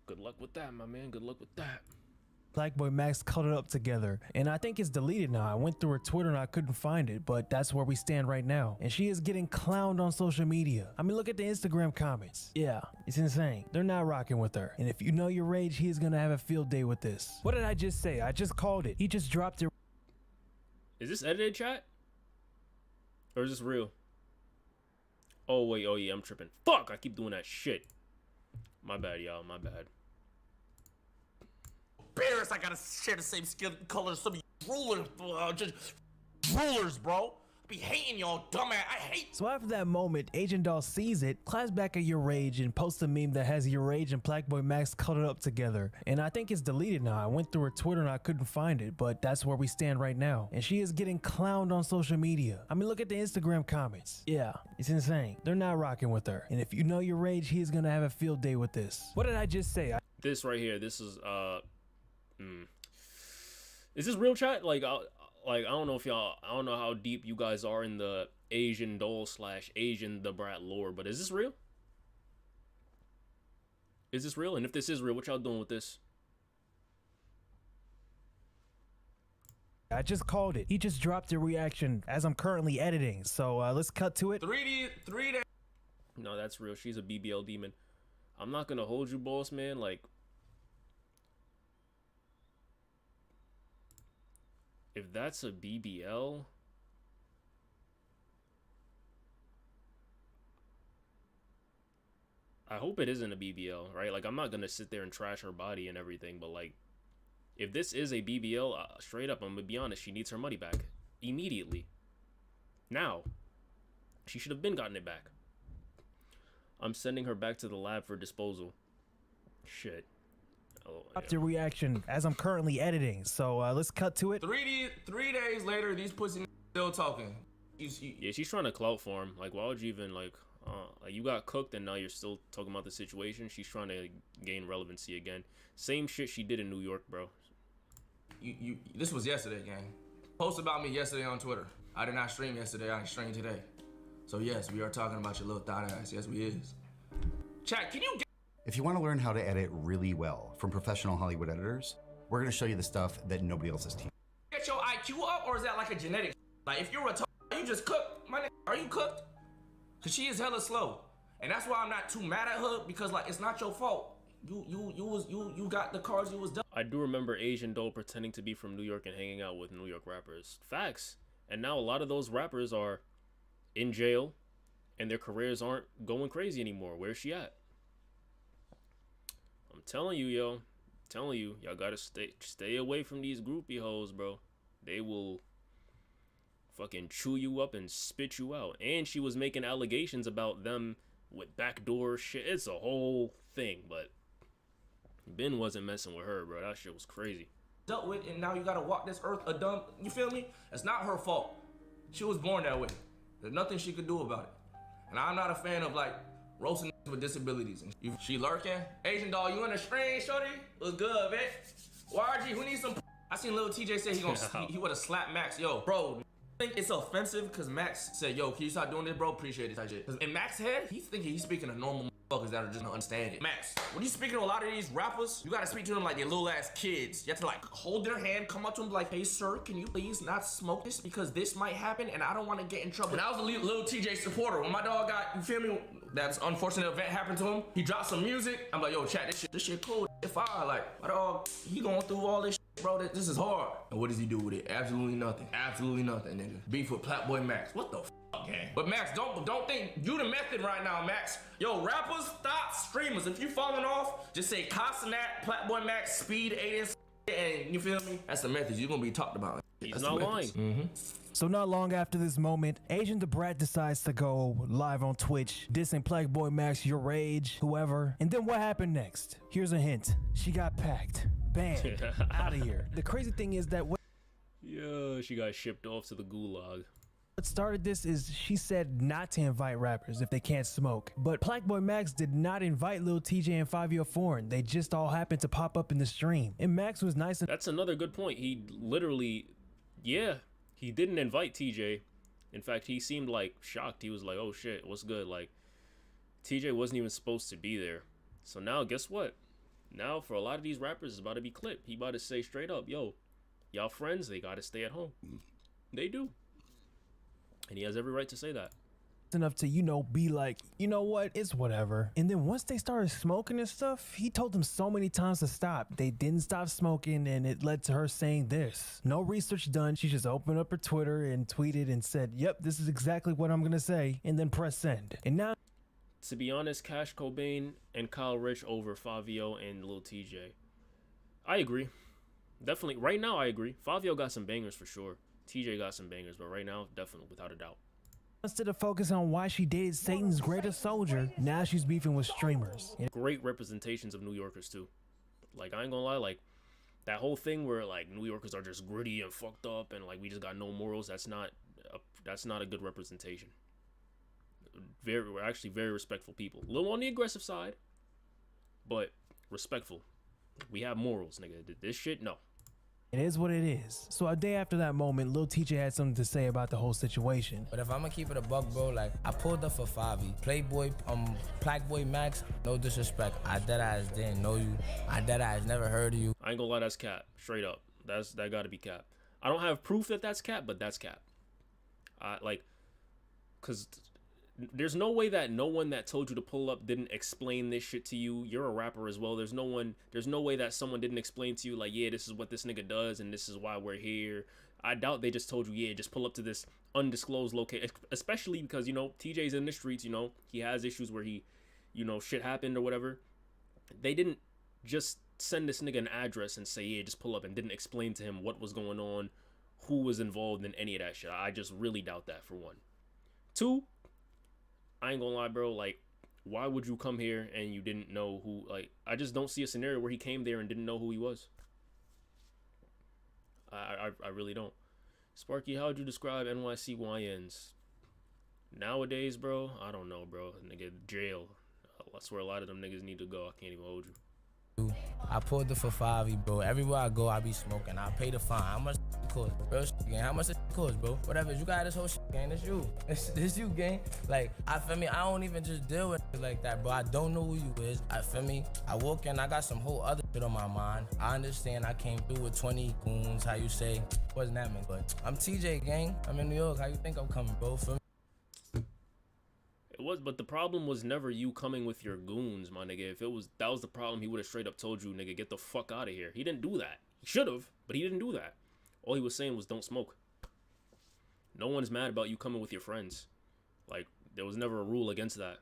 Good luck with that, my man. Good luck with that. Black Boy Max colored up together, and I think it's deleted now. I went through her Twitter and I couldn't find it, but that's where we stand right now. And she is getting clowned on social media. I mean, look at the Instagram comments. Yeah, it's insane. They're not rocking with her. And if you know your rage, he is gonna have a field day with this. What did I just say? I just called it. He just dropped it. Is this edited, chat? Or is this real? Oh, wait. Oh, yeah, I'm tripping. Fuck, I keep doing that shit. My bad, y'all. My bad. Embarrassed I gotta share the same skin color as some of you droolers, just droolers, bro. I be hating y'all dumbass. I hate. So after that moment, Agent Doll sees it, claps back at your rage, and posts a meme that has your rage and Black Boy Max colored up together. And I think it's deleted now. I went through her Twitter and I couldn't find it, but that's where we stand right now. And she is getting clowned on social media. I mean, look at the Instagram comments. Yeah, it's insane. They're not rocking with her. And if you know your rage, he is gonna have a field day with this. What did I just say? This right here, this is is this real, chat? Like I don't know if y'all, I don't know how deep you guys are in the Asian doll / Asian the Brat lore, but is this real? Is this real? And if this is real, what y'all doing with this? I just called it. He just dropped a reaction as I'm currently editing. So let's cut to it. 3 days. No, that's real. She's a BBL demon. I'm not gonna hold you, boss man. Like, if that's a BBL, I hope it isn't a BBL, right? Like, I'm not gonna sit there and trash her body and everything, but like, if this is a BBL, straight up, I'm gonna be honest, she needs her money back immediately. Now, she should have been gotten it back. I'm sending her back to the lab for disposal. Shit. Oh, Dropped a reaction as I'm currently editing. So let's cut to it. 3 days later, these pussy still talking. Yeah, she's trying to clout for him. Like, why would you even like you got cooked and now you're still talking about the situation? She's trying to gain relevancy again. Same shit she did in New York, bro. This was yesterday, gang. Post about me yesterday on Twitter. I did not stream yesterday. I streamed today. So yes, we are talking about your little thought ass. Yes, we is. Chat, can you get... If you want to learn how to edit really well from professional Hollywood editors, we're going to show you the stuff that nobody else is teaching. Get your IQ up, or is that like a genetic? Like, if you're retarded, are you just cooked? My nigga, are you cooked? Cause she is hella slow, and that's why I'm not too mad at her, because like, it's not your fault. You got the cards you was done. I do remember Asian Doll pretending to be from New York and hanging out with New York rappers. Facts. And now a lot of those rappers are in jail and their careers aren't going crazy anymore. Where's she at? I'm telling you, yo. I'm telling you, y'all gotta stay away from these groupie hoes, bro. They will fucking chew you up and spit you out. And she was making allegations about them with backdoor shit. It's a whole thing, but Ben wasn't messing with her, bro. That shit was crazy. Dealt with, and now you gotta walk this earth a dumb. You feel me? It's not her fault. She was born that way. There's nothing she could do about it. And I'm not a fan of like roasting with disabilities. She lurking. Asian Doll, you in the stream, shorty? What's good, bitch? YG, who needs some? I seen Lil Tjay say he would have slapped Max. Yo, bro. I think it's offensive because Max said, yo, can you stop doing this, bro? Appreciate it, type shit. Because in Max's head, he's thinking he's speaking to normal motherfuckers that are just not understand it. Max, when you speaking to a lot of these rappers, you gotta speak to them like they're little ass kids. You have to like hold their hand, come up to them like, hey sir, can you please not smoke this because this might happen and I don't want to get in trouble. And I was a Lil Tjay supporter. When my dog got, you feel me, that unfortunate event happened to him, he dropped some music. I'm like, yo, chat, this shit cool. If I like, my dog, he going through all this shit, bro, this is hard. And what does he do with it? Absolutely nothing. Absolutely nothing, nigga. Beef with Platboy Max. What the fuck, gang? But Max, don't think you the method right now, Max. Yo, rappers, stop streamers. If you falling off, just say Costinat, Platboy Max, Speed, Aiden, and you feel me? That's the method you're gonna be talked about. He's not lying. So not long after this moment, Asian Brat decides to go live on Twitch, dissing Platboy Max, your rage, whoever. And then what happened next? Here's a hint. She got packed, banned, out of here. The crazy thing is that Yeah, she got shipped off to the gulag. what started this is she said not to invite rappers if they can't smoke. But Platboy Max did not invite Lil Tjay and Fivio Foreign. They just all happened to pop up in the stream. And Max was nice. That's another good point. He literally, yeah, he didn't invite TJ. In fact, he seemed like shocked. He was like, oh shit, what's good? Like, TJ wasn't even supposed to be there. So now, guess what? Now, for a lot of these rappers, it's about to be clipped. He about to say straight up, yo, y'all friends, they gotta stay at home. They do. And he has every right to say that. Enough to, you know, be like, you know what, it's whatever. And then once they started smoking and stuff, he told them so many times to stop. They didn't stop smoking, and it led to her saying this. No research done. She just opened up her Twitter and tweeted and said, yep, this is exactly what I'm gonna say, and then press send. And now, to be honest, Cash Cobain and Kyle Rich over Fivio and Lil Tjay. I agree. Definitely. Right now, I agree. Fivio got some bangers for sure. TJ got some bangers, but right now, definitely, without a doubt. instead of focus on why she dated Satan's greatest soldier, now she's beefing with streamers. Great representations of New Yorkers, too. Like, I ain't gonna lie, like, that whole thing where, like, New Yorkers are just gritty and fucked up and, like, we just got no morals, that's not a good representation. We're actually very respectful people. A little on the aggressive side, but respectful. We have morals, nigga. This shit, no. It is what it is. So a day after that moment, Lil Tjay had something to say about the whole situation. But if I'm gonna keep it a buck, bro, like, I pulled up for Favi. Playboy, Blackboy Max, no disrespect. I deadass didn't know you. I deadass never heard of you. I ain't gonna lie, that's cap. Straight up. That gotta be cap. I don't have proof that that's cap, but that's cap. Like, cause there's no way that no one that told you to pull up didn't explain this shit to you. You're a rapper as well. There's no way that someone didn't explain to you, like, yeah, this is what this nigga does and this is why we're here. I doubt they just told you, yeah, just pull up to this undisclosed location, especially because, you know, TJ's in the streets, you know, he has issues where he, you know, shit happened or whatever. They didn't just send this nigga an address and say, yeah, just pull up, and didn't explain to him what was going on, who was involved in any of that shit. I just really doubt that, for one. Two, I ain't gonna lie, bro, like, why would you come here and you didn't know who, like, I just don't see a scenario where he came there and didn't know who he was. I really don't. Sparky, how would you describe NYCYNs? Nowadays, bro, I don't know, bro. Nigga, jail. I swear a lot of them niggas need to go. I can't even hold you. I pulled it for Fivio, bro. Everywhere I go, I be smoking. I pay the fine. How much it cost? Real shit, gang. How much it cost, bro? Whatever. You got this whole shit, gang. It's you. It's you, gang. Like, I feel me. I don't even just deal with it like that, bro. I don't know who you is. I feel me. I walk in. I got some whole other shit on my mind. I understand. I came through with 20 goons. How you say? Wasn't that mean? But I'm TJ, gang. I'm in New York. How you think I'm coming, bro? Feel me? It was, but the problem was never you coming with your goons, my nigga. If that was the problem, he would have straight up told you, nigga, get the fuck out of here. He didn't do that. He should have, but he didn't do that. All he was saying was don't smoke. No one's mad about you coming with your friends. Like, there was never a rule against that.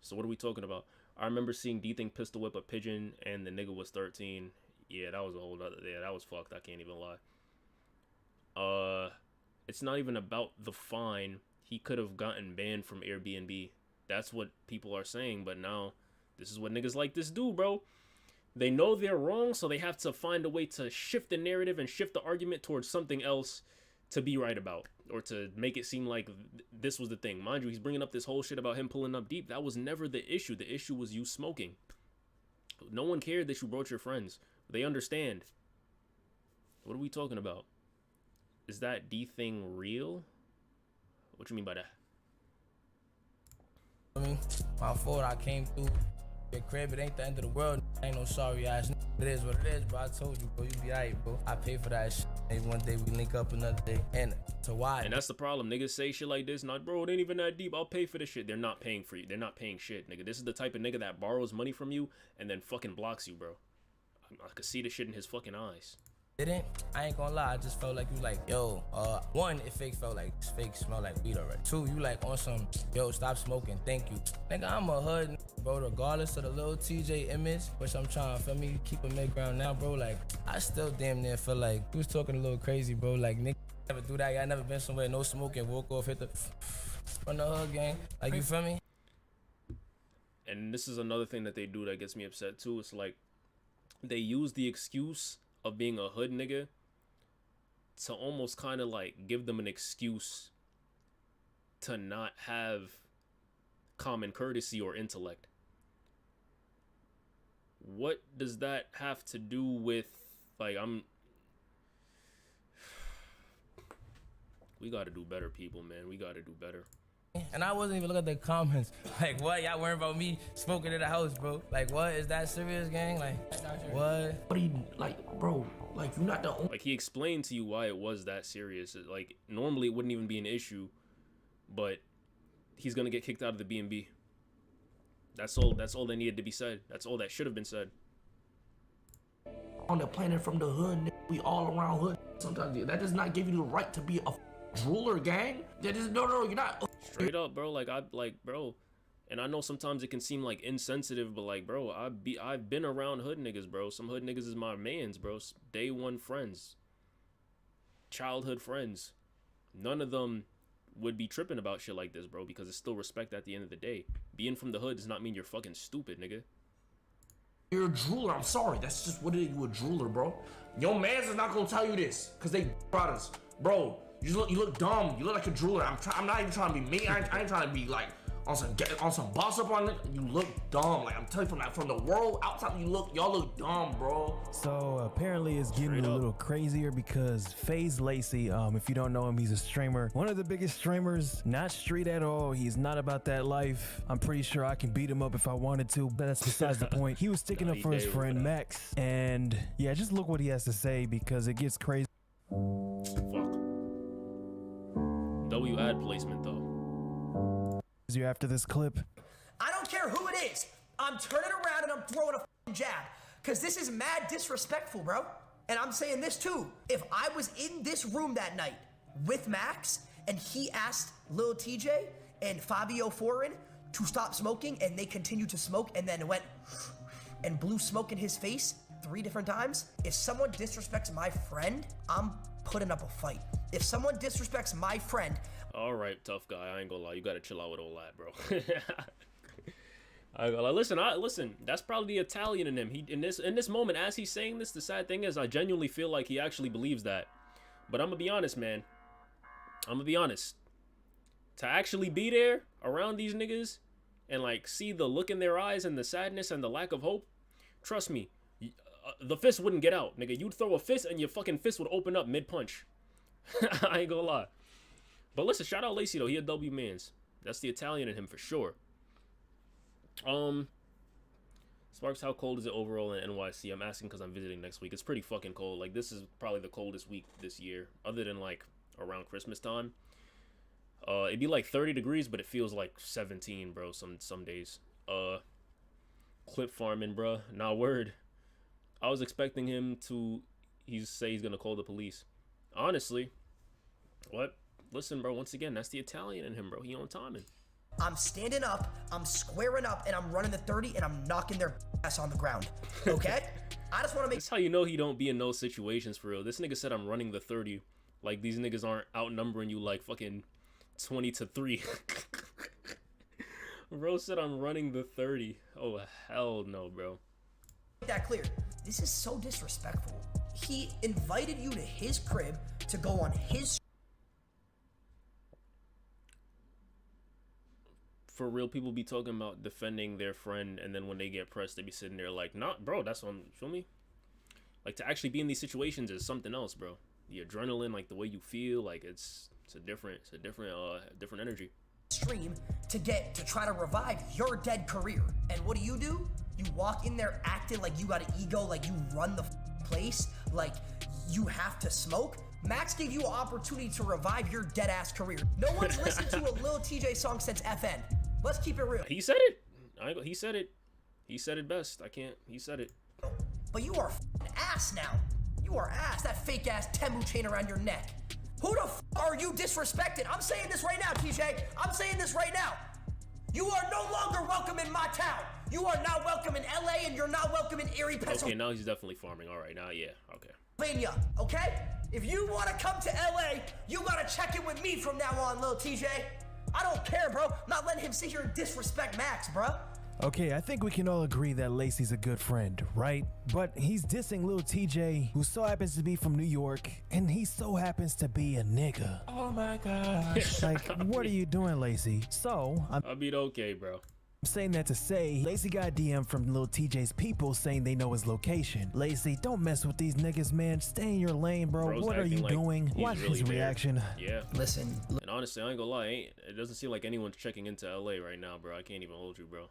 So what are we talking about? I remember seeing D-Thing pistol whip a pigeon and the nigga was 13. Yeah, that was a whole other, yeah, that was fucked. I can't even lie. It's not even about the fine. He could have gotten banned from Airbnb. That's what people are saying, but now this is what niggas like this do, bro. They know they're wrong, so they have to find a way to shift the narrative and shift the argument towards something else to be right about, or to make it seem like this was the thing. Mind you, he's bringing up this whole shit about him pulling up deep. That was never the issue. The issue was you smoking. No one cared that you brought your friends. They understand. What are we talking about? Is that D thing real? What you mean by that? I mean, my fault. I came through your crib. It ain't the end of the world. Ain't no sorry ass. It is what it is, bro. I told you, bro. You be alright, bro. I pay for that shit. Maybe one day we link up another day. And to why? And that's the problem. Niggas say shit like this. Not, bro, it ain't even that deep. I'll pay for this shit. They're not paying for you. They're not paying shit, nigga. This is the type of nigga that borrows money from you and then fucking blocks you, bro. I could see the shit in his fucking eyes. Didn't. I ain't gonna lie, I just felt like you like, yo, one, it felt like fake smell like weed already. Two, you like on some, yo, stop smoking, thank you. Nigga, I'm a hood, bro, regardless of the Lil Tjay image, which I'm trying to, feel me, keep a mid-ground now, bro. Like, I still damn near feel like, you was talking a little crazy, bro. Like, nigga, never do that. I never been somewhere, no smoking, walk off, hit the, from the hood gang. Like, you feel me? And this is another thing that they do that gets me upset too. It's like, they use the excuse of being a hood nigga to almost kind of like give them an excuse to not have common courtesy or intellect. What does that have to do with, like, we gotta do better, people, man. We gotta do better. And I wasn't even looking at the comments. Like, what? Y'all worrying about me smoking in the house, bro? Like, what? Is that serious, gang? Like, what? What do you, like, bro, like, you're not the only. Like, he explained to you why it was that serious. Like, normally it wouldn't even be an issue, but he's gonna get kicked out of the B&B. That's all that needed to be said. That's all that should have been said. On the planet from the hood, we all around hood. Sometimes that does not give you the right to be a drooler, gang. That is, no, you're not. Straight up, bro. Bro. And I know sometimes it can seem like insensitive, but like, bro, I've been around hood niggas, bro. Some hood niggas is my mans, bro. Day one friends, childhood friends. None of them would be tripping about shit like this, bro, because it's still respect at the end of the day. Being from the hood does not mean you're fucking stupid, nigga. You're a drooler. I'm sorry. That's just what it is. You a drooler, bro. Your mans is not gonna tell you this, cause they brothers, bro. You look dumb. You look like a drooler. I'm not even trying to be mean. I ain't trying to be like on some boss up on it. You look dumb. Like, I'm telling you, from the world outside, y'all look dumb, bro. So apparently it's getting a little crazier because FaZe Lacy, if you don't know him, he's a streamer. One of the biggest streamers, not street at all. He's not about that life. I'm pretty sure I can beat him up if I wanted to, but that's besides the point. He was sticking up for his friend Max, and yeah, just look what he has to say because it gets crazy. W ad placement though. You after this clip? I don't care who it is. I'm turning around and I'm throwing a f***ing jab. Cause this is mad disrespectful, bro. And I'm saying this too. If I was in this room that night with Max and he asked Lil Tjay and Fivio Foreign to stop smoking and they continued to smoke and then went and blew smoke in his face 3 different times, if someone disrespects my friend, I'm putting up a fight. If someone disrespects my friend... All right, tough guy. I ain't gonna lie. You gotta chill out with all that, bro. I ain't gonna lie. Listen. That's probably the Italian in him. He in this moment, as he's saying this, the sad thing is, I genuinely feel like he actually believes that. But I'm gonna be honest, man. I'm gonna be honest. To actually be there around these niggas and like see the look in their eyes and the sadness and the lack of hope, trust me, the fist wouldn't get out, nigga. You'd throw a fist and your fucking fist would open up mid-punch. I ain't gonna lie. But listen, shout out Lacy though. He a W mans. That's the Italian in him for sure. Sparks, how cold is it overall in NYC? I'm asking because I'm visiting next week. It's pretty fucking cold. Like, this is probably the coldest week this year, other than like around Christmas time. It'd be like 30 degrees, but it feels like 17, bro. Some days. Clip farming, bro. Nah, word. I was expecting him to. Say he's gonna call the police. Honestly, what? Listen, bro. Once again, that's the Italian in him, bro. He on timing. I'm standing up, I'm squaring up, and I'm running the 30, and I'm knocking their ass on the ground. Okay? I just want to make. That's how you know he don't be in those situations for real. This nigga said I'm running the 30. Like, these niggas aren't outnumbering you like fucking 20-3. Bro said I'm running the 30. Oh, hell no, bro. Make that clear. This is so disrespectful. He invited you to his crib to go on his. For real, people be talking about defending their friend, and then when they get pressed, they be sitting there like, nah, bro, that's what I'm, feel me? Like, to actually be in these situations is something else, bro. The adrenaline, like the way you feel, like it's a different energy. Stream to try to revive your dead career. And what do? You walk in there acting like you got an ego, like you run the place, like you have to smoke. Max gave you an opportunity to revive your dead ass career. No one's listened to a Lil Tjay song since FN. Let's keep it real. He said it. He said it. He said it best. He said it. But you are ass now. You are ass. That fake ass Temu chain around your neck. Who the are you disrespecting? I'm saying this right now, Tjay. I'm saying this right now. You are no longer welcome in my town. You are not welcome in LA, and you're not welcome in Erie, Pennsylvania. Okay, now he's definitely farming. All right, now, yeah, okay. Okay? If you want to come to LA, you gotta check in with me from now on, Lil Tjay. I don't care, bro. I'm not letting him sit here and disrespect Max, bro. Okay, I think we can all agree that Lacy's a good friend, right? But he's dissing Lil Tjay, who so happens to be from New York, and he so happens to be a nigga. Oh my gosh. Like, what are you doing, Lacy? So, I mean, okay, bro. I'm saying that to say, Lacy got a DM from Lil Tjay's people saying they know his location. Lacy, don't mess with these niggas, man. Stay in your lane, bro. Bro's what are you like doing? Watch really his reaction. Yeah. Listen. And honestly, I ain't gonna lie. It doesn't seem like anyone's checking into LA right now, bro. I can't even hold you, bro.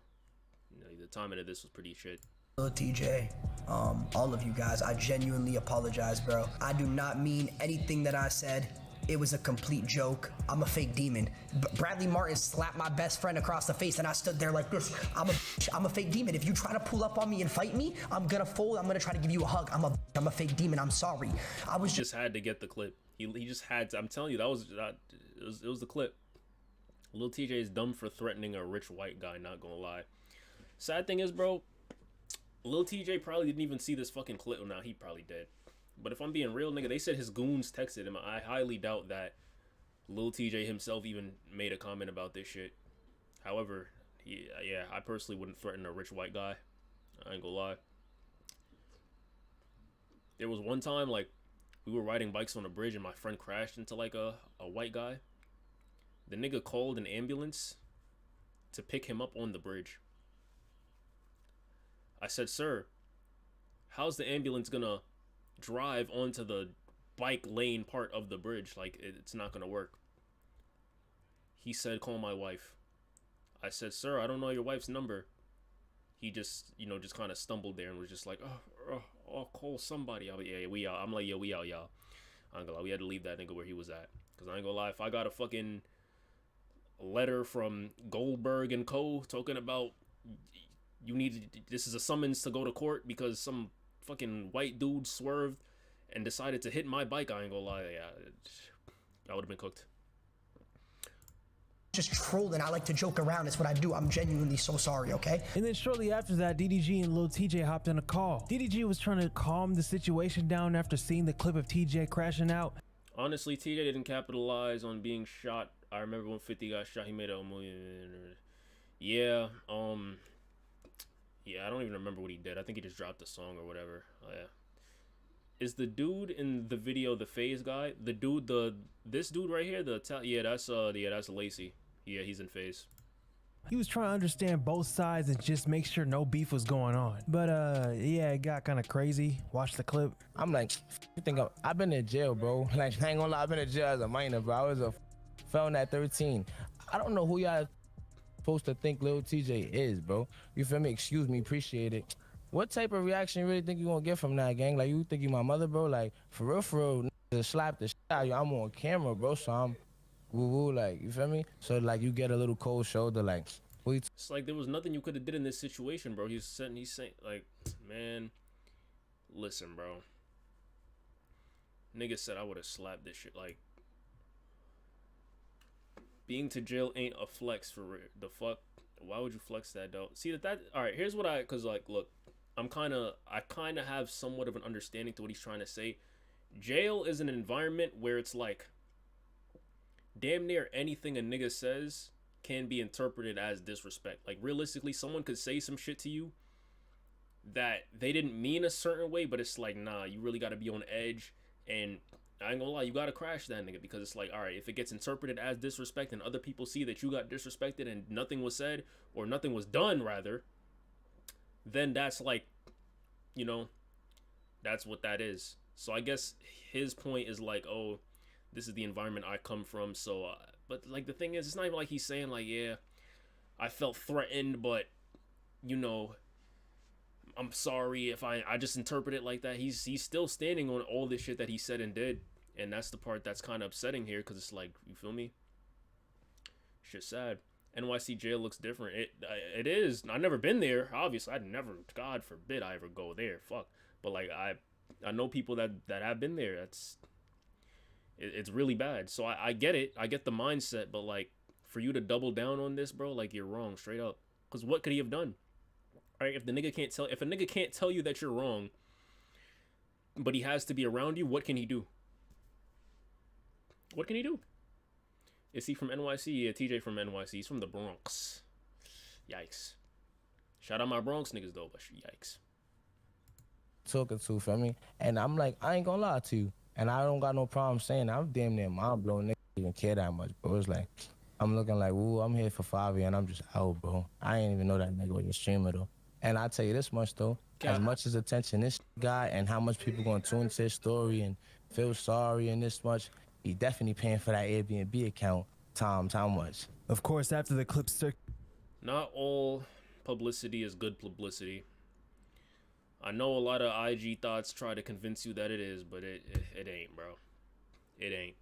You know, the timing of this was pretty shit. Lil Tjay, all of you guys, I genuinely apologize, bro. I do not mean anything that I said. It was a complete joke. I'm a fake demon. Bradley Martin slapped my best friend across the face and I stood there like this. I'm a fake demon. If you try to pull up on me and fight me, I'm gonna fold. I'm gonna try to give you a hug. I'm a fake demon. I'm sorry. I was just had to get the clip. He just had to. I'm telling you, it was the clip. Lil Tjay is dumb for threatening a rich white guy, not gonna lie. Sad thing is, bro, Lil Tjay probably didn't even see this fucking clip. Well, now he probably did. But if I'm being real, nigga, they said his goons texted him. I highly doubt that Lil Tjay himself even made a comment about this shit. However, yeah, I personally wouldn't threaten a rich white guy. I ain't gonna lie. There was one time, like, we were riding bikes on a bridge and my friend crashed into, like, a white guy. The nigga called an ambulance to pick him up on the bridge. I said, sir, how's the ambulance gonna drive onto the bike lane part of the bridge? Like, it's not gonna work. He said, call my wife. I said, sir, I don't know your wife's number. He just, you know, just kind of stumbled there and was just like, oh, call somebody. I'm like, yeah, we out, y'all. I'm gonna lie, we had to leave that nigga where he was at. Because I ain't gonna lie, if I got a fucking letter from Goldberg and Co. talking about this is a summons to go to court because some fucking white dude swerved and decided to hit my bike, I ain't gonna lie, yeah, I would have been cooked. Just trolling. I like to joke around. It's what I do. I'm genuinely so sorry, okay? And then shortly after that, DDG and Lil Tjay hopped on a call. DDG was trying to calm the situation down after seeing the clip of TJ crashing out. Honestly, TJ didn't capitalize on being shot. I remember when 50 got shot, he made a million. Yeah, yeah, I don't even remember what he did. I think he just dropped a song or whatever. Oh, yeah. Is the dude in the video the FaZe guy? The dude, this dude right here, that's Lacy. Yeah, he's in FaZe. He was trying to understand both sides and just make sure no beef was going on. But yeah, it got kind of crazy. Watch the clip. I'm like, you think I've been in jail, bro. Like, I ain't gonna lie, I've been in jail as a minor, bro. I was a felon at 13. I don't know who y'all supposed to think Lil Tjay is, bro. You feel me? Excuse me, appreciate it. What type of reaction you really think you gonna get from that, gang? Like, you think you my mother, bro? Like, for real, just slap the shit out of you. I'm on camera, bro, so I'm woo-woo, like, you feel me? So, like, you get a little cold shoulder, like, it's like there was nothing you could have did in this situation, bro. He's saying, like, man, listen, bro. Nigga said I would have slapped this shit. Like, being to jail ain't a flex for real. The fuck? Why would you flex that, though? See, all right, here's what cause, like, look, I kind of have somewhat of an understanding to what he's trying to say. Jail is an environment where it's like, damn near anything a nigga says can be interpreted as disrespect. Like, realistically, someone could say some shit to you that they didn't mean a certain way, but it's like, nah, you really got to be on edge. And I ain't gonna lie, you got to crash that nigga, because it's like, all right, if it gets interpreted as disrespect and other people see that you got disrespected and nothing was said, or nothing was done, rather, then that's like, you know, that's what that is. So I guess his point is like, oh, this is the environment I come from, so but like the thing is, it's not even like he's saying like, yeah, I felt threatened, but you know, I'm sorry if I just interpret it like that. He's still standing on all this shit that he said and did, and that's the part that's kind of upsetting here, because it's like, you feel me? Shit's sad. NYC jail looks different. It is. I've never been there. Obviously, I'd never. God forbid I ever go there. Fuck. But like I know people that have been there. It's really bad. So I get it. I get the mindset, but like, for you to double down on this, bro, like, you're wrong straight up. Because what could he have done? All right, if a nigga can't tell you that you're wrong, but he has to be around you, what can he do? What can he do? Is he from NYC? Yeah, TJ from NYC. He's from the Bronx. Yikes. Shout out my Bronx niggas though, but yikes. Talking to, feel me? And I'm like, I ain't gonna lie to you. And I don't got no problem saying I'm damn near mind blown. Nigga even care that much, bro. It's like, I'm looking like, ooh, I'm here for Fivio and I'm just out, bro. I ain't even know that nigga was a streamer though. And I tell you this much though, as much as attention this guy and how much people gonna tune to his story and feel sorry and this much, he definitely paying for that Airbnb account times how much. Of course, after the clip not all publicity is good publicity. I know a lot of IG thoughts try to convince you that it is, but it ain't, bro. It ain't.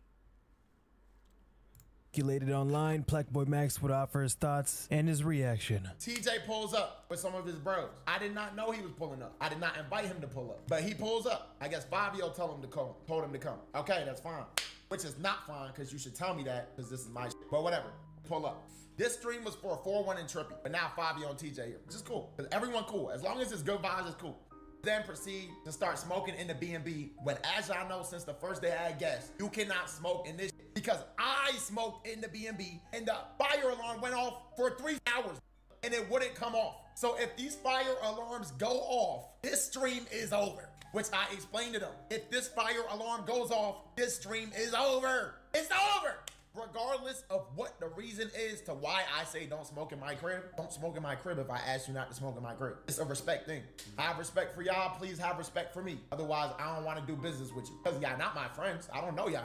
Circulated online, Blackboy Max would offer his thoughts and his reaction. TJ pulls up with some of his bros. I did not know he was pulling up. I did not invite him to pull up, but he pulls up. I guess Fivio told him to come. Okay, that's fine. Which is not fine, because you should tell me that, because this is my shit. But whatever, pull up. This stream was for 4-1 and Trippy, but now Fivio and TJ here, which is cool. Because everyone cool. As long as it's good vibes, it's cool. Then proceed to start smoking in the B&B, when, as y'all know, since the first day I had guests, you cannot smoke in this shit, because I smoked in the B&B and the fire alarm went off for 3 hours and it wouldn't come off. So if these fire alarms go off, this stream is over, which I explained to them. If this fire alarm goes off, this stream is over. It's over. Regardless of what the reason is to why I say don't smoke in my crib, don't smoke in my crib if I ask you not to smoke in my crib. It's a respect thing. I have respect for y'all, please have respect for me. Otherwise, I don't want to do business with you. Because y'all not my friends. I don't know y'all.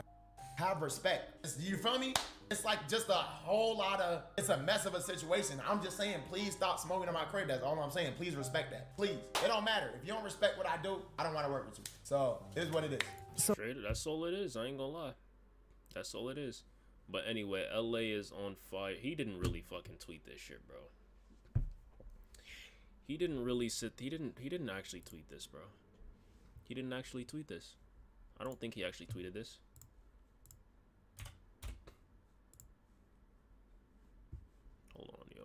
Have respect. You feel me? It's like just a whole lot of, it's a mess of a situation. I'm just saying, please stop smoking in my crib. That's all I'm saying. Please respect that. Please. It don't matter. If you don't respect what I do, I don't want to work with you. So, here's what it is. Straight, that's all it is. I ain't gonna lie. That's all it is. But anyway, LA is on fire. He didn't really fucking tweet this shit, bro. He didn't actually tweet this, bro. He didn't actually tweet this. I don't think he actually tweeted this. Hold on, yo.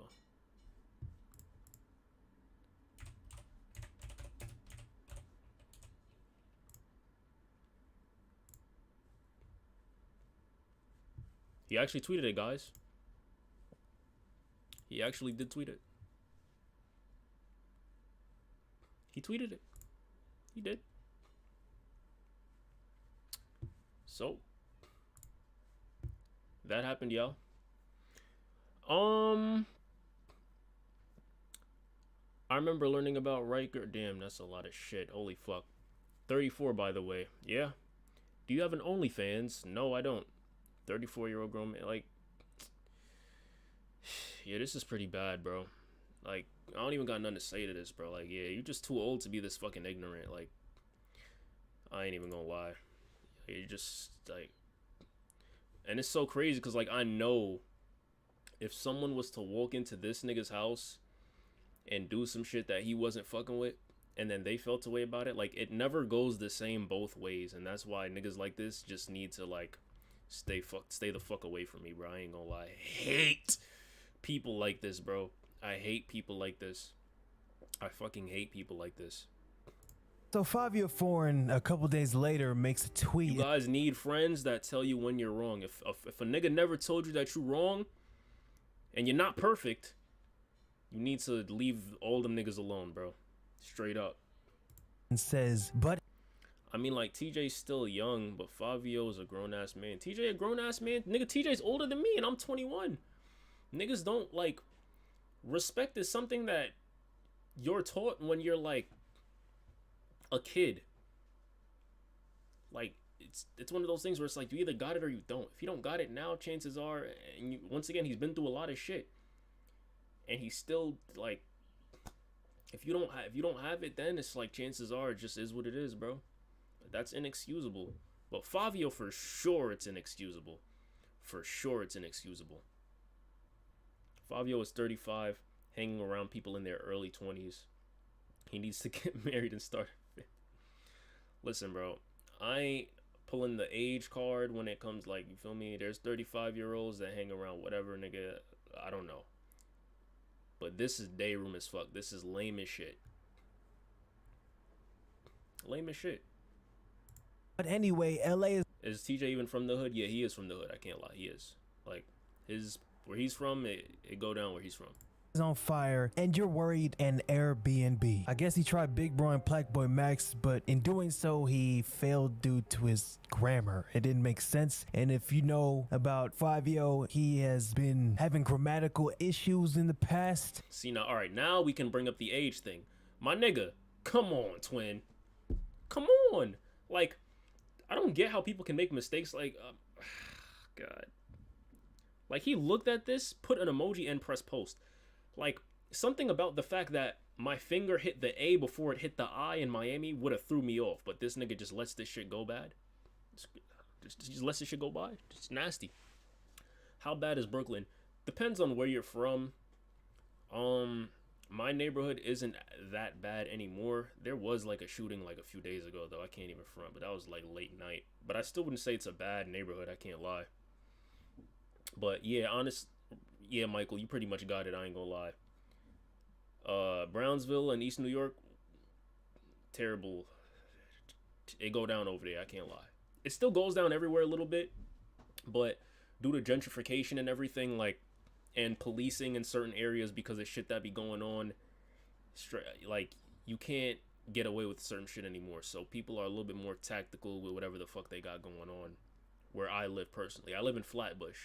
He actually tweeted it, guys. He actually did tweet it. He tweeted it. He did. So that happened, y'all. I remember learning about Riker. Damn, that's a lot of shit. Holy fuck. 34, by the way. Yeah. Do you have an OnlyFans? No, I don't. 34-year-old grown man. Like, yeah, this is pretty bad, bro. Like, I don't even got nothing to say to this, bro. Like, yeah, you're just too old to be this fucking ignorant. Like, I ain't even gonna lie. You just, like, and it's so crazy because, like, I know if someone was to walk into this nigga's house and do some shit that he wasn't fucking with, and then they felt a way about it, like, it never goes the same both ways. And that's why niggas like this just need to, like, stay the fuck away from me, bro. I ain't gonna lie. I hate people like this, bro. I hate people like this. I fucking hate people like this. So Fivio Foreign, a couple days later, makes a tweet. You guys need friends that tell you when you're wrong. If a nigga never told you that you're wrong, and you're not perfect, you need to leave all them niggas alone, bro. Straight up. And says, but I mean, like, TJ's still young, but Fivio is a grown-ass man. TJ a grown-ass man? Nigga, TJ's older than me, and I'm 21. Niggas don't, like, respect is something that you're taught when you're, like, a kid. Like, it's one of those things where it's like, you either got it or you don't. If you don't got it now, chances are, and you, once again, he's been through a lot of shit. And he's still, like, if you don't have it, then it's like, chances are, it just is what it is, bro. That's inexcusable. But Fivio, for sure, it's inexcusable. For sure, it's inexcusable. Fivio is 35, hanging around people in their early 20s. He needs to get married and start. Listen, bro, I ain't pulling the age card when it comes, like, you feel me? There's 35-year-olds that hang around whatever, nigga. I don't know. But this is day room as fuck. This is lame as shit. Lame as shit. But anyway, LA is TJ even from the hood? Yeah, he is from the hood. I can't lie. He is. Like, where he's from, it go down where he's from. is on fire, and you're worried an Airbnb. I guess he tried Big Bro and Black Boy Max, but in doing so, he failed due to his grammar. It didn't make sense. And if you know about Fivio, he has been having grammatical issues in the past. See, now, all right, now we can bring up the age thing. My nigga, come on, twin. Come on. Like, I don't get how people can make mistakes. Like, God. Like, he looked at this, put an emoji, and pressed post. Like, something about the fact that my finger hit the A before it hit the I in Miami would have threw me off. But this nigga just lets this shit go bad. Just lets this shit go by. It's nasty. How bad is Brooklyn? Depends on where you're from. My neighborhood isn't that bad anymore. There was like a shooting like a few days ago though. I can't even front, but that was like late night. But I still wouldn't say it's a bad neighborhood. I can't lie. But yeah, yeah, Michael, you pretty much got it. I ain't gonna lie. Brownsville and East New York, terrible. It go down over there. I can't lie. It still goes down everywhere a little bit, but due to gentrification and everything, like, and policing in certain areas because of shit that be going on, like, you can't get away with certain shit anymore. So people are a little bit more tactical with whatever the fuck they got going on. Where I live personally, I live in Flatbush,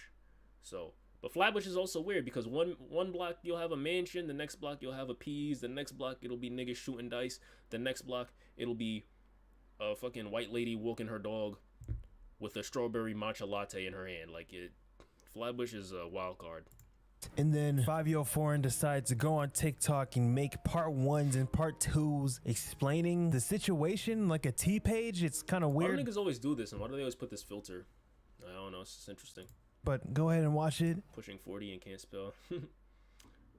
so. But Flatbush is also weird because one block you'll have a mansion, the next block you'll have a P's, the next block it'll be niggas shooting dice, the next block it'll be a fucking white lady walking her dog with a strawberry matcha latte in her hand. Like, Flatbush is a wild card. And then Fivio Foreign decides to go on TikTok and make part 1s and part 2s explaining the situation like a T page. It's kind of weird. Why do niggas always do this, and why do they always put this filter? I don't know. It's just interesting. But go ahead and watch it. Pushing 40 and can't spell.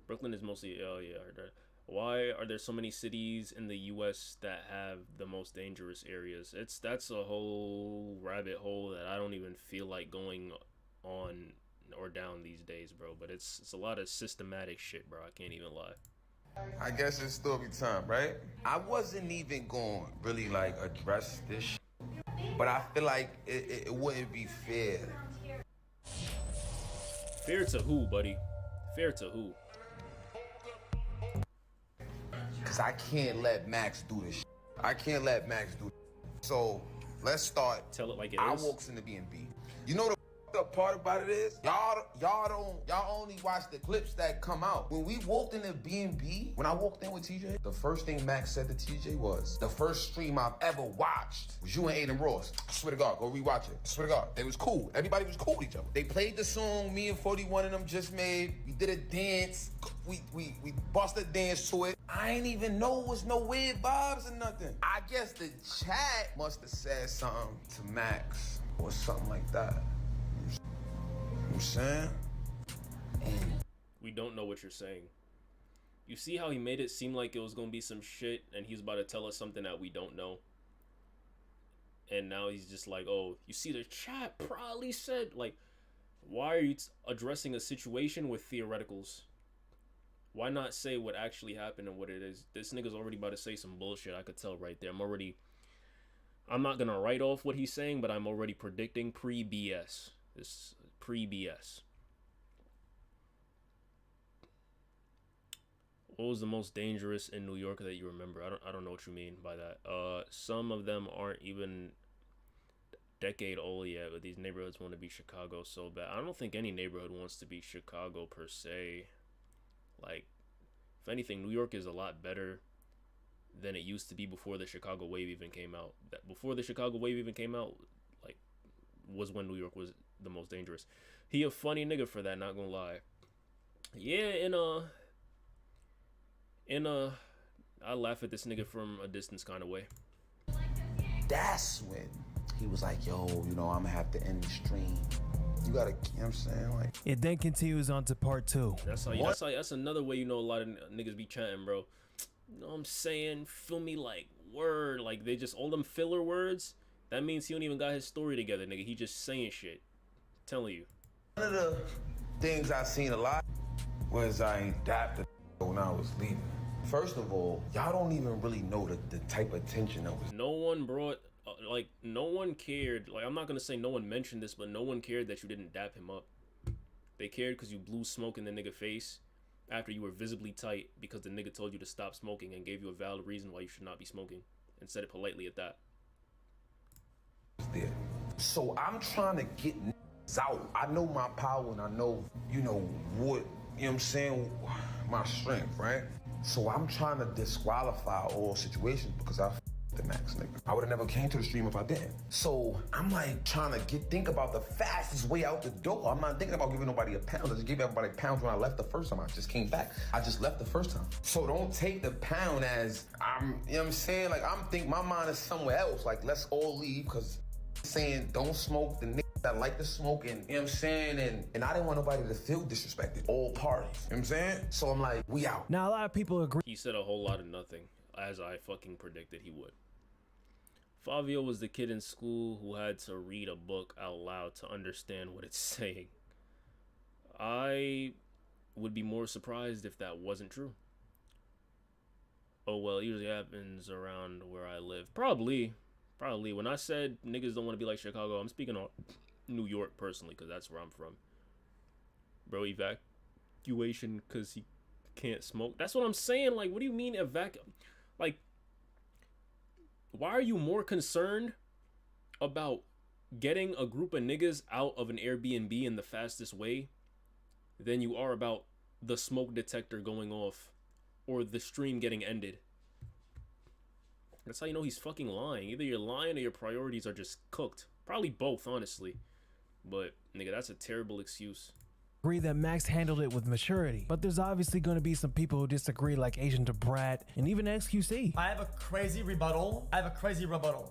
Brooklyn is mostly. Oh yeah, I heard that. Why are there so many cities in the U.S. that have the most dangerous areas? That's a whole rabbit hole that I don't even feel like going on or down these days, bro. But it's a lot of systematic shit, bro. I can't even lie. I guess it's story time, right? I wasn't even going to really like address this shit, but I feel like it wouldn't be fair. Fair to who, buddy? Fair to who? Cause I can't let Max do this shit. I can't let Max do this. So let's start. Tell it like it I is. walks in the B&B. You know the up part about it is y'all only watch the clips that come out. When we walked in the B&B, when I walked in with TJ, the first thing Max said to TJ was, the first stream I've ever watched was you and Aiden Ross. I swear to God, go rewatch it. I swear to God, it was cool. Everybody was cool with each other. They played the song me and 41 of them just made. We did a dance. We busted a dance to it. I ain't even know it was no weird vibes or nothing. I guess the chat must have said something to Max or something like that. You know what I'm saying? And We don't know what you're saying. You see how he made it seem like it was gonna be some shit and he's about to tell us something that we don't know. And now he's just like, oh, you see the chat probably said, like, why are you addressing a situation with theoreticals? Why not say what actually happened and what it is? This nigga's already about to say some bullshit. I could tell right there. I'm not gonna write off what he's saying, but I'm already predicting pre-BS. This pre-BS. What was the most dangerous in New York that you remember? I don't know what you mean by that. Some of them aren't even decade old yet, but these neighborhoods want to be Chicago so bad. I don't think any neighborhood wants to be Chicago per se. Like, if anything, New York is a lot better than it used to be before the Chicago wave even came out. Before the Chicago wave even came out, like, was when New York was the most dangerous. He a funny nigga for that, not gonna lie. Yeah, I laugh at this nigga from a distance kind of way. that's when he was like, yo, you know, I'm gonna have to end the stream. You gotta, you know what I'm saying? Like, It then continues on to part 2. That's another way you know a lot of niggas be chatting, bro. You know what I'm saying? Feel me? Like, word. Like, they just, all them filler words, that means he don't even got his story together, nigga. He just saying shit. Telling you. one of the things I seen a lot was I adapted when I was leaving. First of all, y'all don't even really know the type of attention that was. No one brought, like, no one cared. Like, I'm not gonna say no one mentioned this, but no one cared that you didn't dap him up. They cared because you blew smoke in the nigga face after you were visibly tight because the nigga told you to stop smoking and gave you a valid reason why you should not be smoking and said it politely at that. There. So I'm trying to get out. I know my power and I know, you know, what, you know what I'm saying, my strength, right? So I'm trying to disqualify all situations because I the Max nigga. I would have never came to the stream if I didn't. So I'm like trying to think about the fastest way out the door. I'm not thinking about giving nobody a pound. I just gave everybody pounds when I left the first time. I just came back. I just left the first time. So don't take the pound as I'm, you know what I'm saying? Like I'm think my mind is somewhere else. Like let's all leave because saying don't smoke the niggas that like to smoke and you know what I'm saying? And I didn't want nobody to feel disrespected. All parties. You know what I'm saying? So I'm like, we out. Now, a lot of people agree. He said a whole lot of nothing, as I fucking predicted he would. Fivio was the kid in school who had to read a book out loud to understand what it's saying. I would be more surprised if that wasn't true. Oh, well, it usually happens around where I live. Probably. When I said niggas don't want to be like Chicago, I'm speaking on New York personally, because that's where I'm from. Bro, evacuation because he can't smoke. That's what I'm saying. Like, what do you mean like, why are you more concerned about getting a group of niggas out of an Airbnb in the fastest way than you are about the smoke detector going off or the stream getting ended? That's how you know he's fucking lying. Either you're lying or your priorities are just cooked. Probably both, honestly. But, nigga, that's a terrible excuse. agree that Max handled it with maturity, but there's obviously going to be some people who disagree, like Asian to Brat and even XQC. I have a crazy rebuttal.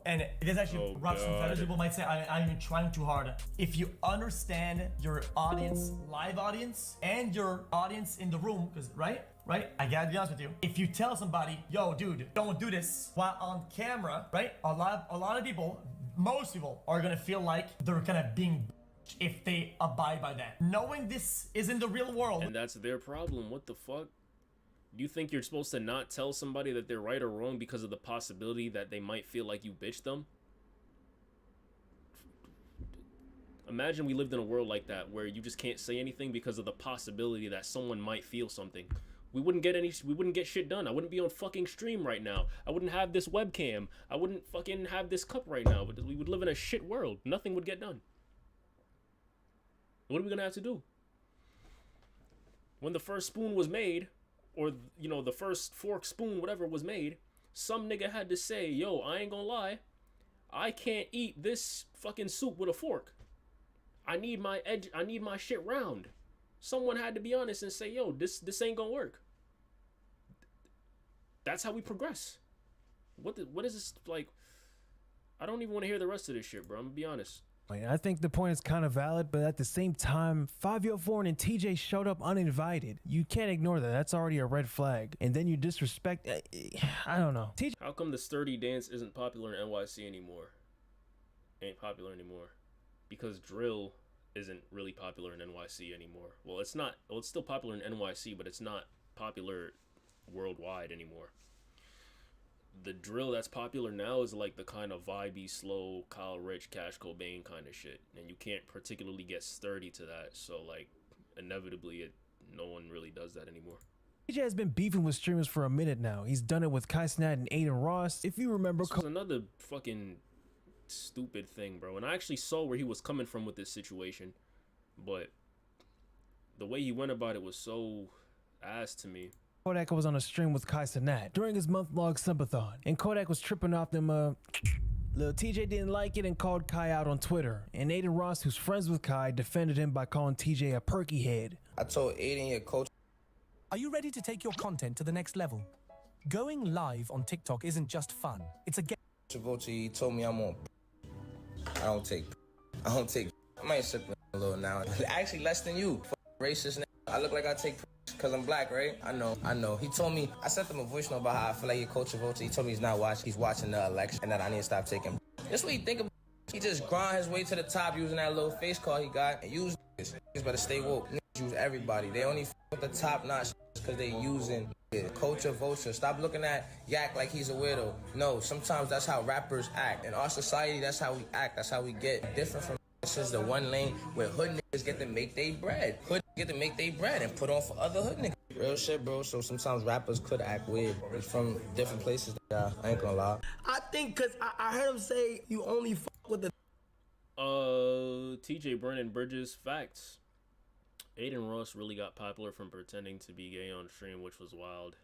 And it is actually rough. Some feathers. People might say I'm trying too hard. If you understand your audience, live audience, and your audience in the room, because right? I gotta be honest with you. If you tell somebody, yo, dude, don't do this, while on camera, right? A lot of people, most people, are gonna feel like they're kind of being if they abide by that. Knowing this is in the real world. And that's their problem. What the fuck? Do you think you're supposed to not tell somebody that they're right or wrong because of the possibility that they might feel like you bitched them? Imagine we lived in a world like that where you just can't say anything because of the possibility that someone might feel something. We wouldn't get shit done. I wouldn't be on fucking stream right now. I wouldn't have this webcam. I wouldn't fucking have this cup right now. We would live in a shit world. Nothing would get done. What are we gonna have to do? When the first spoon was made, or, you know, the first fork, spoon, whatever was made, some nigga had to say, yo, I ain't gonna lie, I can't eat this fucking soup with a fork. I need my edge, I need my shit round. Someone had to be honest and say, yo, this ain't gonna work. That's how we progress. What is this, like, I don't even want to hear the rest of this shit, bro. I'm gonna be honest. I think the point is kind of valid, but at the same time, Fivio and TJ showed up uninvited. You can't ignore that. That's already a red flag. And then you disrespect, I don't know. TJ, how come the sturdy dance isn't popular in NYC anymore? Ain't popular anymore. Because drill isn't really popular in NYC anymore. Well, it's not. Well, it's still popular in NYC, but it's not popular worldwide anymore. The drill that's popular now is like the kind of vibey, slow, Kyle Rich, Cash Cobain kind of shit, and you can't particularly get sturdy to that. So like, inevitably, no one really does that anymore. TJ has been beefing with streamers for a minute now. He's done it with Chrisean and Aiden Ross. If you remember, this was another fucking stupid thing, bro. And I actually saw where he was coming from with this situation, but the way he went about it was so ass to me. Kodak was on a stream with Chrisean during his month-long sympathon, and Kodak was tripping off them, Lil Tjay didn't like it and called Kai out on Twitter, and Aiden Ross, who's friends with Kai, defended him by calling TJ a perky head. I told Aiden, your coach, are you ready to take your content to the next level? Going live on TikTok isn't just fun, it's a game. He told me I'm on. I don't take. I might sip a little now. Actually, less than you. Racist. I look like I take because I'm black, right? I know. He told me, I sent him a voice note about how I feel like your coach Travolta. He told me he's not watching. He's watching the election and that I need to stop taking. That's what he think about. He just grind his way to the top using that little face card he got and use this. Niggas better stay woke. Niggas use everybody. They only with the top notch because they using it. Culture vulture. Stop looking at Yak like he's a weirdo. No, sometimes that's how rappers act. In our society, that's how we act. That's how we get different from. This is the one lane where hood niggas get to make their bread. Hood get to make their bread and put on for other hood niggas. Real shit, bro. So sometimes rappers could act weird. It's from different places. Yeah, I ain't gonna lie. I think because I heard him say you only fuck with the. TJ Brennan Bridges, facts. Aiden Ross really got popular from pretending to be gay on stream, which was wild.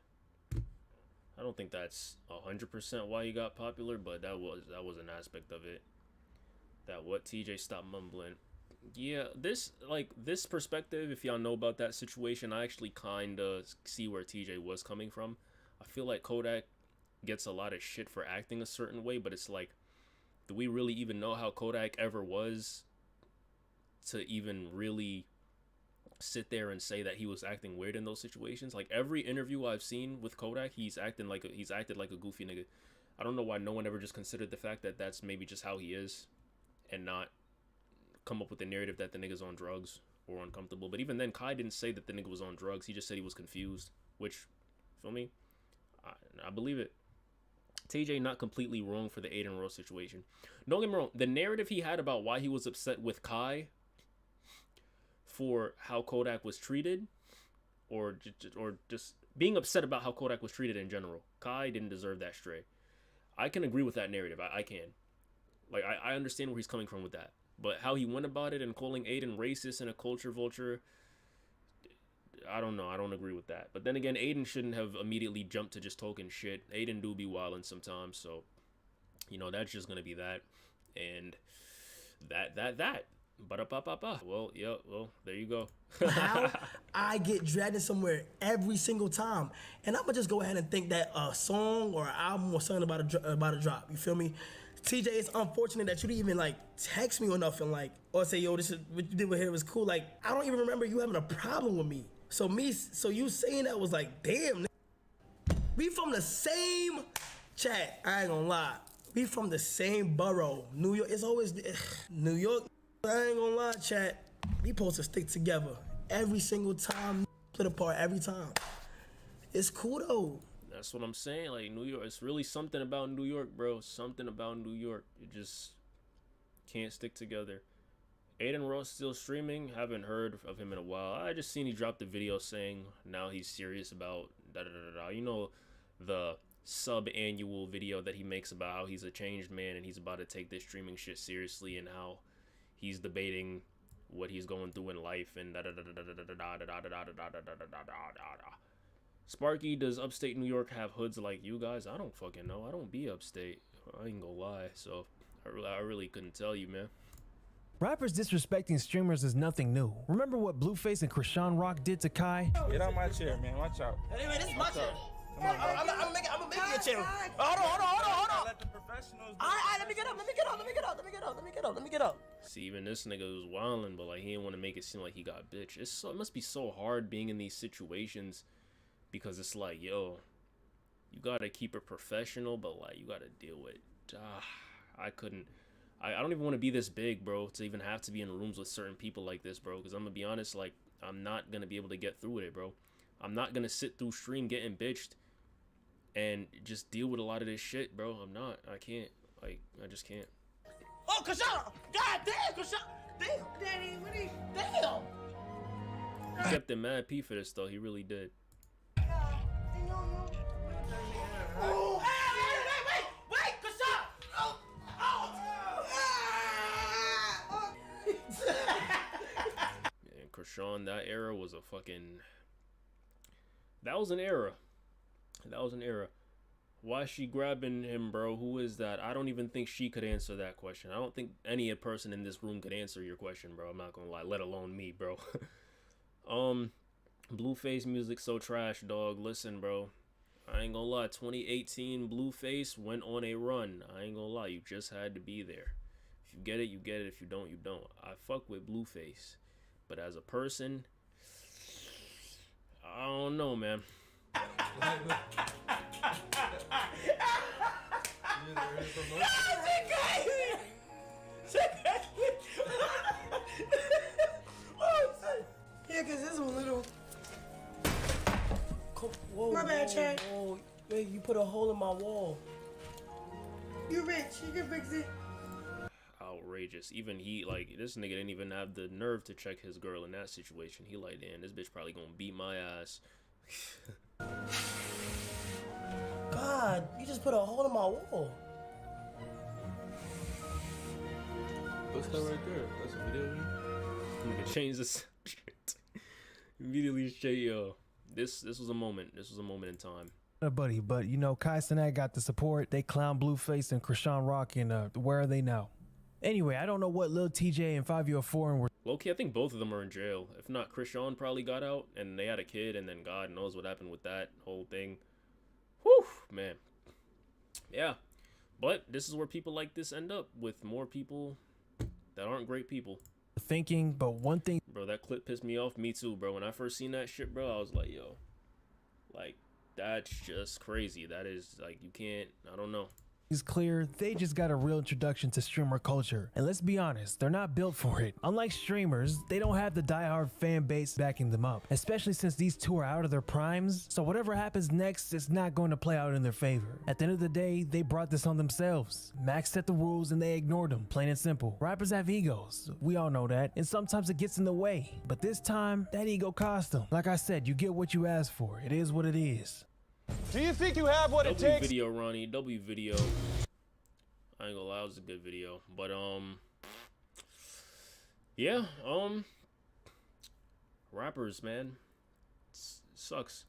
I don't think that's 100% why he got popular, but that was an aspect of it. That what TJ stopped mumbling. Yeah, this perspective, if y'all know about that situation, I actually kind of see where TJ was coming from. I feel like Kodak gets a lot of shit for acting a certain way, but it's like, do we really even know how Kodak ever was to even really sit there and say that he was acting weird in those situations? Like, every interview I've seen with Kodak, he's acted like a goofy nigga. I don't know why no one ever just considered the fact that that's maybe just how he is, and not come up with the narrative that the nigga's on drugs or uncomfortable. But even then, Kai didn't say that the nigga was on drugs. He just said he was confused, which, feel me? I believe it. TJ not completely wrong for the Aiden Ross situation. Don't get me wrong. The narrative he had about why he was upset with Kai for how Kodak was treated, or just being upset about how Kodak was treated in general. Kai didn't deserve that stray. I can agree with that narrative. I can. Like, I understand where he's coming from with that. But how he went about it and calling Aiden racist and a culture vulture, I don't know. I don't agree with that. But then again, Aiden shouldn't have immediately jumped to just talking shit. Aiden do be wildin' sometimes, so, you know, that's just going to be that. And that. Ba-da-ba-ba-ba. Well, yeah, well, there you go. How I get dragged in somewhere every single time, and I'm gonna just go ahead and think that a song or an album or something about a drop. You feel me? TJ, it's unfortunate that you didn't even like text me or nothing, like, or say, yo, this is what you did with here was cool. Like, I don't even remember you having a problem with me. So you saying that was like, damn, we from the same chat. I ain't gonna lie, we from the same borough, New York. It's always New York. I ain't gonna lie, chat. We supposed to stick together every single time, split apart every time. It's cool though. That's what I'm saying. Like, New York, it's really something about New York, bro. Something about New York. You just can't stick together. Aiden Ross still streaming. Haven't heard of him in a while. I just seen he dropped a video saying now he's serious about da-da-da-da-da. You know, the sub-annual video that he makes about how he's a changed man and he's about to take this streaming shit seriously and how he's debating what he's going through in life and Sparky, does upstate New York have hoods like you guys? I don't fucking know. I don't be upstate. I ain't gonna lie. So I really couldn't tell you, man. Rappers disrespecting streamers is nothing new. Remember what Blueface and Chrisean Rock did to Kai? Get out my chair, man. Watch out. Anyway, this is my chair. I'm gonna make you a chair. Hold on. Let the professionals. All right, let me get up. See, even this nigga was wildin', but like he didn't want to make it seem like he got bitch. It must be so hard being in these situations because it's like, yo, you gotta keep it professional, but like you gotta deal with. I don't even want to be this big, bro, to even have to be in rooms with certain people like this, bro. Because I'm gonna be honest, like I'm not gonna be able to get through with it, bro. I'm not gonna sit through stream getting bitched and just deal with a lot of this shit, bro. I'm not. I can't. Like, I just can't. Oh, Chrisean! God damn, Chrisean! Damn, Daddy, what is? Damn! He kept it mad P for this, though. He really did. Oh, wait, Chrisean! And Chrisean, that era was a fucking... That was an era. Why is she grabbing him, bro? Who is that? I don't even think she could answer that question. I don't think any person in this room could answer your question, bro. I'm not gonna lie, let alone me, bro. Blueface music so trash, dog. Listen, bro. I ain't gonna lie, 2018 Blueface went on a run. I ain't gonna lie, you just had to be there. If you get it, you get it. If you don't, you don't. I fuck with Blueface. But as a person, I don't know, man. Yeah, cause this one little. Whoa, my bad, Chad. Hey, you put a hole in my wall. You rich, you can fix it. Outrageous. Even he, like, this nigga didn't even have the nerve to check his girl in that situation. He like, damn, this bitch probably gonna beat my ass. God, you just put a hole in my wall. What's that right there? That's a video. You can change this. Immediately straight, yo. This was a moment. This was a moment in time. Buddy, but you know, Kai Cenat got the support. They clown Blueface and Chrisean Rock, and where are they now? Anyway, I don't know what Lil Tjay and Fivio foreign were. Low-key, I think both of them are in jail. If not, Chrisean probably got out, and they had a kid, and then God knows what happened with that whole thing. Whew, man. Yeah, but this is where people like this end up, with more people that aren't great people. Thinking, but one thing, bro, that clip pissed me off. Me too, bro. When I first seen that shit, bro, I was like, yo, like, that's just crazy. That is, like, you can't, I don't know. Is clear, they just got a real introduction to streamer culture. And let's be honest, they're not built for it. Unlike streamers, they don't have the diehard fan base backing them up, especially since these two are out of their primes. So whatever happens next, it's not going to play out in their favor. At the end of the day, they brought this on themselves. Max set the rules and they ignored them, plain and simple. Rappers have egos, we all know that, and sometimes it gets in the way. But this time, that ego cost them. Like I said, you get what you ask for. It is what it is. Do you think you have what it takes? Video, Ronnie. W video. I ain't gonna lie, it was a good video. But yeah, rappers, man. Sucks.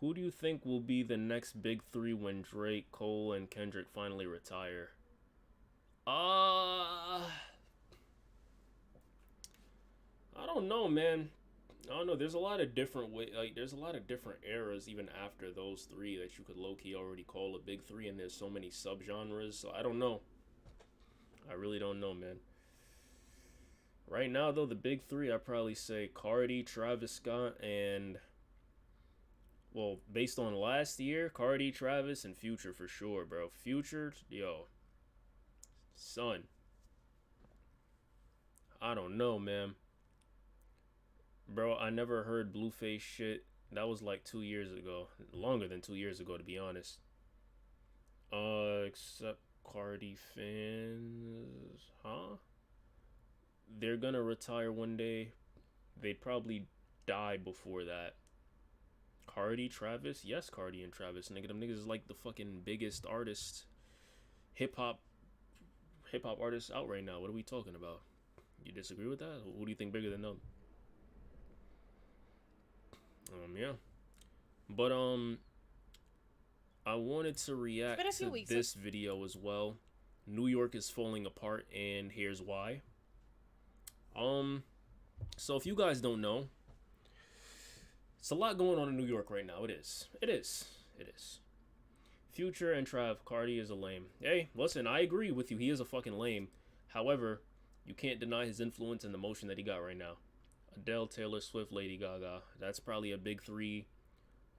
Who do you think will be the next big three when Drake, Cole, and Kendrick finally retire? I don't know, man. I don't know. There's a lot of different there's a lot of different eras even after those three that you could low-key already call a big three, and there's so many subgenres. So I don't know. I really don't know, man. Right now, though, the big three, I'd probably say Carti, Travis Scott, and, well, based on last year, Carti, Travis, and Future for sure, bro. Future, yo, son. I don't know, man. Bro, I never heard Blueface shit. That was like 2 years ago. Longer than 2 years ago, to be honest. Except Carti fans, huh? They're gonna retire one day. They'd probably die before that. Carti, Travis? Yes, Carti and Travis. Nigga, them niggas is like the fucking biggest artists, hip-hop artists out right now. What are we talking about? You disagree with that? Who do you think bigger than them? Yeah. But, I wanted to react to this video as well. New York is falling apart, and here's why. So if you guys don't know, it's a lot going on in New York right now. It is. Future and Trav, Carti is a lame. Hey, listen, I agree with you. He is a fucking lame. However, you can't deny his influence and the motion that he got right now. Adele, Taylor Swift, Lady Gaga. That's probably a big three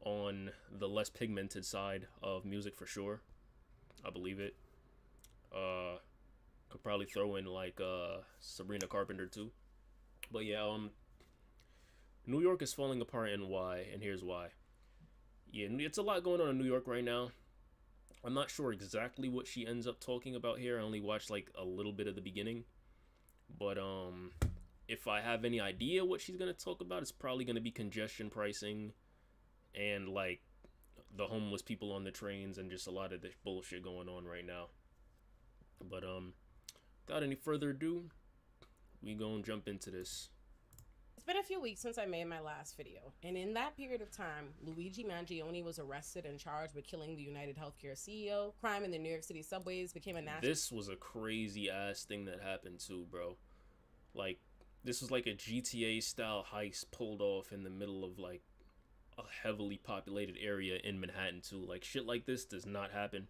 on the less pigmented side of music for sure. I believe it. Could probably throw in like Sabrina Carpenter too. But yeah, New York is falling apart, and why, and here's why. Yeah, it's a lot going on in New York right now. I'm not sure exactly what she ends up talking about here. I only watched like a little bit of the beginning. But if I have any idea what she's gonna talk about, it's probably gonna be congestion pricing and like the homeless people on the trains and just a lot of this bullshit going on right now. But without any further ado, we gonna jump into this. It's been a few weeks since I made my last video, and in that period of time, Luigi Mangione was arrested and charged with killing the United Healthcare CEO. Crime in the New York City subways became a national... This was a crazy ass thing that happened too, bro. Like, this was like a GTA style heist pulled off in the middle of like a heavily populated area in Manhattan too. Like, shit like this does not happen.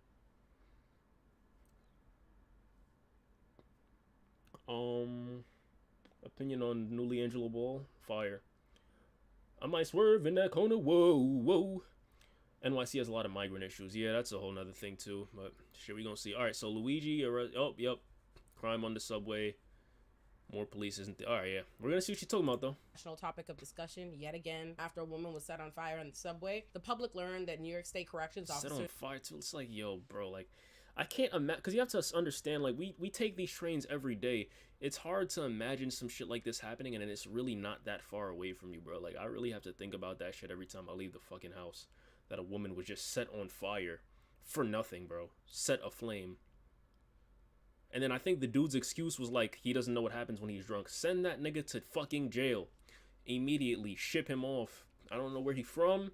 Opinion on newly Angela Ball? Fire. I might swerve in that corner. Whoa, whoa. NYC has a lot of migrant issues. Yeah, that's a whole nother thing too. But shit, we gonna see. All right, so Luigi. Oh, yep. Crime on the subway. More police isn't there. All right, yeah. We're gonna see what she's talking about though. National topic of discussion yet again after a woman was set on fire in the subway. The public learned that New York State corrections officers set on fire too. It's like, yo, bro, like, I can't imagine, because you have to understand, like, we take these trains every day. It's hard to imagine some shit like this happening, and it's really not that far away from you, bro. Like, I really have to think about that shit every time I leave the fucking house. That a woman was just set on fire for nothing, bro. Set aflame. And then I think the dude's excuse was like, he doesn't know what happens when he's drunk. Send that nigga to fucking jail. Immediately. Ship him off. I don't know where he's from.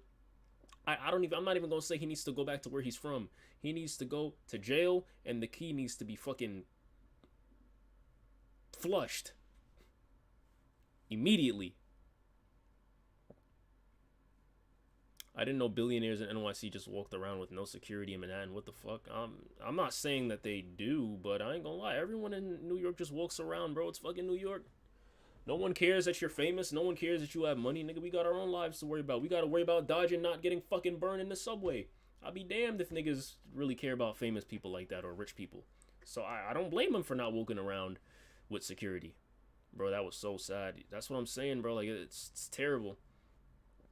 I'm not even gonna say he needs to go back to where he's from. He needs to go to jail, and the key needs to be fucking flushed immediately. I didn't know billionaires in NYC just walked around with no security in Manhattan. What the fuck? I'm not saying that they do, but I ain't gonna lie. Everyone in New York just walks around, bro. It's fucking New York. No one cares that you're famous. No one cares that you have money, nigga. We got our own lives to worry about. We gotta worry about dodging, not getting fucking burned in the subway. I'll be damned if niggas really care about famous people like that or rich people. So I don't blame them for not walking around with security. Bro, that was so sad. That's what I'm saying, bro. Like, it's terrible.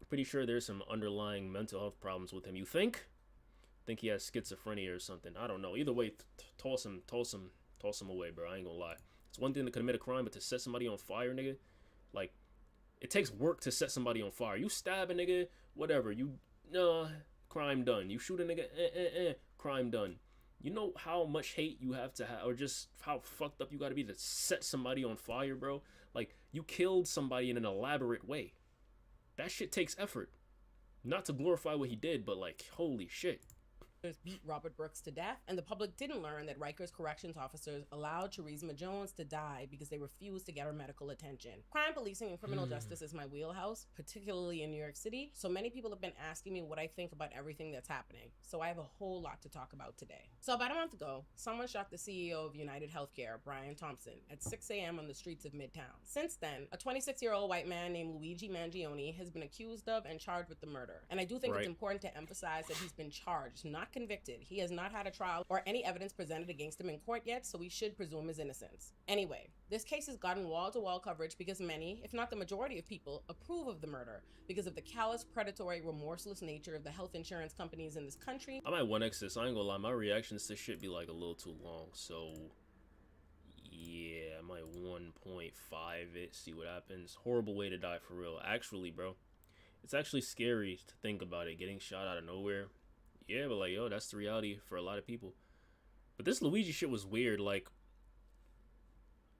Pretty sure there's some underlying mental health problems with him. You think? Think he has schizophrenia or something. I don't know. Either way, toss him away, bro. I ain't gonna lie. It's one thing to commit a crime, but to set somebody on fire, nigga, like, it takes work to set somebody on fire. You stab a nigga, whatever. Crime done. You shoot a nigga, crime done. You know how much hate you have to have, or just how fucked up you gotta be to set somebody on fire, bro? Like, you killed somebody in an elaborate way. That shit takes effort. Not to glorify what he did, but like, holy shit. beat Robert Brooks to death, and the public didn't learn that Rikers corrections officers allowed Charisma Jones to die because they refused to get her medical attention. Crime policing and criminal justice is my wheelhouse, particularly in New York City, so many people have been asking me what I think about everything that's happening, so I have a whole lot to talk about today. So about a month ago, someone shot the CEO of United Healthcare, Brian Thompson, at 6 a.m. on the streets of Midtown. Since then, a 26-year-old white man named Luigi Mangione has been accused of and charged with the murder, and I do think it's important to emphasize that he's been charged, not convicted. He has not had a trial or any evidence presented against him in court yet, so we should presume his innocence. Anyway, this case has gotten wall-to-wall coverage because many, if not the majority of people, approve of the murder because of the callous, predatory, remorseless nature of the health insurance companies in this country. I might 1x this, I ain't gonna lie, my reactions to shit be like a little too long, so yeah, I might 1.5 it, see what happens. Horrible way to die for real. Actually, bro, it's actually scary to think about it, getting shot out of nowhere. Yeah, but like, yo, that's the reality for a lot of people. But this Luigi shit was weird. Like,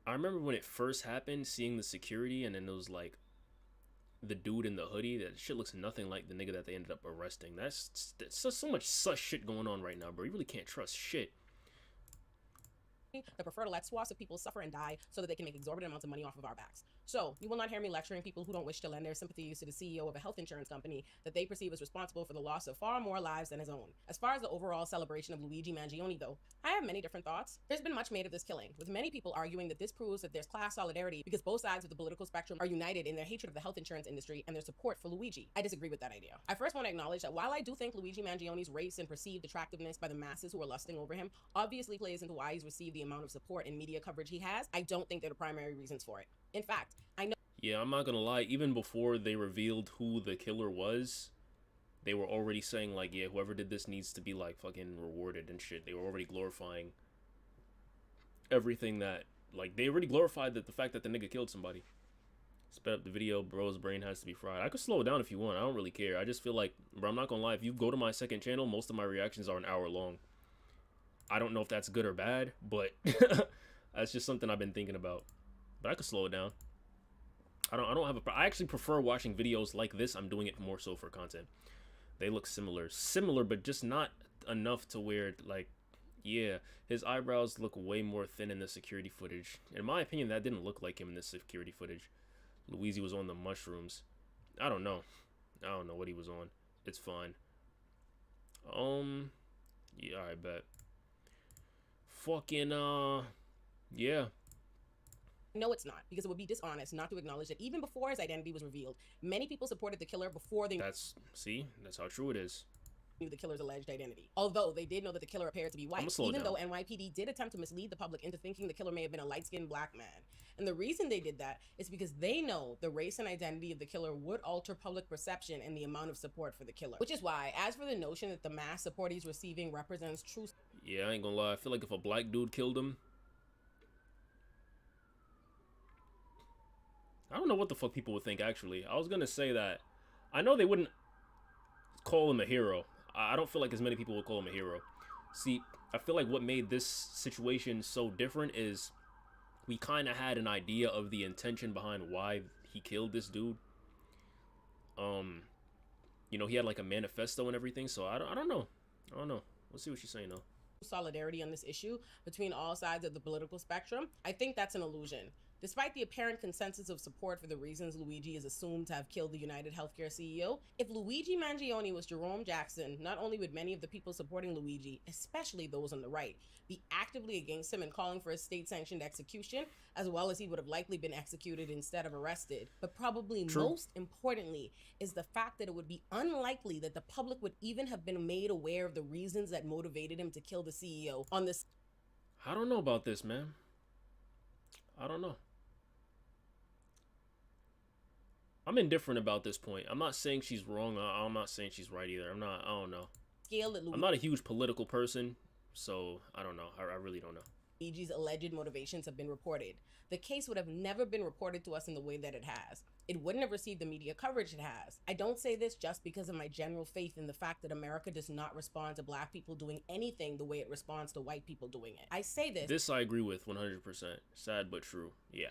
I remember when it first happened, seeing the security, and then there was like the dude in the hoodie. That shit looks nothing like the nigga that they ended up arresting. That's so much sus shit going on right now, bro. You really can't trust shit. That prefer to let swaths of people suffer and die so that they can make exorbitant amounts of money off of our backs. So, you will not hear me lecturing people who don't wish to lend their sympathies to the CEO of a health insurance company that they perceive as responsible for the loss of far more lives than his own. As far as the overall celebration of Luigi Mangione, though, I have many different thoughts. There's been much made of this killing, with many people arguing that this proves that there's class solidarity because both sides of the political spectrum are united in their hatred of the health insurance industry and their support for Luigi. I disagree with that idea. I first want to acknowledge that while I do think Luigi Mangione's race and perceived attractiveness by the masses who are lusting over him obviously plays into why he's received the amount of support and media coverage he has, I don't think they're the primary reasons for it. In fact, I know— Yeah, I'm not gonna lie, even before they revealed who the killer was, they were already saying like, yeah, whoever did this needs to be like fucking rewarded and shit. They were already glorifying everything that, like, they already glorified the fact that the nigga killed somebody. Sped up the video, bro's brain has to be fried. I could slow it down if you want, I don't really care. I just feel like, bro, I'm not gonna lie, if you go to my second channel, most of my reactions are an hour long. I don't know if that's good or bad, but that's just something I've been thinking about. But I could slow it down. I actually prefer watching videos like this. I'm doing it more so for content. They look similar, but just not enough to where, like, yeah, his eyebrows look way more thin in the security footage. In my opinion, that didn't look like him in the security footage. Luigi was on the mushrooms. I don't know what he was on. It's fine. Yeah, I bet. Fucking, yeah. No, it's not, because it would be dishonest not to acknowledge that even before his identity was revealed, many people supported the killer before they— That's how true it is. Knew the killer's alleged identity. Although they did know that the killer appeared to be white, even though NYPD did attempt to mislead the public into thinking the killer may have been a light-skinned black man. And the reason they did that is because they know the race and identity of the killer would alter public perception and the amount of support for the killer. Which is why, as for the notion that the mass support he's receiving represents true— Yeah, I ain't gonna lie, I feel like if a black dude killed him, I don't know what the fuck people would think, actually. I was gonna say that I know they wouldn't call him a hero. I don't feel like as many people would call him a hero. See, I feel like what made this situation so different is we kind of had an idea of the intention behind why he killed this dude. You know, he had like a manifesto and everything, so I don't know. We'll see what she's saying though. Solidarity on this issue between all sides of the political spectrum. I think that's an illusion. Despite the apparent consensus of support for the reasons Luigi is assumed to have killed the United Healthcare CEO, if Luigi Mangione was Jerome Jackson, not only would many of the people supporting Luigi, especially those on the right, be actively against him and calling for a state-sanctioned execution, as well as he would have likely been executed instead of arrested. But probably most importantly is the fact that it would be unlikely that the public would even have been made aware of the reasons that motivated him to kill the CEO on this— I don't know about this, man. I don't know. I'm indifferent about this point. I'm not saying she's wrong. I'm not saying she's right either. I don't know. I'm not a huge political person, so I don't know. I really don't know. Luigi's alleged motivations have been reported. The case would have never been reported to us in the way that it has. It wouldn't have received the media coverage it has. I don't say this just because of my general faith in the fact that America does not respond to black people doing anything the way it responds to white people doing it. I say this— This I agree with 100%. Sad but true. Yeah.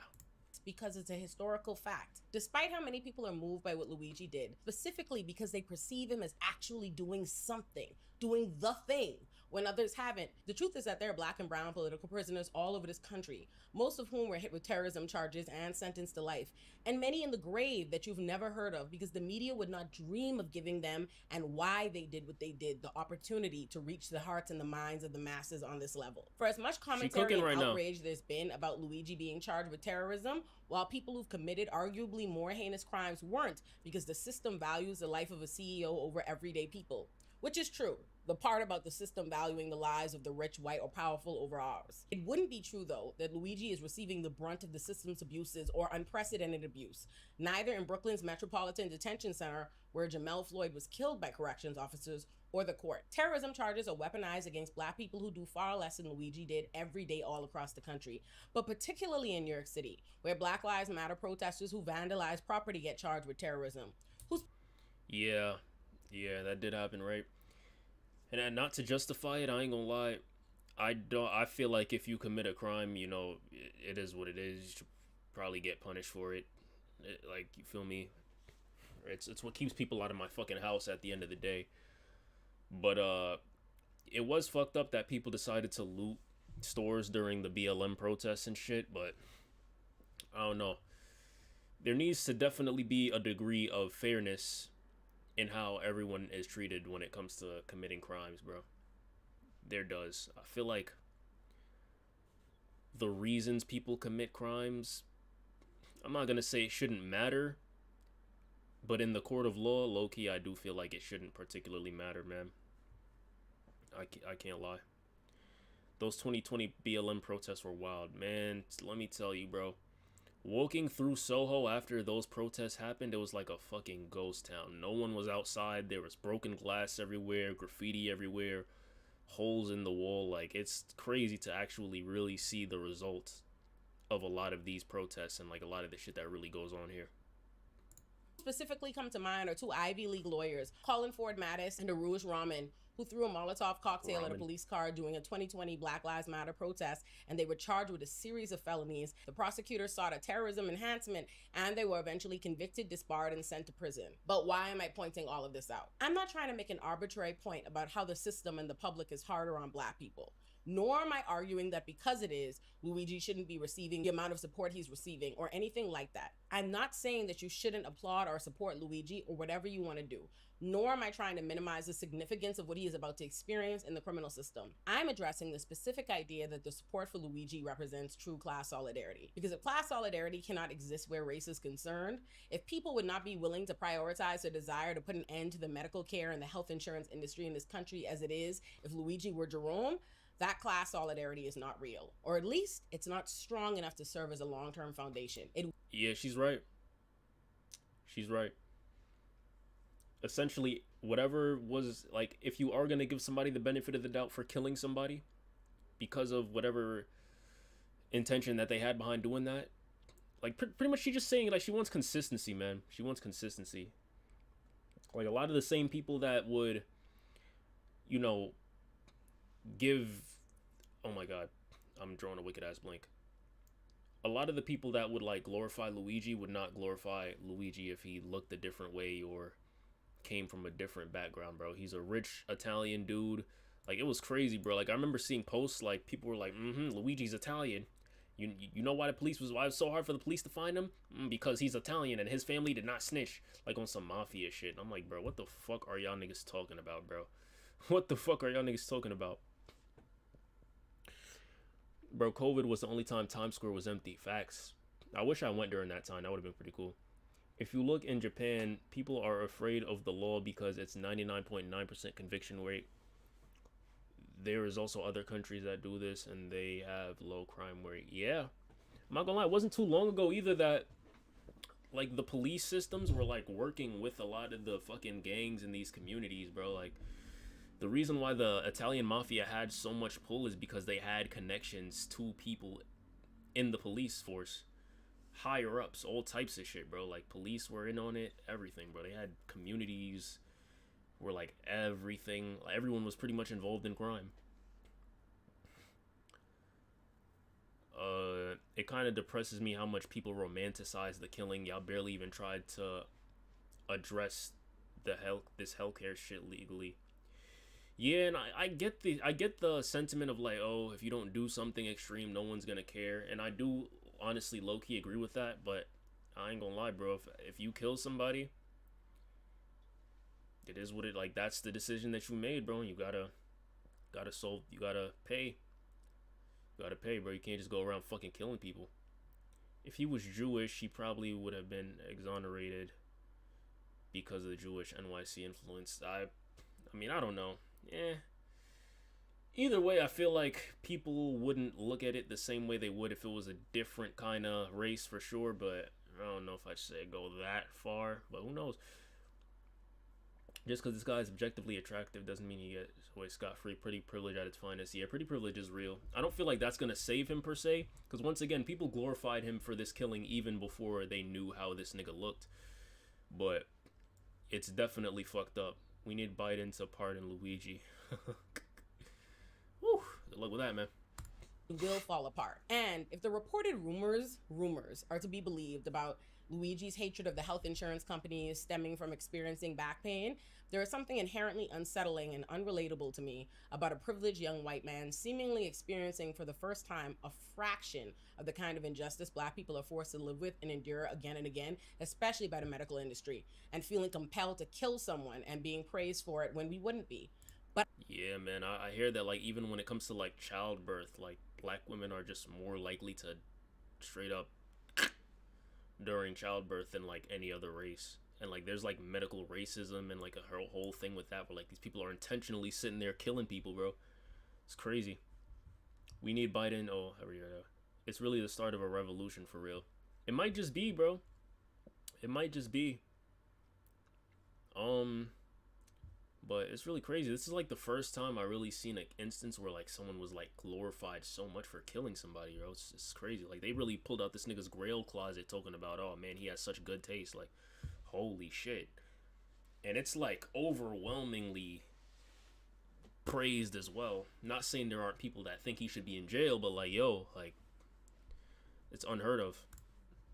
act because it's a historical fact. Despite how many people are moved by what Luigi did, specifically because they perceive him as actually doing something, doing the thing, when others haven't, the truth is that there are black and brown political prisoners all over this country, most of whom were hit with terrorism charges and sentenced to life, and many in the grave that you've never heard of because the media would not dream of giving them and why they did what they did the opportunity to reach the hearts and the minds of the masses on this level. For as much commentary and outrage there's been about Luigi being charged with terrorism, while people who've committed arguably more heinous crimes weren't, because the system values the life of a CEO over everyday people. Which is true. The part about the system valuing the lives of the rich, white, or powerful over ours. It wouldn't be true, though, that Luigi is receiving the brunt of the system's abuses or unprecedented abuse. Neither in Brooklyn's Metropolitan Detention Center, where Jamel Floyd was killed by corrections officers, or the court. Terrorism charges are weaponized against black people who do far less than Luigi did every day all across the country, but particularly in New York City, where Black Lives Matter protesters who vandalize property get charged with terrorism. Yeah, that did happen, right? And not to justify it, I ain't gonna lie, I feel like if you commit a crime, you know, it is what it is. You should probably get punished for it. Like, you feel me? It's what keeps people out of my fucking house at the end of the day. But it was fucked up that people decided to loot stores during the BLM protests and shit, but I don't know. There needs to definitely be a degree of fairness in how everyone is treated when it comes to committing crimes, bro. There does. I feel like the reasons people commit crimes, I'm not gonna say it shouldn't matter, but in the court of law, low-key, I do feel like it shouldn't particularly matter, man. I can't lie. Those 2020 BLM protests were wild, man. Let me tell you, bro. Walking through Soho after those protests happened, it was like a fucking ghost town. No one was outside. There was broken glass everywhere, graffiti everywhere, holes in the wall. Like, it's crazy to actually really see the results of a lot of these protests and like a lot of the shit that really goes on here. Specifically come to mind are two Ivy League lawyers, Colin Ford Mattis and Aruj Rahman, who threw a Molotov cocktail at a police car during a 2020 Black Lives Matter protest, and they were charged with a series of felonies. The prosecutors sought a terrorism enhancement, and they were eventually convicted, disbarred, and sent to prison. But why am I pointing all of this out? I'm not trying to make an arbitrary point about how the system and the public is harder on black people. Nor am I arguing that because it is, Luigi shouldn't be receiving the amount of support he's receiving or anything like that. I'm not saying that you shouldn't applaud or support Luigi or whatever you want to do. Nor am I trying to minimize the significance of what he is about to experience in the criminal system. I'm addressing the specific idea that the support for Luigi represents true class solidarity. Because if class solidarity cannot exist where race is concerned, if people would not be willing to prioritize their desire to put an end to the medical care and the health insurance industry in this country as it is if Luigi were Jerome, that class solidarity is not real. Or at least, it's not strong enough to serve as a long-term foundation. Yeah, she's right. She's right. Essentially, whatever was, like, if you are going to give somebody the benefit of the doubt for killing somebody because of whatever intention that they had behind doing that, like, pretty much she's just saying, like, she wants consistency, man. She wants consistency. Like, a lot of the same people that would, you know, give... Oh, my God. I'm drawing a wicked-ass blank. A lot of the people that would, like, glorify Luigi would not glorify Luigi if he looked a different way or came from a different background, bro. He's a rich Italian dude. Like, it was crazy, bro. Like, I remember seeing posts, like, people were like, Luigi's Italian. You know why why it was so hard for the police to find him? Because he's Italian and his family did not snitch. Like, on some mafia shit. I'm like, bro, what the fuck are y'all niggas talking about, bro? What the fuck are y'all niggas talking about? Bro, COVID was the only time Times Square was empty. Facts. I wish I went during that time. That would have been pretty cool. If you look in Japan, people are afraid of the law because it's 99.9% conviction rate. There is also other countries that do this and they have low crime rate. Yeah. I'm not gonna lie, it wasn't too long ago either that, like, the police systems were, like, working with a lot of the fucking gangs in these communities, bro. Like, the reason why the Italian mafia had so much pull is because they had connections to people in the police force. Higher ups, all types of shit, bro. Like, police were in on it, everything, bro. They had communities where, like, everything, like, everyone was pretty much involved in crime. It kind of depresses me how much people romanticize the killing. Y'all barely even tried to address this healthcare shit legally. Yeah, and I get the sentiment of like, oh, if you don't do something extreme, no one's gonna care. And I do honestly low-key agree with that, but I ain't gonna lie, bro. If you kill somebody, it is what it, like, that's the decision that you made, bro. You gotta pay. You gotta pay, bro. You can't just go around fucking killing people. If he was Jewish, he probably would have been exonerated because of the Jewish NYC influence. I mean, I don't know. Yeah. Either way, I feel like people wouldn't look at it the same way they would if it was a different kind of race for sure, but I don't know if I'd say go that far, but who knows. Just because this guy is objectively attractive doesn't mean you get away scot-free. Pretty privilege at its finest. Yeah, pretty privilege is real. I don't feel like that's going to save him per se, because once again, people glorified him for this killing even before they knew how this nigga looked. But it's definitely fucked up. We need Biden to pardon Luigi. Woo, good luck with that, man. Will fall apart. And if the reported rumors are to be believed about Luigi's hatred of the health insurance companies stemming from experiencing back pain, there is something inherently unsettling and unrelatable to me about a privileged young white man seemingly experiencing for the first time a fraction of the kind of injustice black people are forced to live with and endure again and again, especially by the medical industry, and feeling compelled to kill someone and being praised for it when we wouldn't be. But yeah, man, I hear that, like, even when it comes to like childbirth, like black women are just more likely to straight up during childbirth than like any other race. And like there's like medical racism and like a whole thing with that where like these people are intentionally sitting there killing people, bro. It's crazy. We need Biden. Oh, here we go. It's really the start of a revolution for real. It might just be, bro. It might just be. But it's really crazy. This is like the first time I really seen an instance where like someone was like glorified so much for killing somebody, bro. It's crazy. Like they really pulled out this nigga's grail closet talking about, oh man, he has such good taste. Like, holy shit. And it's like overwhelmingly praised as well. Not saying there aren't people that think he should be in jail, but like, yo, like, it's unheard of.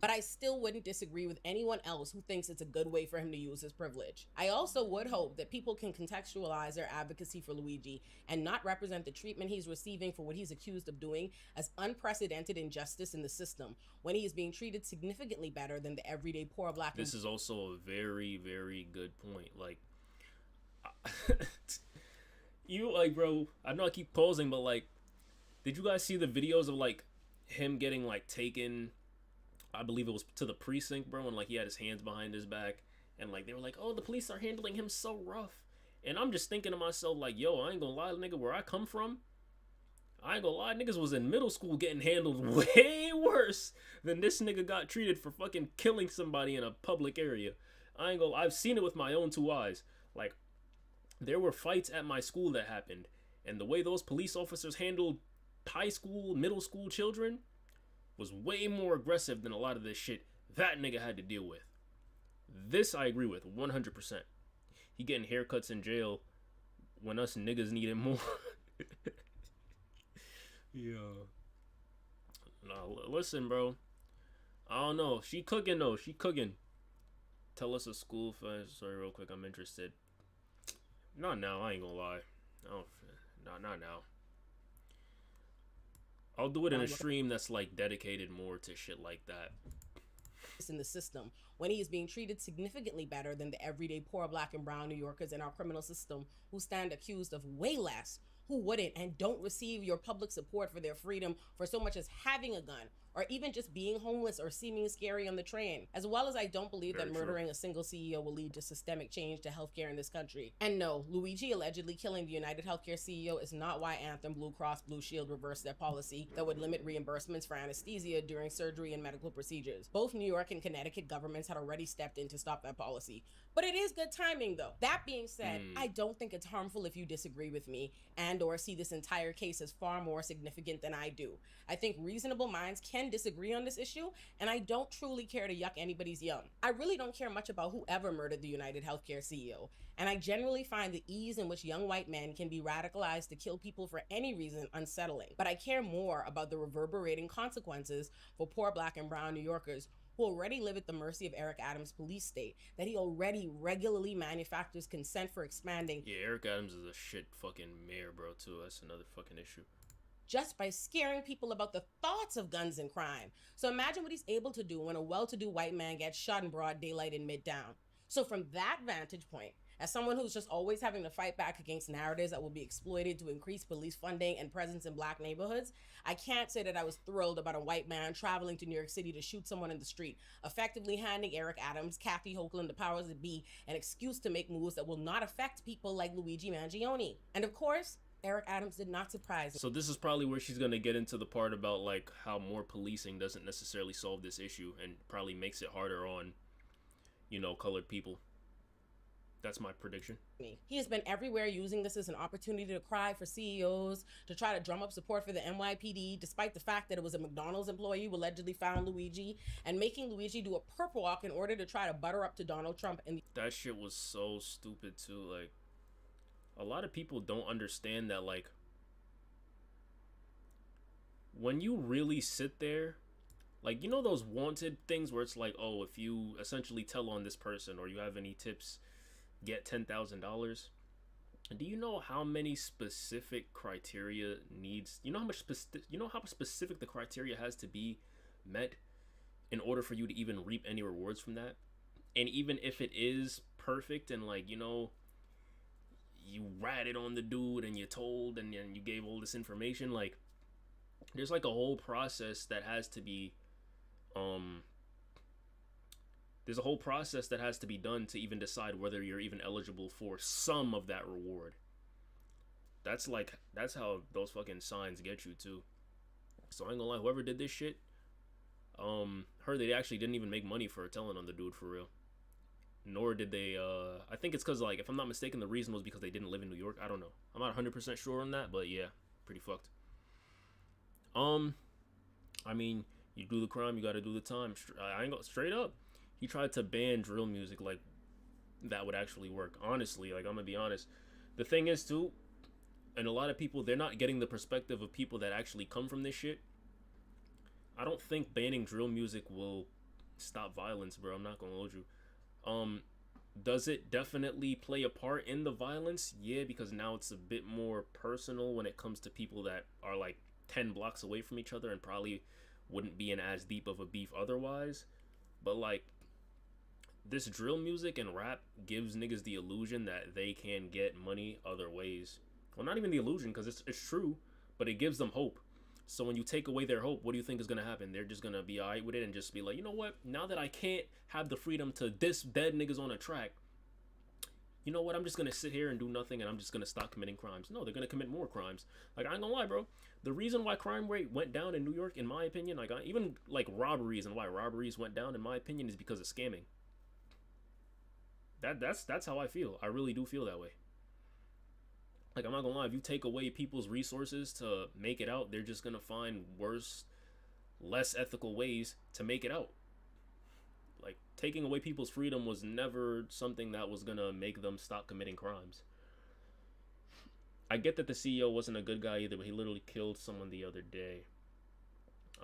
But I still wouldn't disagree with anyone else who thinks it's a good way for him to use his privilege. I also would hope that people can contextualize their advocacy for Luigi and not represent the treatment he's receiving for what he's accused of doing as unprecedented injustice in the system, when he is being treated significantly better than the everyday poor black. This is also a very, very good point. Like, you, like, bro, I know I keep posing, but like, did you guys see the videos of like him getting like taken, I believe it was to the precinct, bro, and like he had his hands behind his back, and like they were like, oh, the police are handling him so rough. And I'm just thinking to myself, like, yo, I ain't gonna lie, nigga, where I come from, I ain't gonna lie, niggas was in middle school getting handled way worse than this nigga got treated for fucking killing somebody in a public area. I ain't gonna, I've seen it with my own two eyes. Like, there were fights at my school that happened, and the way those police officers handled high school, middle school children was way more aggressive than a lot of this shit that nigga had to deal with. This I agree with 100%. He getting haircuts in jail when us niggas need it more. Yeah. Nah, listen, bro. I don't know. She cooking though. She cooking. Tell us a school fast story real quick. I'm interested. Not now. I ain't gonna lie. Not now. I'll do it in a stream that's like dedicated more to shit like that. In the system, when he is being treated significantly better than the everyday poor black and brown New Yorkers in our criminal system who stand accused of way less, who wouldn't and don't receive your public support for their freedom for so much as having a gun or even just being homeless or seeming scary on the train. As well as I don't believe that murdering a single CEO will lead to systemic change to healthcare in this country. And no, Luigi allegedly killing the United Healthcare CEO is not why Anthem, Blue Cross, Blue Shield reversed their policy that would limit reimbursements for anesthesia during surgery and medical procedures. Both New York and Connecticut governments had already stepped in to stop that policy. But it is good timing though. That being said, I don't think it's harmful if you disagree with me and or see this entire case as far more significant than I do. I think reasonable minds can can disagree on this issue, and I don't truly care to yuck anybody's yum. I really don't care much about whoever murdered the United Healthcare CEO, and I generally find the ease in which young white men can be radicalized to kill people for any reason unsettling. But I care more about the reverberating consequences for poor Black and brown New Yorkers who already live at the mercy of Eric Adams' police state, that he already regularly manufactures consent for expanding. Yeah, Eric Adams is a shit fucking mayor, bro, too. That's another fucking issue. Just by scaring people about the thoughts of guns and crime. So imagine what he's able to do when a well-to-do white man gets shot in broad daylight in Midtown. So from that vantage point, as someone who's just always having to fight back against narratives that will be exploited to increase police funding and presence in Black neighborhoods, I can't say that I was thrilled about a white man traveling to New York City to shoot someone in the street, effectively handing Eric Adams, Kathy Hochul, the powers that be, an excuse to make moves that will not affect people like Luigi Mangione. And of course, Eric Adams did not surprise me. So this is probably where she's gonna get into the part about like how more policing doesn't necessarily solve this issue and probably makes it harder on, you know, colored people. That's my prediction. He has been everywhere using this as an opportunity to cry for CEOs, to try to drum up support for the NYPD, despite the fact that it was a McDonald's employee who allegedly found Luigi, and making Luigi do a perp walk in order to try to butter up to Donald Trump. And that shit was so stupid too. Like, a lot of people don't understand that, like, when you really sit there, like, you know those wanted things where it's like, oh, if you essentially tell on this person or you have any tips, get $10,000. Do you know how many specific criteria needs? You know how much specific the criteria has to be met in order for you to even reap any rewards from that? And even if it is perfect and, like, you know, you ratted on the dude and you told and you gave all this information, like, there's like a whole process that has to be there's a whole process that has to be done to even decide whether you're even eligible for some of that reward. That's how those fucking signs get you too. So I ain't gonna lie, whoever did this shit, heard they actually didn't even make money for telling on the dude for real. Nor did they, I think it's because, like, if I'm not mistaken, the reason was because they didn't live in New York. I don't know. I'm not 100% sure on that, but yeah, pretty fucked. I mean, you do the crime, you gotta do the time. I ain't gonna, straight up. He tried to ban drill music, like, that would actually work. Honestly, like, I'm gonna be honest. The thing is, too, and a lot of people, they're not getting the perspective of people that actually come from this shit. I don't think banning drill music will stop violence, bro. I'm not gonna hold you. Does it definitely play a part in the violence? Yeah, because now it's a bit more personal when it comes to people that are like 10 blocks away from each other and probably wouldn't be in as deep of a beef otherwise. But, like, this drill music and rap gives niggas the illusion that they can get money other ways. Well, not even the illusion, because it's true, but it gives them hope. So when you take away their hope, what do you think is going to happen? They're just going to be alright with it and just be like, you know what? Now that I can't have the freedom to diss dead niggas on a track, you know what? I'm just going to sit here and do nothing and I'm just going to stop committing crimes. No, they're going to commit more crimes. Like, I ain't gonna lie, bro. The reason why crime rate went down in New York, in my opinion, like, even, like, robberies and why robberies went down, in my opinion, is because of scamming. That's how I feel. I really do feel that way. Like, I'm not gonna lie, if you take away people's resources to make it out, they're just gonna find worse, less ethical ways to make it out. Like, taking away people's freedom was never something that was gonna make them stop committing crimes. I get that the CEO wasn't a good guy either, but he literally killed someone the other day.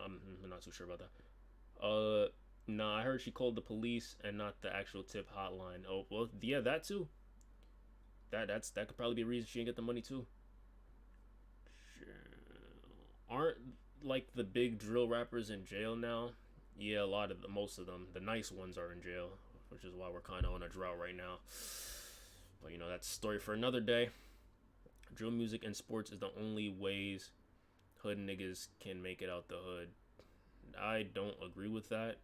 I'm not too sure about that. Nah, I heard she called the police and not the actual tip hotline. Oh, well, yeah, that too. That could probably be a reason she didn't get the money too. Sure. Aren't, like, the big drill rappers in jail now? Yeah, most of them. The nice ones are in jail, which is why we're kind of on a drought right now. But, you know, that's a story for another day. Drill music and sports is the only ways hood niggas can make it out the hood. I don't agree with that.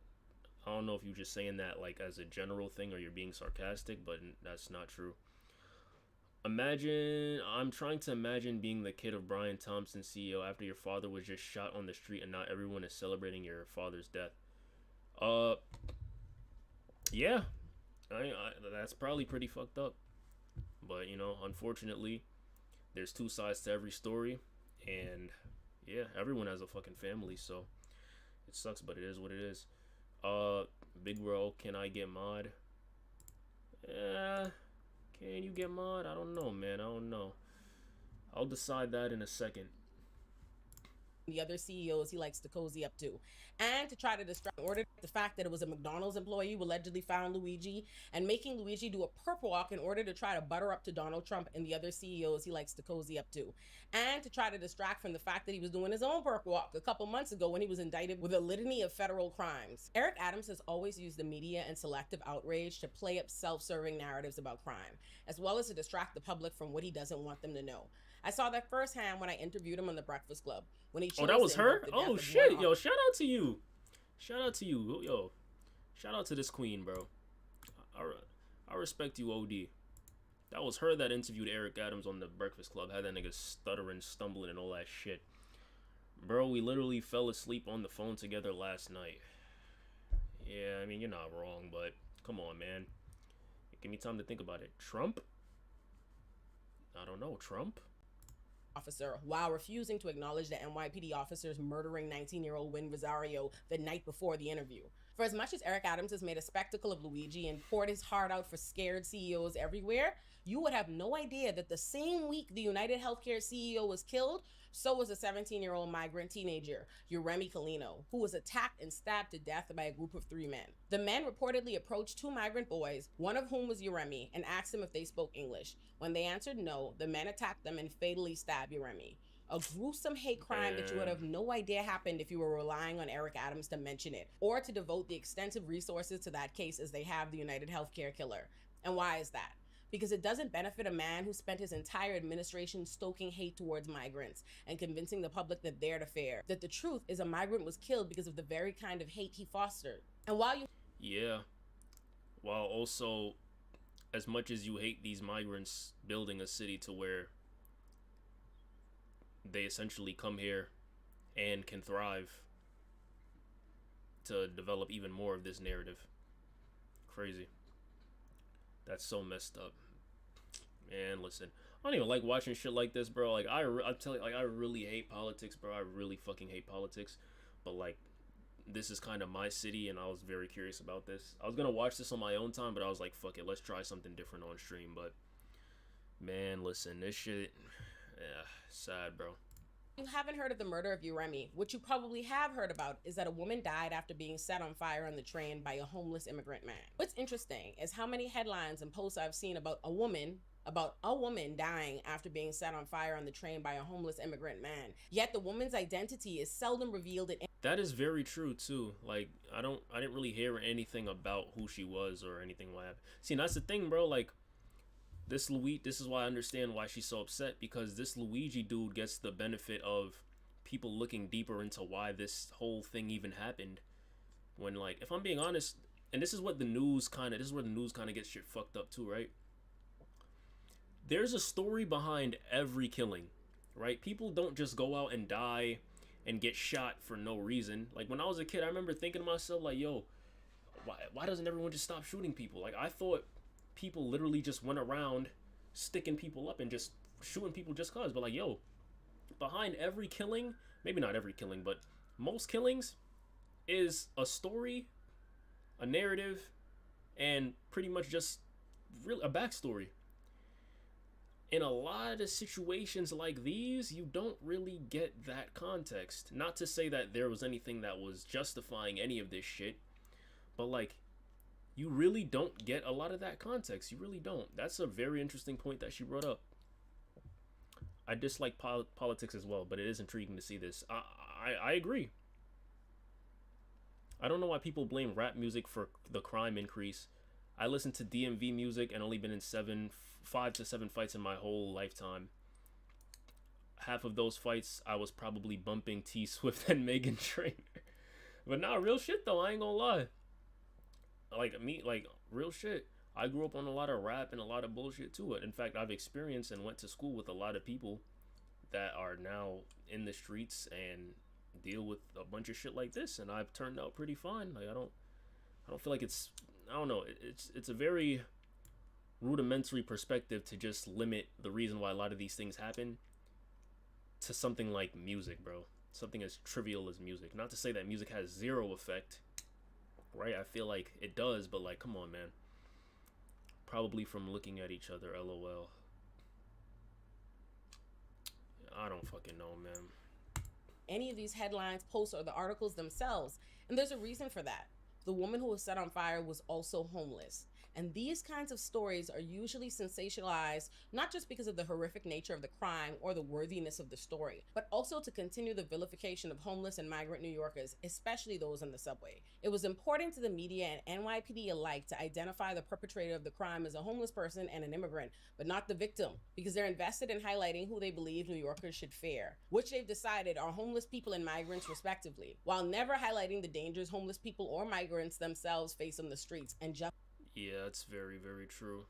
I don't know if you're just saying that, like, as a general thing or you're being sarcastic, but that's not true. I'm trying to imagine being the kid of Brian Thompson, CEO, after your father was just shot on the street and now everyone is celebrating your father's death. Yeah, that's probably pretty fucked up. But, you know, unfortunately, there's two sides to every story. And, yeah, everyone has a fucking family, so It sucks, but it is what it is. Big bro, can I get mod? Can you get mod? I don't know, man. I don't know. I'll decide that in a second. The other CEOs he likes to cozy up to, and to try to distract order the fact that it was a McDonald's employee who allegedly found Luigi and making Luigi do a perp walk in order to try to butter up to Donald Trump and the other CEOs he likes to cozy up to, and to try to distract from the fact that he was doing his own perp walk a couple months ago when he was indicted with a litany of federal crimes. Eric Adams has always used the media and selective outrage to play up self-serving narratives about crime, as well as to distract the public from what he doesn't want them to know. I saw that firsthand when I interviewed him on The Breakfast Club. When he that was her? Oh shit, yo, shout out to you. Shout out to you, yo. Shout out to this queen, bro. I respect you, OD. That was her that interviewed Eric Adams on The Breakfast Club. Had that nigga stuttering, stumbling, and all that shit. Bro, we literally fell asleep on the phone together last night. Yeah, I mean, you're not wrong, but come on, man. Give me time to think about it. Trump? I don't know, Trump? Officer while refusing to acknowledge the NYPD officers murdering 19-year-old Wynn Rosario the night before the interview. For as much as Eric Adams has made a spectacle of Luigi and poured his heart out for scared CEOs everywhere, you would have no idea that the same week the United Healthcare CEO was killed, so was a 17-year-old migrant teenager, Uremi Colino, who was attacked and stabbed to death by a group of 3 men. The men reportedly approached 2 migrant boys, one of whom was Uremi, and asked them if they spoke English. When they answered no, the men attacked them and fatally stabbed Uremi. A gruesome hate crime that you would have no idea happened if you were relying on Eric Adams to mention it, or to devote the extensive resources to that case as they have the United Healthcare killer. And why is that? Because it doesn't benefit a man who spent his entire administration stoking hate towards migrants and convincing the public that they're the fair, that the truth is a migrant was killed because of the very kind of hate he fostered. And while you... Yeah. While also, as much as you hate these migrants building a city to where they essentially come here and can thrive, to develop even more of this narrative. Crazy. That's so messed up. Man, listen, I don't even like watching shit like this, bro. Like, I'm telling you, like, I really hate politics, bro. I really fucking hate politics. But, like, this is kind of my city, and I was very curious about this. I was gonna watch this on my own time, but I was like, fuck it, let's try something different on stream. But, man, listen, this shit, yeah, sad, bro. You haven't heard of the murder of Uremi. What you probably have heard about is that a woman died after being set on fire on the train by a homeless immigrant man. What's interesting is how many headlines and posts I've seen about a woman dying after being set on fire on the train by a homeless immigrant man. Yet the woman's identity is seldom revealed in... That is very true too. Like, I didn't really hear anything about who she was or anything like that. See, and that's the thing, bro. Like, this is why I understand why she's so upset, because this Luigi dude gets the benefit of people looking deeper into why this whole thing even happened. When, like, if I'm being honest, and this is what the news kind of, this is where the news kind of gets shit fucked up too, right? There's a story behind every killing, right? People don't just go out and die and get shot for no reason. Like, when I was a kid, I remember thinking to myself, like, yo, why doesn't everyone just stop shooting people? Like, I thought people literally just went around sticking people up and just shooting people just cause. But, like, yo, behind every killing, maybe not every killing, but most killings is a story, a narrative, and pretty much just really a backstory. In a lot of situations like these, you don't really get that context. Not to say that there was anything that was justifying any of this shit, but, like, you really don't get a lot of that context. You really don't. That's a very interesting point that she brought up. I dislike politics as well, but it is intriguing to see this. I agree. I don't know why people blame rap music for the crime increase. I listen to DMV music and only been in 5 to 7 fights in my whole lifetime. Half of those fights, I was probably bumping T Swift and Megan Trainor. But nah, real shit though, I ain't gonna lie. Like, real shit. I grew up on a lot of rap and a lot of bullshit too. In fact, I've experienced and went to school with a lot of people that are now in the streets and deal with a bunch of shit like this, and I've turned out pretty fine. Like, I don't feel like it's, I don't know, it's a very rudimentary perspective to just limit the reason why a lot of these things happen to something like music, bro. something as trivial as music. Not to say that music has zero effect, right? I feel like it does, but like, come on, man. Probably from looking at each other, LOL. I don't fucking know, man. Any of these headlines, posts, or the articles themselves. And there's a reason for that. The woman who was set on fire was also homeless. And these kinds of stories are usually sensationalized, not just because of the horrific nature of the crime or the worthiness of the story, but also to continue the vilification of homeless and migrant New Yorkers, especially those on the subway. It was important to the media and NYPD alike to identify the perpetrator of the crime as a homeless person and an immigrant, but not the victim, because they're invested in highlighting who they believe New Yorkers should fear, which they've decided are homeless people and migrants respectively, while never highlighting the dangers homeless people or migrants themselves face on the streets and just Yeah, that's very, very true.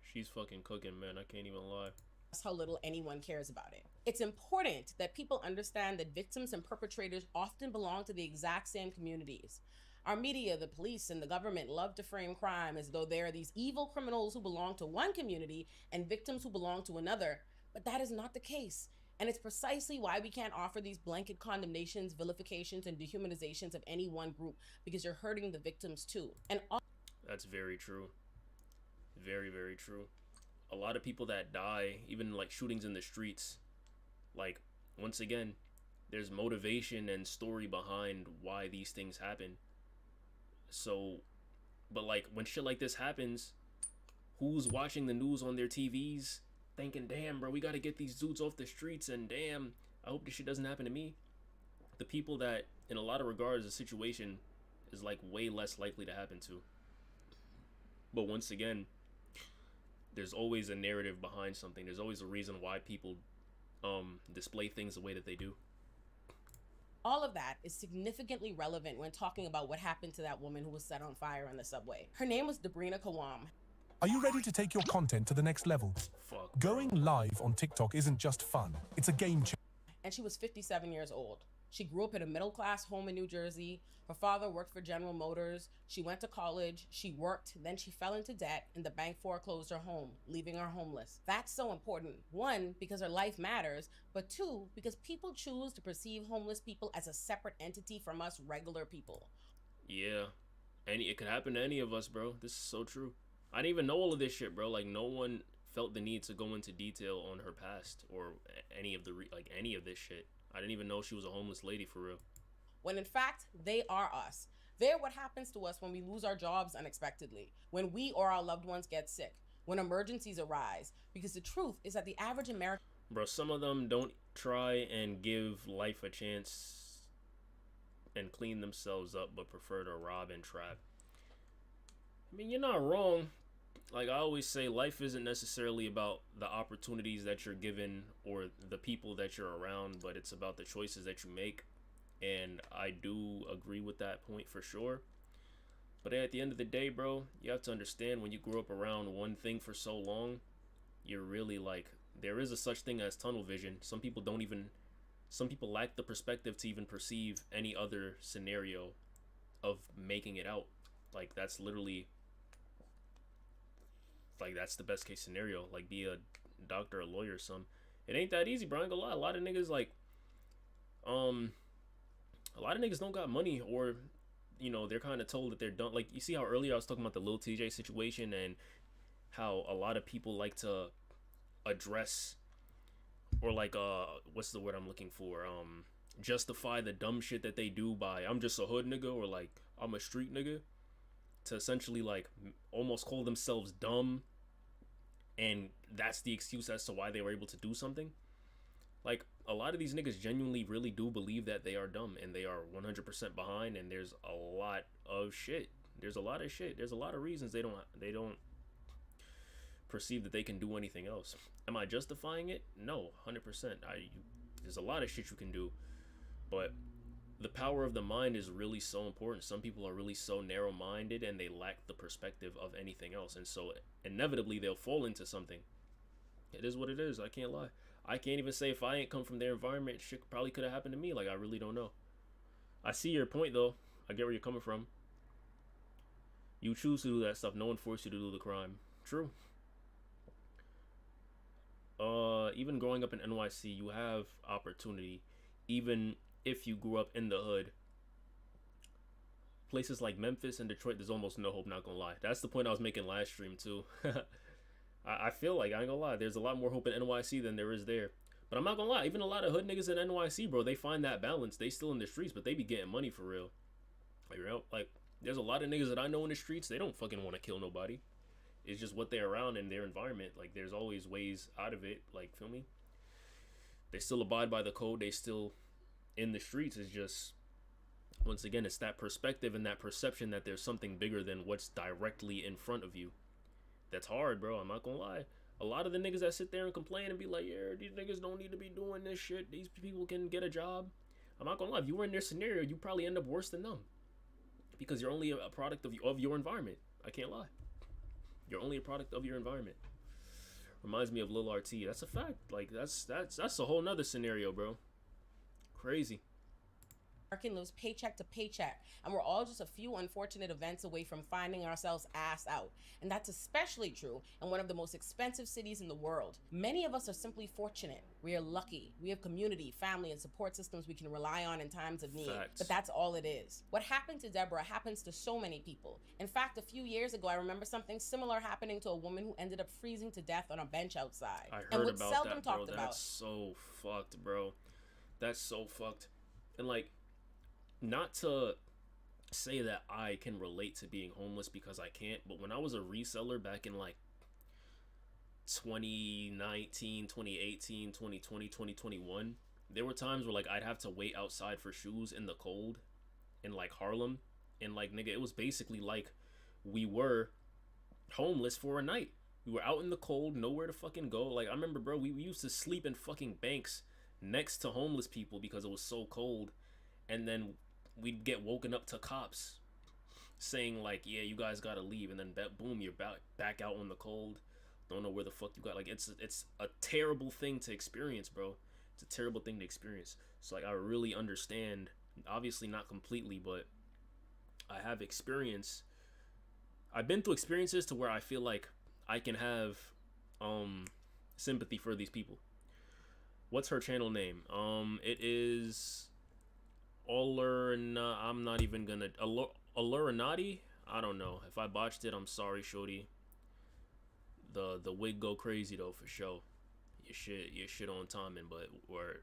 She's fucking cooking, man. I can't even lie. That's how little anyone cares about it. It's important that people understand that victims and perpetrators often belong to the exact same communities. Our media, the police, and the government love to frame crime as though there are these evil criminals who belong to one community and victims who belong to another, but that is not the case. And it's precisely why we can't offer these blanket condemnations, vilifications, and dehumanizations of any one group, because you're hurting the victims too. And That's very true. Very, very true. A lot of people that die, even like shootings in the streets, like, once again, there's motivation and story behind why these things happen. So, but like, when shit like this happens, who's watching the news on their TVs thinking, damn, bro, we gotta get these dudes off the streets, and damn, I hope this shit doesn't happen to me? The people that, in a lot of regards, the situation is like way less likely to happen to. But once again, there's always a narrative behind something. There's always a reason why people display things the way that they do. all of that is significantly relevant when talking about what happened to that woman who was set on fire on the subway. Her name was Debrina Kawam. Are you ready to take your content to the next level? Going live on TikTok isn't just fun, it's a game changer. And she was 57 years old. She grew up in a middle-class home in New Jersey. Her father worked for General Motors. She went to college, she worked, then she fell into debt and the bank foreclosed her home, leaving her homeless. That's so important. One, because her life matters, but two, because people choose to perceive homeless people as a separate entity from us regular people. Yeah, it could happen to any of us, bro. This is so true. I didn't even know all of this shit, bro. Like, no one felt the need to go into detail on her past or any of the any of this shit. I didn't even know she was a homeless lady for real. When in fact, they are us. They're what happens to us when we lose our jobs unexpectedly, when we or our loved ones get sick, when emergencies arise. Because the truth is that the average American... Bro, some of them don't try and give life a chance and clean themselves up, but prefer to rob and trap. I mean, you're not wrong. Like I always say, life isn't necessarily about the opportunities that you're given or the people that you're around, but it's about the choices that you make. And I do agree with that point for sure. But at the end of the day, bro, you have to understand, when you grow up around one thing for so long, you're really like, there is a such thing as tunnel vision. Some people lack the perspective to even perceive any other scenario of making it out. Like, that's literally, like, that's the best case scenario. Like, be a doctor, a lawyer, or something. It ain't that easy, bro. I ain't gonna lie. A lot of niggas, like, a lot of niggas don't got money, or, you know, they're kind of told that they're done. Like, you see how earlier I was talking about the Lil Tjay situation and how a lot of people like to address, or like, what's the word I'm looking for? Justify the dumb shit that they do by, I'm just a hood nigga, or like, I'm a street nigga, to essentially like almost call themselves dumb, and that's the excuse as to why they were able to do something. Like, a lot of these niggas genuinely really do believe that they are dumb and they are 100% behind, and there's a lot of shit. There's a lot of shit. There's a lot of reasons they don't perceive that they can do anything else. Am I justifying it? No, 100%. There's a lot of shit you can do, but the power of the mind is really so important. Some people are really so narrow-minded and they lack the perspective of anything else, and so inevitably they'll fall into something. It is what it is. I can't lie. I can't even say if I ain't come from their environment, shit probably could have happened to me. Like, I really don't know. I see your point, though. I get where you're coming from. You choose to do that stuff. No one forced you to do the crime. True. Even growing up in NYC, you have opportunity. even if you grew up in the hood. Places like Memphis and Detroit, there's almost no hope, not gonna lie. That's the point I was making last stream too. I feel like, I ain't gonna lie, there's a lot more hope in NYC than there is there. But I'm not gonna lie, even a lot of hood niggas in NYC, bro, they find that balance. They still in the streets, but they be getting money for real. Like, there's a lot of niggas that I know in the streets, they don't fucking want to kill nobody. It's just what they're around in their environment. Like, there's always ways out of it. Like, feel me? They still abide by the code. They still in the streets. It's just, once again, it's that perspective and that perception that there's something bigger than what's directly in front of you. That's hard, bro. I'm not gonna lie. A lot of the niggas that sit there and complain and be like, yeah, these niggas don't need to be doing this shit. These people can get a job. I'm not gonna lie. If you were in their scenario, you probably end up worse than them. Because you're only a product of your environment. I can't lie. You're only a product of your environment. Reminds me of Lil RT. That's a fact. Like, that's a whole nother scenario, bro. Crazy. American lives paycheck to paycheck, and we're all just a few unfortunate events away from finding ourselves ass out. And that's especially true in one of the most expensive cities in the world. Many of us are simply fortunate. We are lucky. We have community, family, and support systems we can rely on in times of need. Facts. But that's all it is. What happened to Deborah happens to so many people. In fact, a few years ago, I remember something similar happening to a woman who ended up freezing to death on a bench outside. I and heard what's about seldom that, bro. talked about. That's so fucked, bro. That's so fucked. And like, not to say that I can relate to being homeless because I can't, but when I was a reseller back in like 2019, 2018, 2020, 2021, there were times where like I'd have to wait outside for shoes in the cold in like Harlem, and like, nigga, it was basically like we were homeless for a night. We were out in the cold, nowhere to fucking go. Like, I remember, bro, we used to sleep in fucking banks next to homeless people because it was so cold, and then we'd get woken up to cops saying like, yeah, you guys gotta leave, and then boom, you're back out on the cold, don't know where the fuck you got. Like, it's a terrible thing to experience, bro. It's a terrible thing to experience. So like, I really understand, obviously not completely, but I have experience. I've been through experiences to where I feel like I can have sympathy for these people. What's her channel name? It is I'm not even gonna Alurinati. I don't know. If I botched it, I'm sorry, shorty. The wig go crazy though, for sure. Your shit on timing, but word.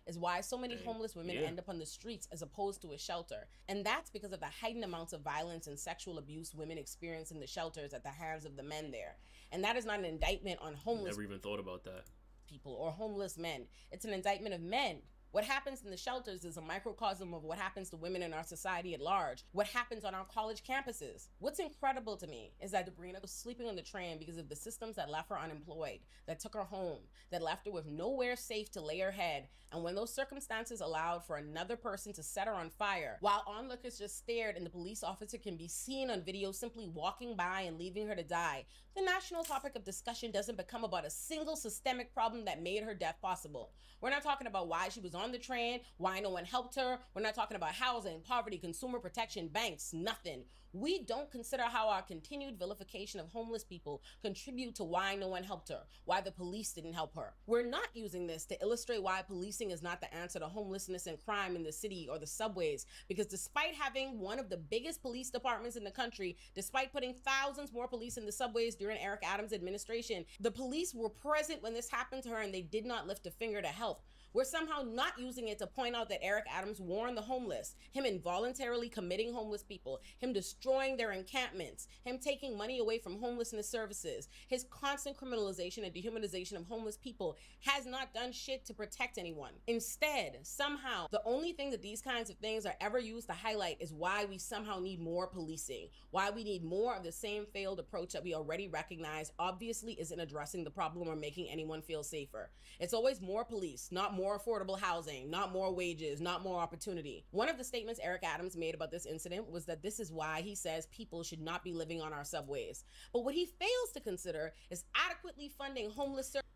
Is why so many homeless women end up on the streets as opposed to a shelter. And that's because of the heightened amounts of violence and sexual abuse women experience in the shelters at the hands of the men there. And that is not an indictment on homeless Never even thought about that. people or homeless men. It's an indictment of men. What happens in the shelters is a microcosm of what happens to women in our society at large. What happens on our college campuses. What's incredible to me is that Debrina was sleeping on the train because of the systems that left her unemployed, that took her home, that left her with nowhere safe to lay her head. And when those circumstances allowed for another person to set her on fire, while onlookers just stared and the police officer can be seen on video simply walking by and leaving her to die, the national topic of discussion doesn't become about a single systemic problem that made her death possible. We're not talking about why she was on the train, why no one helped her. We're not talking about housing, poverty, consumer protection, banks, nothing. We don't consider how our continued vilification of homeless people contribute to why no one helped her, why the police didn't help her. We're not using this to illustrate why policing is not the answer to homelessness and crime in the city or the subways, because despite having one of the biggest police departments in the country, despite putting thousands more police in the subways during Eric Adams' administration, the police were present when this happened to her and they did not lift a finger to help. We're somehow not using it to point out that Eric Adams warned the homeless, him involuntarily committing homeless people, him destroying their encampments, him taking money away from homelessness services, his constant criminalization and dehumanization of homeless people has not done shit to protect anyone. Instead, somehow, the only thing that these kinds of things are ever used to highlight is why we somehow need more policing, why we need more of the same failed approach that we already recognize obviously isn't addressing the problem or making anyone feel safer. It's always more police, not more affordable housing, not more wages, not more opportunity. One of the statements Eric Adams made about this incident was that this is why he says people should not be living on our subways. But what he fails to consider is adequately funding homeless services.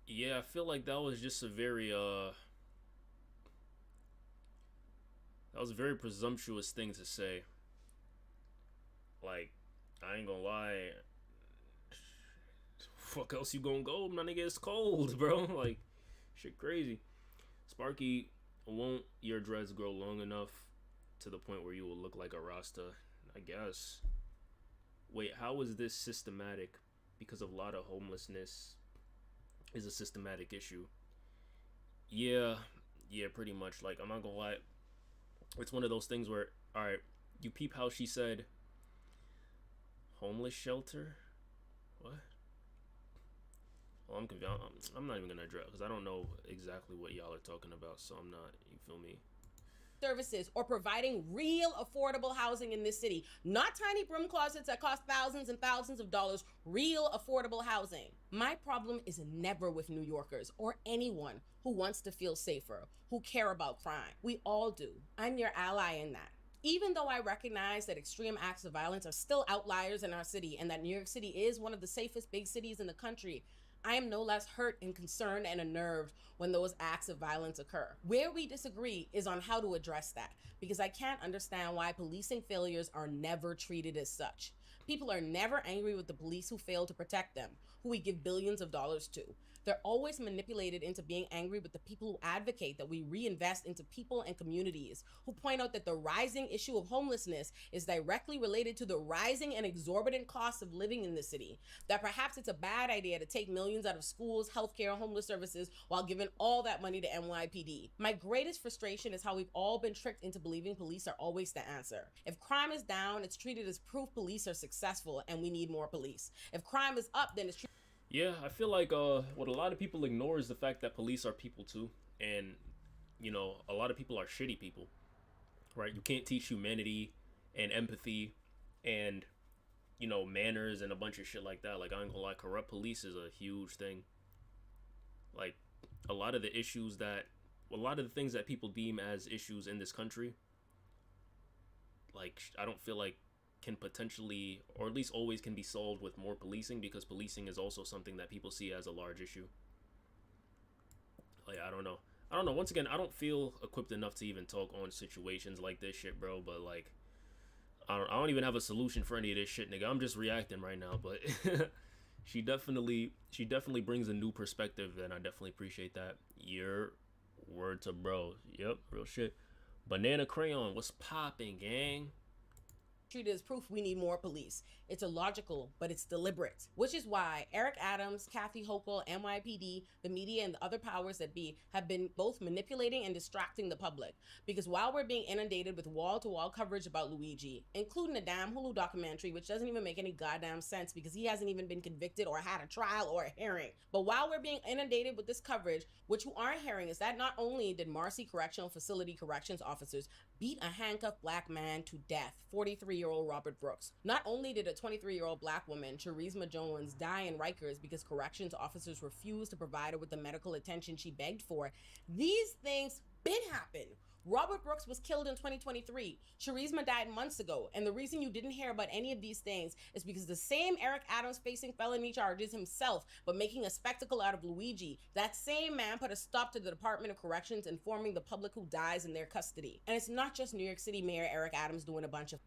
Yeah, I feel like that was just a very that was a very presumptuous thing to say. Like, I ain't gonna lie, fuck else you gonna go, my nigga? It's cold, bro. Like, shit crazy. Sparky, won't your dreads grow long enough to the point where you will look like a Rasta? I guess. Wait, how is this systematic? Because of a lot of homelessness is a systematic issue. Yeah, pretty much. Like, I'm not gonna lie. It's one of those things where, alright, you peep how she said homeless shelter? What? Well, I'm confused. I'm not even gonna address because I don't know exactly what y'all are talking about, so I'm not, you feel me? Services or providing real affordable housing in this city, not tiny broom closets that cost thousands and thousands of dollars, real affordable housing. My problem is never with New Yorkers or anyone who wants to feel safer, who care about crime. We all do. I'm your ally in that. Even though I recognize that extreme acts of violence are still outliers in our city and that New York City is one of the safest big cities in the country, I am no less hurt and concerned and unnerved when those acts of violence occur. Where we disagree is on how to address that, because I can't understand why policing failures are never treated as such. People are never angry with the police who fail to protect them, who we give billions of dollars to. They're always manipulated into being angry with the people who advocate that we reinvest into people and communities, who point out that the rising issue of homelessness is directly related to the rising and exorbitant costs of living in the city, that perhaps it's a bad idea to take millions out of schools, healthcare, homeless services while giving all that money to NYPD. My greatest frustration is how we've all been tricked into believing police are always the answer. If crime is down, it's treated as proof police are successful and we need more police. If crime is up, then it's treated. Yeah, I feel like what a lot of people ignore is the fact that police are people too, and you know, a lot of people are shitty people, right? You can't teach humanity and empathy and, you know, manners and a bunch of shit like that. Like, I ain't gonna lie, corrupt police is a huge thing. Like, a lot of the things that people deem as issues in this country, like, I don't feel like can potentially, or at least always can be solved with more policing, because policing is also something that people see as a large issue. Like, I don't know. Once again, I don't feel equipped enough to even talk on situations like this shit, bro. But like, I don't even have a solution for any of this shit, nigga. I'm just reacting right now. But she definitely brings a new perspective, and I definitely appreciate that. Your word to bro. Yep, real shit. Banana Crayon, what's popping, gang? Treated as proof we need more police. It's illogical, but it's deliberate. Which is why Eric Adams, Kathy Hochul, NYPD, the media, and the other powers that be have been both manipulating and distracting the public. Because while we're being inundated with wall-to-wall coverage about Luigi, including a damn Hulu documentary, which doesn't even make any goddamn sense because he hasn't even been convicted or had a trial or a hearing. But while we're being inundated with this coverage, what you aren't hearing is that not only did Marcy Correctional Facility corrections officers beat a handcuffed black man to death, 43-year-old Robert Brooks. Not only did a 23-year-old black woman, Charisma Jones, die in Rikers because corrections officers refused to provide her with the medical attention she begged for, these things been happen. Robert Brooks was killed in 2023. Charisma died months ago. And the reason you didn't hear about any of these things is because the same Eric Adams facing felony charges himself, but making a spectacle out of Luigi, that same man put a stop to the Department of Corrections informing the public who dies in their custody. And it's not just New York City Mayor Eric Adams doing a bunch of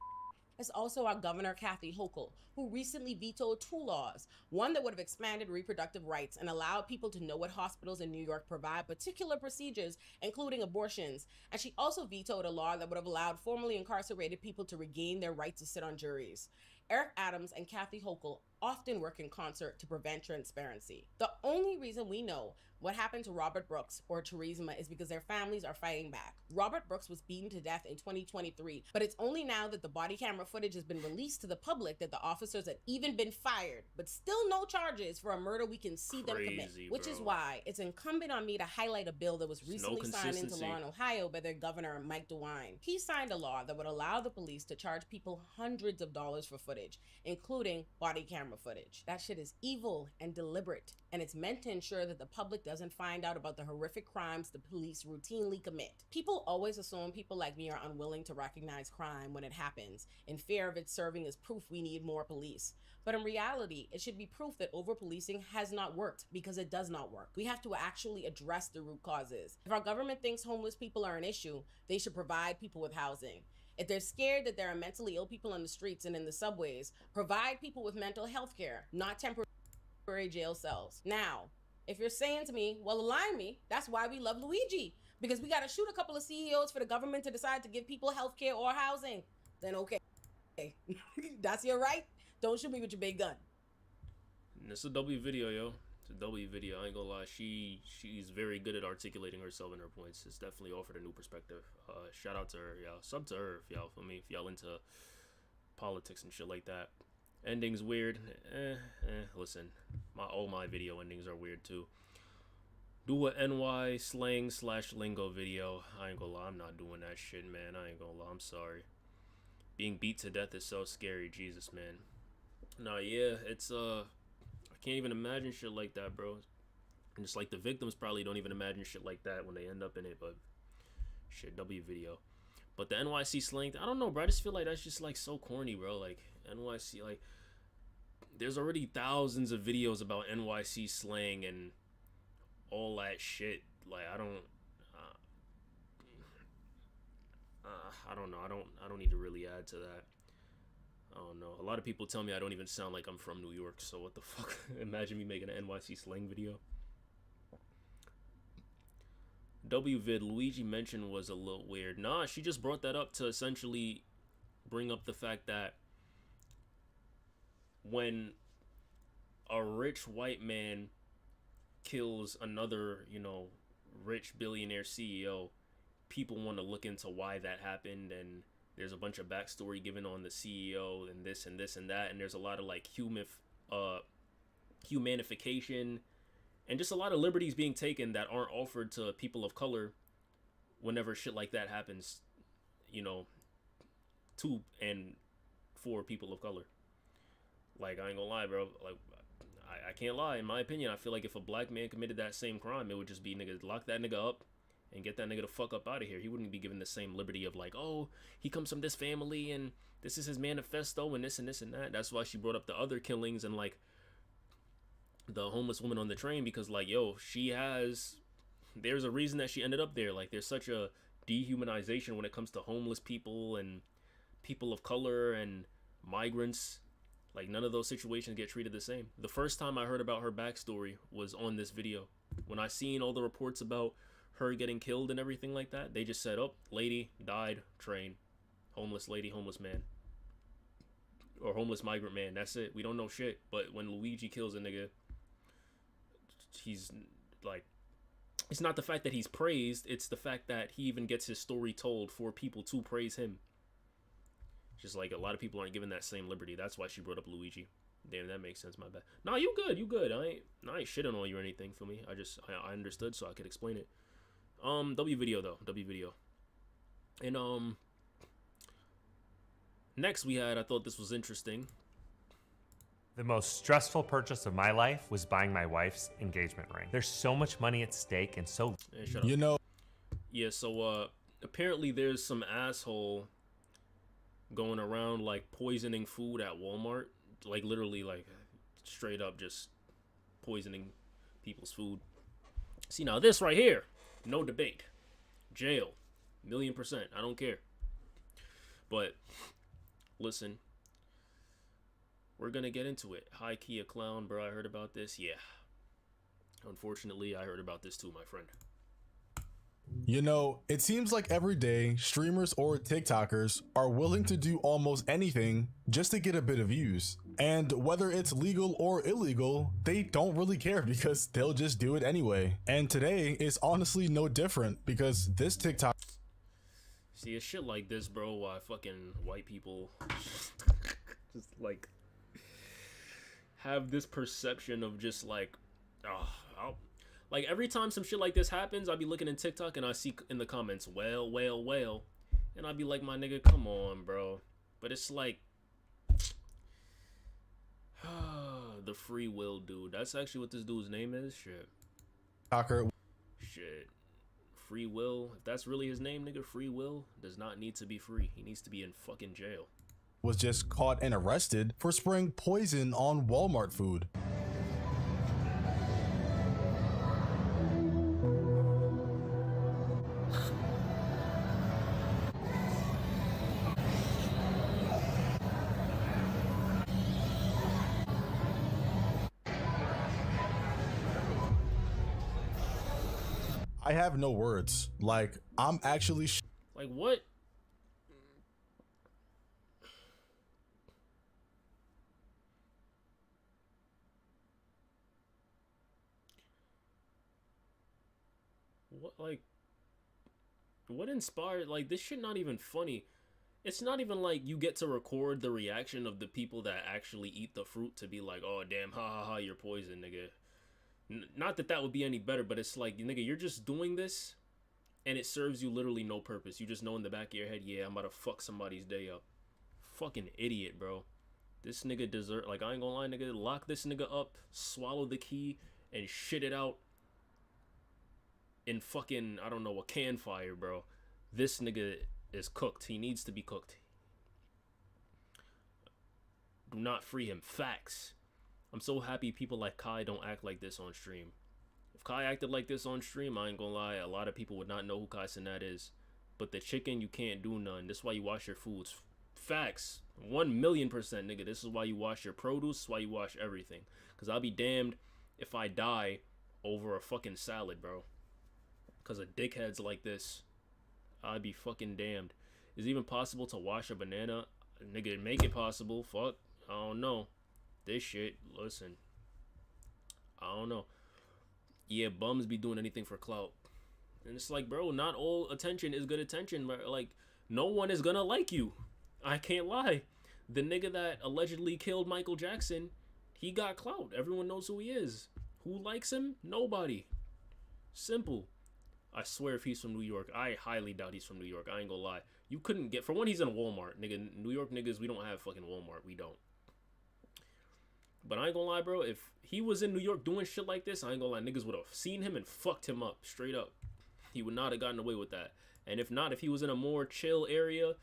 It's also our Governor Kathy Hochul, who recently vetoed 2 laws. One that would have expanded reproductive rights and allowed people to know what hospitals in New York provide particular procedures, including abortions. And she also vetoed a law that would have allowed formerly incarcerated people to regain their right to sit on juries. Eric Adams and Kathy Hochul often work in concert to prevent transparency. The only reason we know what happened to Robert Brooks or Charisma is because their families are fighting back. Robert Brooks was beaten to death in 2023, but it's only now that the body camera footage has been released to the public that the officers have even been fired, but still no charges for a murder we can see them commit. Which is why it's incumbent on me to highlight a bill that was recently signed into law in Ohio by their governor, Mike DeWine. He signed a law that would allow the police to charge people hundreds of dollars for footage, including body camera footage. That shit is evil and deliberate, and it's meant to ensure that the public doesn't find out about the horrific crimes the police routinely commit. People always assume people like me are unwilling to recognize crime when it happens, in fear of it serving as proof we need more police. But in reality, it should be proof that over-policing has not worked, because it does not work. We have to actually address the root causes. If our government thinks homeless people are an issue, they should provide people with housing. If they're scared that there are mentally ill people on the streets and in the subways, provide people with mental health care, not temporary jail cells. Now, If you're saying to me, well, align me, that's why we love Luigi. Because we got to shoot a couple of CEOs for the government to decide to give people health care or housing. Then okay. That's your right. Don't shoot me with your big gun. And it's a W video, yo. It's a W video. I ain't gonna lie. She's very good at articulating herself and her points. It's definitely offered a new perspective. Shout out to her, y'all. Sub to her if y'all feel me. If y'all into politics and shit like that. Ending's weird. Listen, all my video endings are weird too. Do a NY slang / lingo video. I ain't gonna lie, I'm not doing that shit, man. I ain't gonna lie, I'm sorry. Being beat to death is so scary, Jesus, man. Nah, yeah, it's I can't even imagine shit like that, bro. And just like the victims probably don't even imagine shit like that when they end up in it, but shit, W video. But the NYC slang, I don't know, bro. I just feel like that's just like so corny, bro. Like NYC, like there's already thousands of videos about NYC slang and all that shit. Like I don't know. I don't need to really add to that. I don't know. A lot of people tell me I don't even sound like I'm from New York, so what the fuck? Imagine me making an NYC slang video. W vid Luigi mention was a little weird. Nah, she just brought that up to essentially bring up the fact that when a rich white man kills another, you know, rich billionaire CEO, people want to look into why that happened, and there's a bunch of backstory given on the CEO and this and this and that, and there's a lot of like humanification and just a lot of liberties being taken that aren't offered to people of color whenever shit like that happens, you know, to and for people of color. Like, I ain't gonna lie, bro. Like, I can't lie. In my opinion, I feel like if a black man committed that same crime, it would just be, nigga, lock that nigga up and get that nigga the fuck up out of here. He wouldn't be given the same liberty of like, oh, he comes from this family and this is his manifesto and this and this and that. That's why she brought up the other killings and like the homeless woman on the train, because like, yo, there's a reason that she ended up there. Like, there's such a dehumanization when it comes to homeless people and people of color and migrants. Like, none of those situations get treated the same. The first time I heard about her backstory was on this video. When I seen all the reports about her getting killed and everything like that, they just said, oh, lady died, train, homeless lady, homeless man, or homeless migrant man. That's it. We don't know shit. But when Luigi kills a nigga, he's like, it's not the fact that he's praised, it's the fact that he even gets his story told for people to praise him. Just like a lot of people aren't given that same liberty. That's why she brought up Luigi. Damn, that makes sense. My bad. Nah, you good. I ain't shitting on you or anything for me. I understood so I could explain it. W video though. W video. And next we had, I thought this was interesting. The most stressful purchase of my life was buying my wife's engagement ring. There's so much money at stake and so... Hey, shut up. You know... Yeah, so apparently there's some asshole going around like poisoning food at Walmart. Like literally like straight up just poisoning people's food. See, now this right here, no debate. Jail. 1,000,000%. I don't care. But listen, we're gonna get into it. High key a clown, bro. I heard about this. Yeah. Unfortunately, I heard about this too, my friend. You know, it seems like every day streamers or TikTokers are willing to do almost anything just to get a bit of views. And whether it's legal or illegal, they don't really care because they'll just do it anyway. And today is honestly no different because this TikTok... See, it's shit like this, bro, why fucking white people just like have this perception of just like, like every time some shit like this happens, I'll be looking in TikTok and I see in the comments, well, and I'll be like, my nigga, come on, bro. But it's like, the free will dude. That's actually what this dude's name is. Shit. Shit. Free will. If that's really his name, nigga, free will does not need to be free. He needs to be in fucking jail. Was just caught and arrested for spraying poison on Walmart food. I have no words. Like, I'm actually Like, what? What inspired, like, this shit not even funny. It's not even like you get to record the reaction of the people that actually eat the fruit to be like, oh damn, ha ha ha, you're poison, nigga. Not that that would be any better, but it's like, nigga, you're just doing this and it serves you literally no purpose. You just know in the back of your head, yeah, I'm about to fuck somebody's day up. Fucking idiot, bro. This nigga deserve, like, I ain't gonna lie, nigga, lock this nigga up, swallow the key, and shit it out in fucking, I don't know, a can fire, bro. This nigga is cooked. He needs to be cooked. Do not free him. Facts. I'm so happy people like Kai don't act like this on stream. If Kai acted like this on stream, I ain't gonna lie, a lot of people would not know who Kai Cenat is. But the chicken, you can't do none. This is why you wash your foods. Facts. 1,000,000%, nigga. This is why you wash your produce. This is why you wash everything. Because I'll be damned if I die over a fucking salad, bro. Because of dickheads like this. I'd be fucking damned. Is it even possible to wash a banana? Nigga, make it possible. Fuck. I don't know. This shit, listen. I don't know. Yeah, bums be doing anything for clout. And it's like, bro, not all attention is good attention. But like, no one is gonna like you. I can't lie. The nigga that allegedly killed Michael Jackson, he got clout. Everyone knows who he is. Who likes him? Nobody. Simple. I swear if he's from New York, I highly doubt he's from New York. I ain't gonna lie. You couldn't get, for one, he's in a Walmart. Nigga, New York niggas, we don't have fucking Walmart. We don't. But I ain't gonna lie, bro. If he was in New York doing shit like this, I ain't gonna lie. Niggas would have seen him and fucked him up. Straight up. He would not have gotten away with that. And if not, if he was in a more chill area,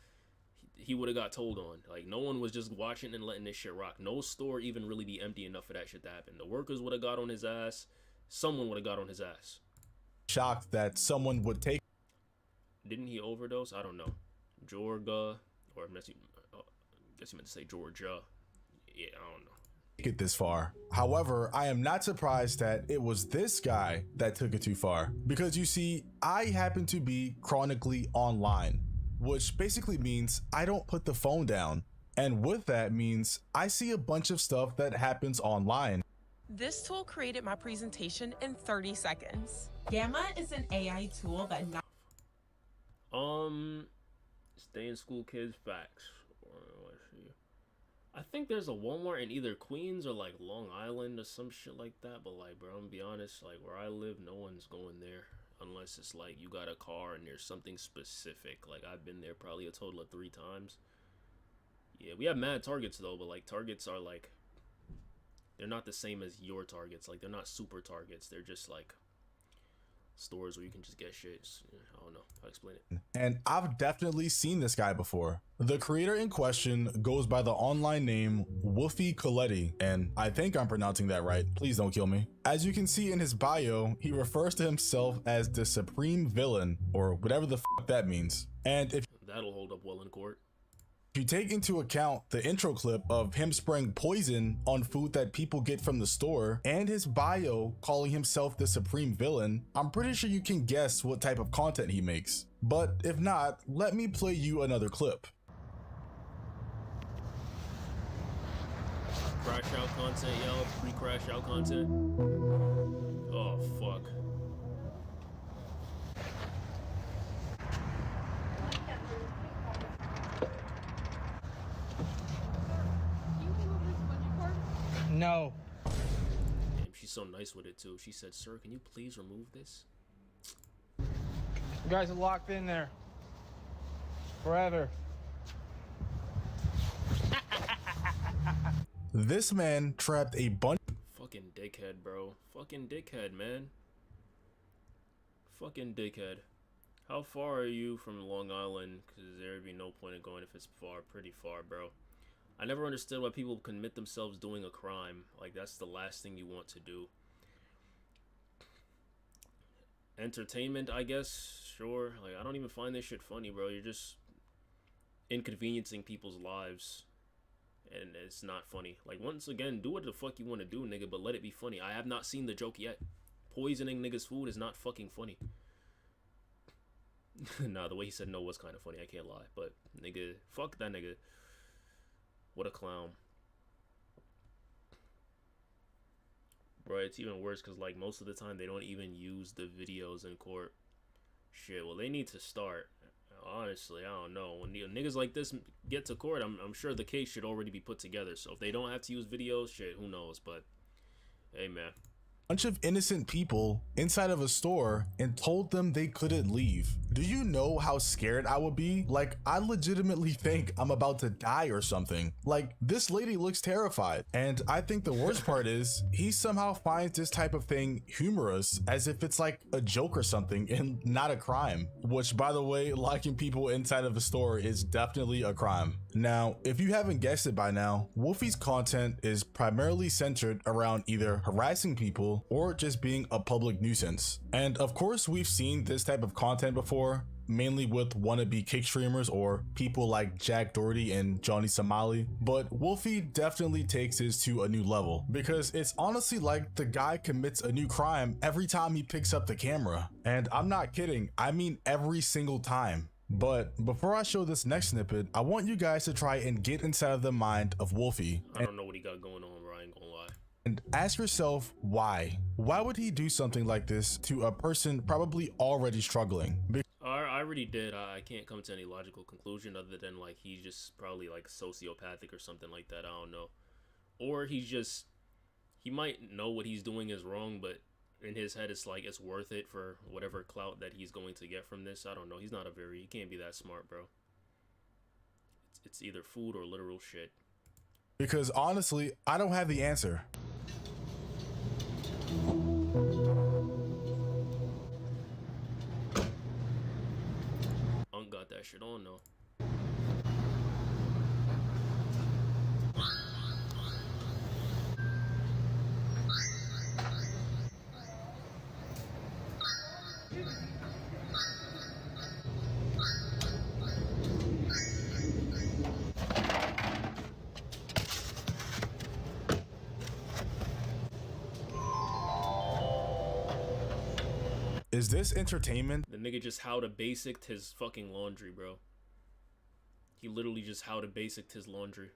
he would have got told on. Like, no one was just watching and letting this shit rock. No store even really be empty enough for that shit to happen. The workers would have got on his ass. Someone would have got on his ass. shocked that someone would take. Didn't he overdose? I don't know. Georgia, or I guess you meant to say Georgia. Yeah, I don't know. It this far. However, I am not surprised that it was this guy that took it too far, because you see, I happen to be chronically online, which basically means I don't put the phone down. And with that means I see a bunch of stuff that happens online. This tool created my presentation in 30 seconds. Gamma is an AI tool that stay in school kids facts. I think there's a Walmart in either Queens or like Long Island or some shit like that, but like, bro, I'm gonna be honest, like where I live, no one's going there unless it's like you got a car and there's something specific. Like I've been there probably a total of 3 times. Yeah, we have mad Targets though, but like Targets are like, they're not the same as your Targets. Like they're not super Targets. They're just like stores where you can just get shit. I don't know how to explain it. And I've definitely seen this guy before. The creator in question goes by the online name Wolfy Coletti, and I think I'm pronouncing that right. Please don't kill me. As you can see in his bio, he refers to himself as the supreme villain, or whatever the fuck that means. And if that'll hold up well in court. If you take into account the intro clip of him spraying poison on food that people get from the store and his bio calling himself the supreme villain, I'm pretty sure you can guess what type of content he makes. But if not, let me play you another clip. Crash out content, y'all. Free crash out content. Oh, fuck. No. Damn, she's so nice with it too. She said, "Sir, can you please remove this?" You guys are locked in there. Forever. This man trapped a bunch. Fucking dickhead, bro. Fucking dickhead, man. Fucking dickhead. How far are you from Long Island? Because there'd be no point in going if it's far. Pretty far, bro. I never understood why people commit themselves doing a crime. Like, that's the last thing you want to do. Entertainment, I guess. Sure. Like, I don't even find this shit funny, bro. You're just inconveniencing people's lives. And it's not funny. Like, once again, do what the fuck you want to do, nigga, but let it be funny. I have not seen the joke yet. Poisoning niggas' food is not fucking funny. Nah, the way he said no was kind of funny. I can't lie. But nigga, fuck that nigga. What a clown. Bro, it's even worse because, like, most of the time they don't even use the videos in court. Shit, well, they need to start. Honestly, I don't know. When niggas like this get to court, I'm sure the case should already be put together. So if they don't have to use videos, shit, who knows? But, hey, man. Bunch of innocent people inside of a store and told them they couldn't leave. Do you know how scared I would be? Like, I legitimately think I'm about to die or something. Like, this lady looks terrified. And I think the worst part is he somehow finds this type of thing humorous, as if it's like a joke or something and not a crime. Which, by the way, locking people inside of a store is definitely a crime. Now, if you haven't guessed it by now, Wolfy's content is primarily centered around either harassing people or just being a public nuisance. And of course, we've seen this type of content before, mainly with wannabe kick streamers or people like Jack Doherty and Johnny Somali, but Wolfy definitely takes his to a new level because it's honestly like the guy commits a new crime every time he picks up the camera. And I'm not kidding, I mean every single time. But before I show this next snippet, I want you guys to try and get inside of the mind of Wolfy. I don't know what he got going on, bro. I ain't gonna lie. And ask yourself why. Why would he do something like this to a person probably already struggling? I already did. I can't come to any logical conclusion other than like he's just probably like sociopathic or something like that. I don't know. Or he might know what he's doing is wrong, but in his head it's like it's worth it for whatever clout that he's going to get from this. I don't know. He can't be that smart, bro. It's either food or literal shit. Because honestly, I don't have the answer. Unk got that shit on though. Is this entertainment? The nigga just how to basic his fucking laundry, bro. He literally just how to basic his laundry.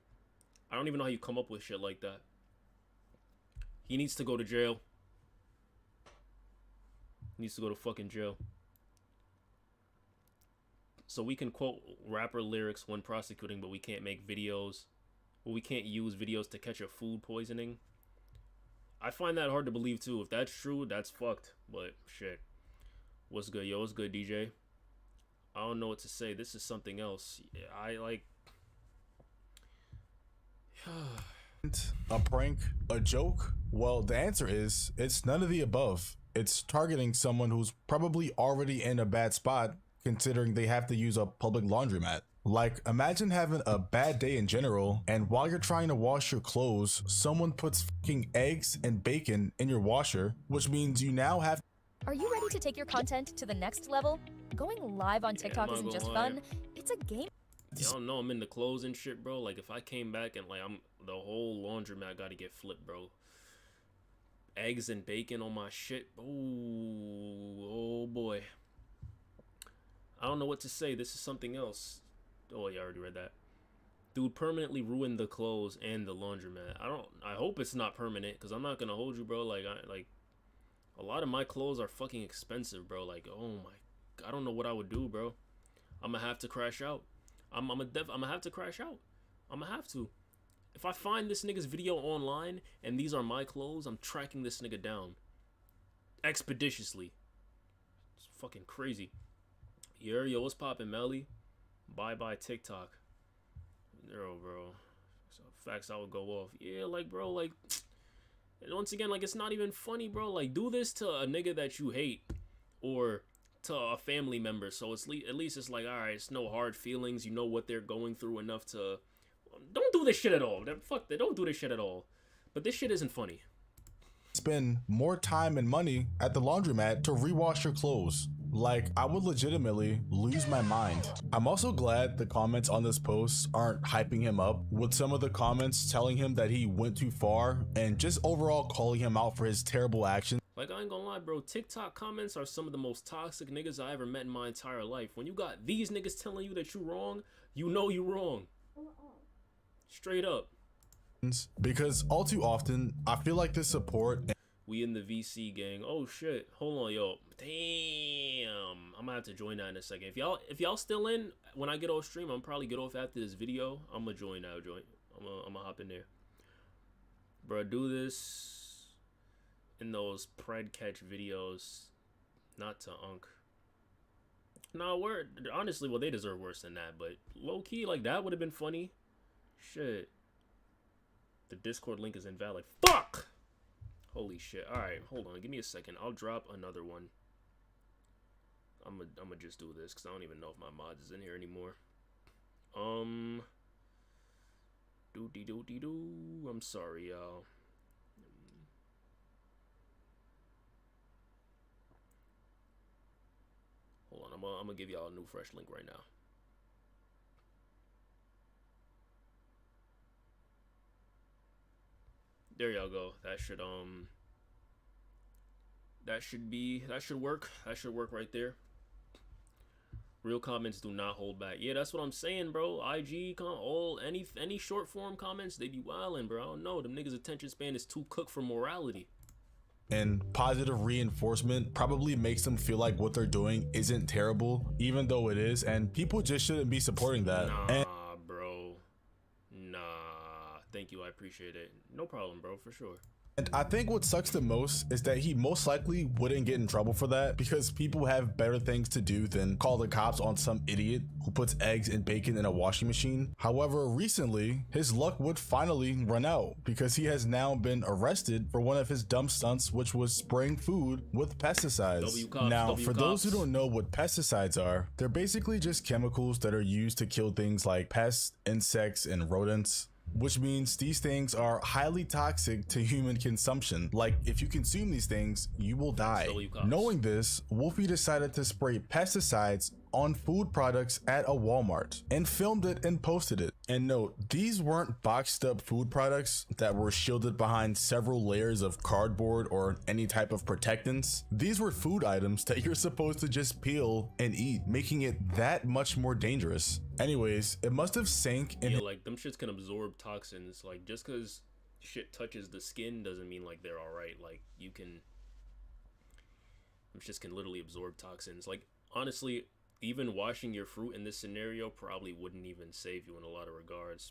I don't even know how you come up with shit like that. He needs to go to jail. He needs to go to fucking jail. So we can quote rapper lyrics when prosecuting, but we can't make videos. But we can't use videos to catch a food poisoning. I find that hard to believe too. If that's true, that's fucked. But shit. What's good, yo? What's good, DJ? I don't know what to say. This is something else. I like... A prank? A joke? Well, the answer is, it's none of the above. It's targeting someone who's probably already in a bad spot, considering they have to use a public laundromat. Like, imagine having a bad day in general, and while you're trying to wash your clothes, someone puts fucking eggs and bacon in your washer, which means you now have... Are you ready to take your content to the next level? Going live on TikTok isn't just fun, it's a game. Y'all know I'm in the clothes and shit, bro. Like, if I came back and, like, the whole laundromat gotta get flipped, bro. Eggs and bacon on my shit. Ooh, oh, boy. I don't know what to say. This is something else. Oh, yeah, I already read that. Dude permanently ruined the clothes and the laundromat. I hope it's not permanent, because I'm not gonna hold you, bro. Like, a lot of my clothes are fucking expensive, bro. Like, oh my, I don't know what I would do, bro. I'm gonna have to crash out. I'm gonna have to crash out. I'm gonna have to. If I find this nigga's video online and these are my clothes, I'm tracking this nigga down expeditiously. It's fucking crazy. Yo, what's poppin', Melly? Bye TikTok. Yo, bro. So facts I would go off. Yeah, like, bro, like, and once again, like, it's not even funny, bro. Like, do this to a nigga that you hate or to a family member. So it's at least it's like, all right, it's no hard feelings. You know what they're going through enough to... Don't do this shit at all. Fuck that. Don't do this shit at all. But this shit isn't funny. Spend more time and money at the laundromat to rewash your clothes. Like, I would legitimately lose my mind. I'm also glad the comments on this post aren't hyping him up, with some of the comments telling him that he went too far and just overall calling him out for his terrible actions. Like, I ain't gonna lie, bro. TikTok comments are some of the most toxic niggas I ever met in my entire life. When you got these niggas telling you that you wrong, you know you wrong. Straight up. Because all too often, I feel like this support... We in the VC gang. Oh shit. Hold on, yo. Damn. I'm gonna have to join that in a second. If y'all still in when I get off stream, I'm probably get off after this video. I'm gonna join now, I'm gonna hop in there. Bro, do this in those pred catch videos. Not to Unk. No, honestly, well, they deserve worse than that, but low key, like that would have been funny. Shit. The Discord link is invalid. Fuck! Holy shit. Alright, hold on. Give me a second. I'll drop another one. I'm gonna just do this because I don't even know if my mods is in here anymore. Doo-dee-doo-dee-doo. I'm sorry, y'all. Hold on. I'm gonna give y'all a new fresh link right now. There y'all go. That should work. That should work right there. Real comments do not hold back. Yeah, that's what I'm saying, bro. IG any short form comments, they be wildin', bro. I don't know. Them niggas' attention span is too cooked for morality. And positive reinforcement probably makes them feel like what they're doing isn't terrible, even though it is, and people just shouldn't be supporting that. Nah, bro. Nah. Thank you, I appreciate it. No problem, bro, for sure. And I think what sucks the most is that he most likely wouldn't get in trouble for that because people have better things to do than call the cops on some idiot who puts eggs and bacon in a washing machine. However, recently, his luck would finally run out because he has now been arrested for one of his dumb stunts, which was spraying food with pesticides. Now, for those who don't know what pesticides are, they're basically just chemicals that are used to kill things like pests, insects, and rodents. Which means these things are highly toxic to human consumption. Like, if you consume these things, you will die. Knowing this, Wolfy decided to spray pesticides on food products at a Walmart and filmed it and posted it. And note, these weren't boxed up food products that were shielded behind several layers of cardboard or any type of protectants. These were food items that you're supposed to just peel and eat, making it that much more dangerous. Anyways, it must have sank in. Yeah, like them shits can absorb toxins. Like, just because shit touches the skin doesn't mean like they're alright. Like, you can, them shits can literally absorb toxins. Like, honestly, even washing your fruit in this scenario probably wouldn't even save you in a lot of regards.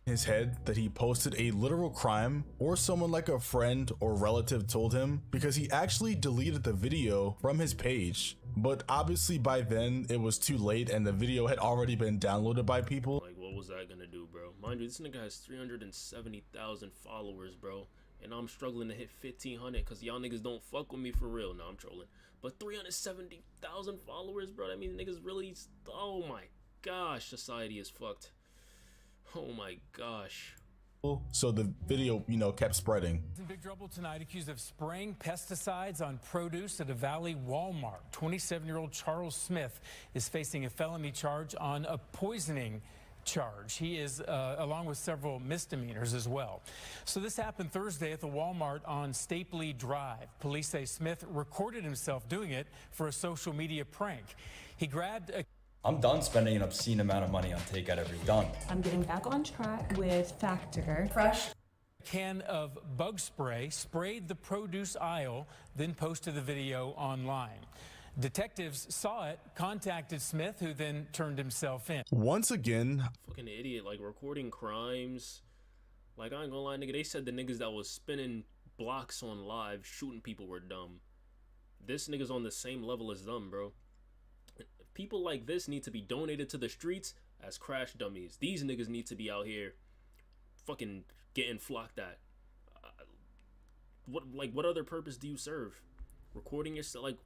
His head that he posted a literal crime, or someone like a friend or relative told him, because he actually deleted the video from his page. But obviously by then it was too late and the video had already been downloaded by people. Like, what was that gonna do, bro? Mind you, this nigga has 370,000 followers, bro, and I'm struggling to hit 1,500 because y'all niggas don't fuck with me for real. No, I'm trolling. But 370,000 followers, bro. That means niggas really. Oh my gosh, society is fucked. Oh my gosh. So the video, kept spreading. In big trouble tonight, accused of spraying pesticides on produce at a Valley Walmart. 27-year-old Charles Smith is facing a felony charge on a poisoning charge. He is along with several misdemeanors as well. So this happened Thursday at the Walmart on Stapley Drive. Police say Smith recorded himself doing it for a social media prank. He grabbed a I'm done spending an obscene amount of money on takeout every done. I'm getting back on track with Factor Fresh. Can of bug spray, sprayed the produce aisle, then posted the video online. Detectives saw it, contacted Smith, who then turned himself in. Once again, fucking idiot, like recording crimes. Like, I ain't gonna lie, nigga, they said the niggas that was spinning blocks on live shooting people were dumb. This nigga's on the same level as them, bro. People like this need to be donated to the streets as crash dummies. These niggas need to be out here fucking getting flocked at. What other purpose do you serve? Recording yourself, like,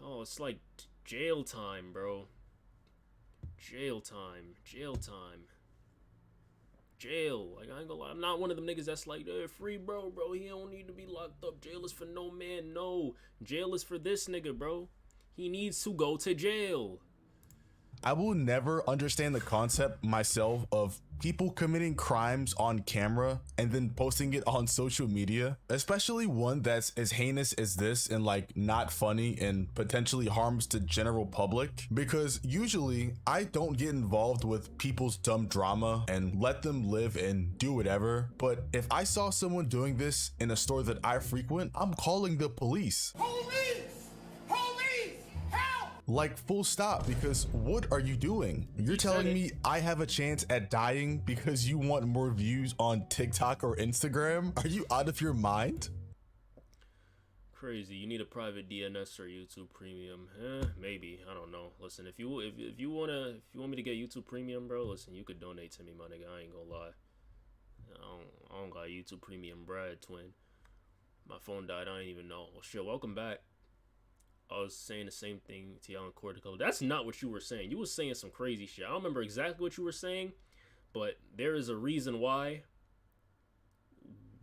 oh, it's like jail time, bro. Jail time. Like, I ain't gonna lie, I'm not one of them niggas that's like, free bro, he don't need to be locked up. Jail is for no man. No, jail is for this nigga, bro. He needs to go to jail. I will never understand the concept myself of people committing crimes on camera and then posting it on social media, especially one that's as heinous as this and like not funny and potentially harms the general public, because usually I don't get involved with people's dumb drama and let them live and do whatever. But if I saw someone doing this in a store that I frequent, I'm calling the police. Like, full stop, because what are you doing? You're telling me I have a chance at dying because you want more views on TikTok or Instagram? Are you out of your mind? Crazy. You need a private DNS or YouTube Premium. Maybe. I don't know. Listen, if you want me to get YouTube Premium, bro, listen, you could donate to me, my nigga. I ain't gonna lie. I don't got YouTube Premium, Brad, twin. My phone died. I ain't even know. Well, shit, welcome back. I was saying the same thing to y'all in Cortico. That's not what you were saying. You was saying some crazy shit. I don't remember exactly what you were saying, but there is a reason why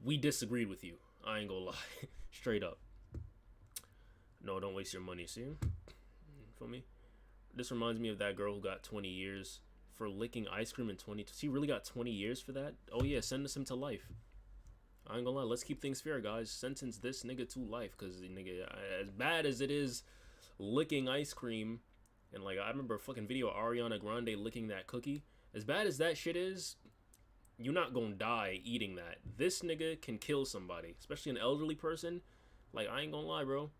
we disagreed with you. I ain't gonna lie. Straight up. No, don't waste your money. See? Feel me? This reminds me of that girl who got 20 years for licking ice cream in 20. She really got 20 years for that? Oh yeah, sentence him to life. I ain't gonna lie, let's keep things fair, guys. Sentence this nigga to life, because nigga, as bad as it is licking ice cream, and like I remember a fucking video of Ariana Grande licking that cookie. As bad as that shit is, you're not gonna die eating that. This nigga can kill somebody, especially an elderly person. Like, I ain't gonna lie, bro.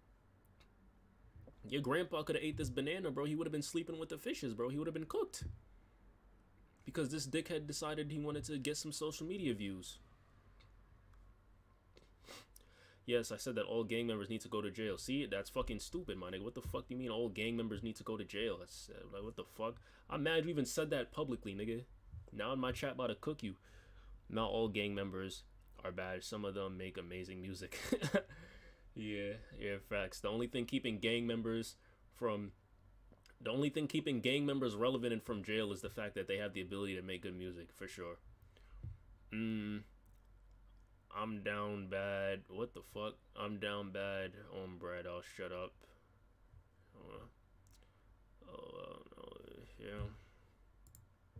Your grandpa could have ate this banana, bro. He would have been sleeping with the fishes, bro. He would have been cooked. Because this dickhead decided he wanted to get some social media views. Yes, I said that all gang members need to go to jail. See, that's fucking stupid, my nigga. What the fuck do you mean all gang members need to go to jail? That's like, what the fuck? I'm mad you even said that publicly, nigga. Now in my chat about to cook you. Not all gang members are bad. Some of them make amazing music. yeah, facts. The only thing keeping gang members relevant and from jail is the fact that they have the ability to make good music, for sure. I'm down bad. What the fuck? I'm down bad on bread. I'll shut up. Yeah.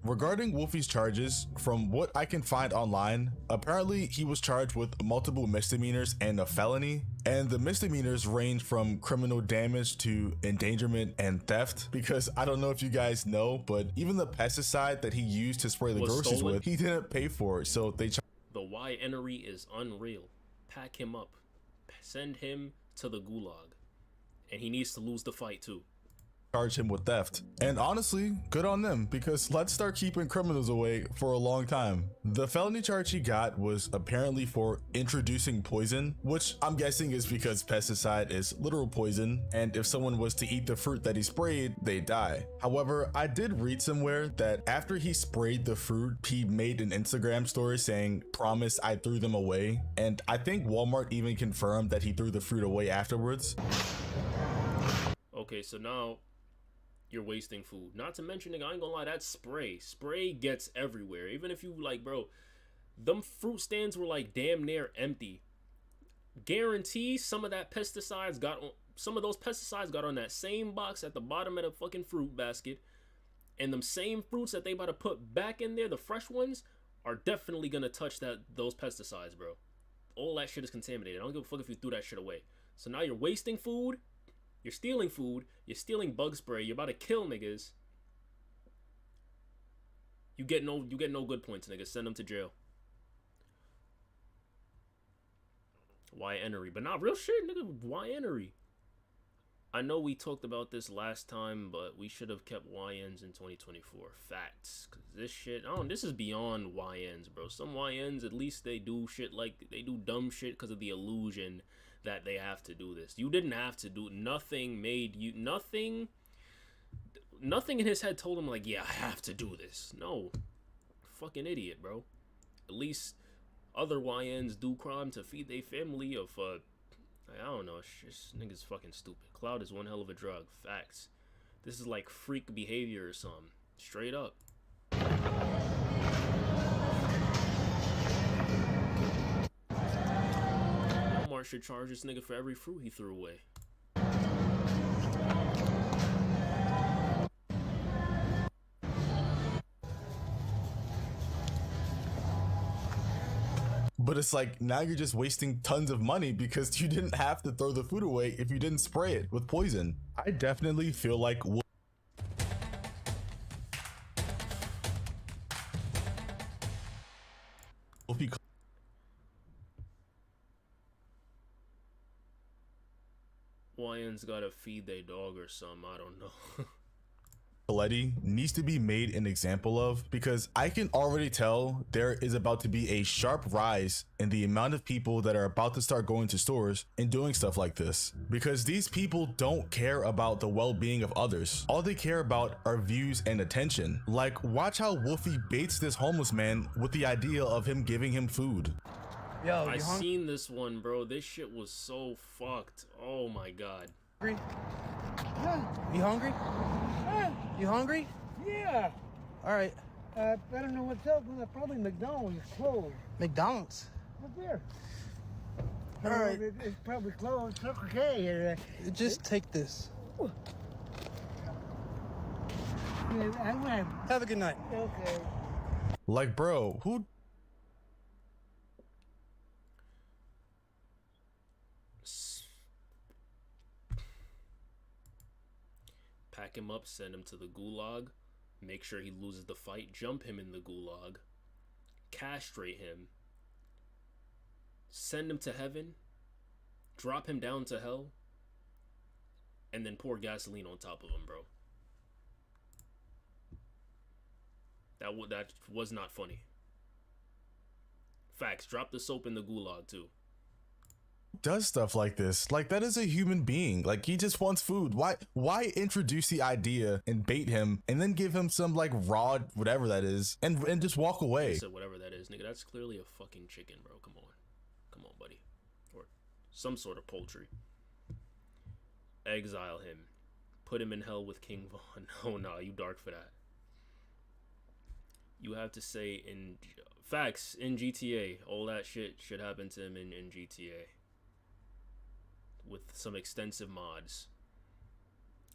Regarding Wolfy's charges, from what I can find online, apparently he was charged with multiple misdemeanors and a felony, and the misdemeanors range from criminal damage to endangerment and theft, because I don't know if you guys know, but even the pesticide that he used to spray the groceries with, he didn't pay for it, so they The Y-enery is unreal. Pack him up. Send him to the gulag. And he needs to lose the fight too. charge him with theft. And honestly, good on them, because let's start keeping criminals away for a long time. The felony charge he got was apparently for introducing poison, which I'm guessing is because pesticide is literal poison, and if someone was to eat the fruit that he sprayed, they die. However, I did read somewhere that after he sprayed the fruit, he made an Instagram story saying, "Promise I threw them away," and I think Walmart even confirmed that he threw the fruit away afterwards. Okay, so now you're wasting food. Not to mention, nigga, I ain't gonna lie, that spray gets everywhere. Even if you like, bro, them fruit stands were like damn near empty. Guarantee some of that pesticides got on, some of those pesticides got on that same box at the bottom of the fucking fruit basket, and them same fruits that they about to put back in there, the fresh ones, are definitely gonna touch those pesticides, bro. All that shit is contaminated. I don't give a fuck if you threw that shit away. So now you're wasting food. You're stealing food, you're stealing bug spray, you're about to kill niggas. You get no good points, niggas. Send them to jail. Y-enery, but not real shit, nigga. Y-enery. I know we talked about this last time, but we should have kept YNs in 2024. Facts. Cause this shit, this is beyond YNs, bro. Some YNs, at least they do shit like, they do dumb shit because of the illusion that they have to do this. You didn't have to do nothing. Nothing in his head told him like, yeah, I have to do this. No, fucking idiot, bro. At least other YNs do crime to feed their family of I don't know, this nigga's fucking stupid. Cloud is one hell of a drug. Facts. This is like freak behavior or something. Straight up. Walmart should charge this nigga for every fruit he threw away. But it's like, now you're just wasting tons of money because you didn't have to throw the food away if you didn't spray it with poison. I definitely feel like wolfy Hawaiians gotta feed their dog or something, I don't know. Coletti needs to be made an example of, because I can already tell there is about to be a sharp rise in the amount of people that are about to start going to stores and doing stuff like this, because these people don't care about the well-being of others. All they care about are views and attention. Like, watch how Wolfy baits this homeless man with the idea of him giving him food. Yo, I seen this one, bro. This shit was so fucked. Oh my god. You hungry? You hungry? Yeah. All right. I don't know what's open. Probably McDonald's is closed. McDonald's? Up there. All right. It's probably closed. Okay. Just take this. Have a good night. Okay. Like, bro, who? Pack him up, send him to the gulag, make sure he loses the fight, jump him in the gulag, castrate him, send him to heaven, drop him down to hell, and then pour gasoline on top of him, bro. That was not funny. Facts, drop the soap in the gulag too. Does stuff like this? Like, that is a human being. Like, he just wants food. Why introduce the idea and bait him and then give him some like raw whatever that is and just walk away? I said whatever that is, nigga. That's clearly a fucking chicken, bro. Come on, buddy, or some sort of poultry. Exile him, put him in hell with King Von. Oh no, you dark for that. You have to say in facts in GTA, all that shit should happen to him in GTA. With some extensive mods.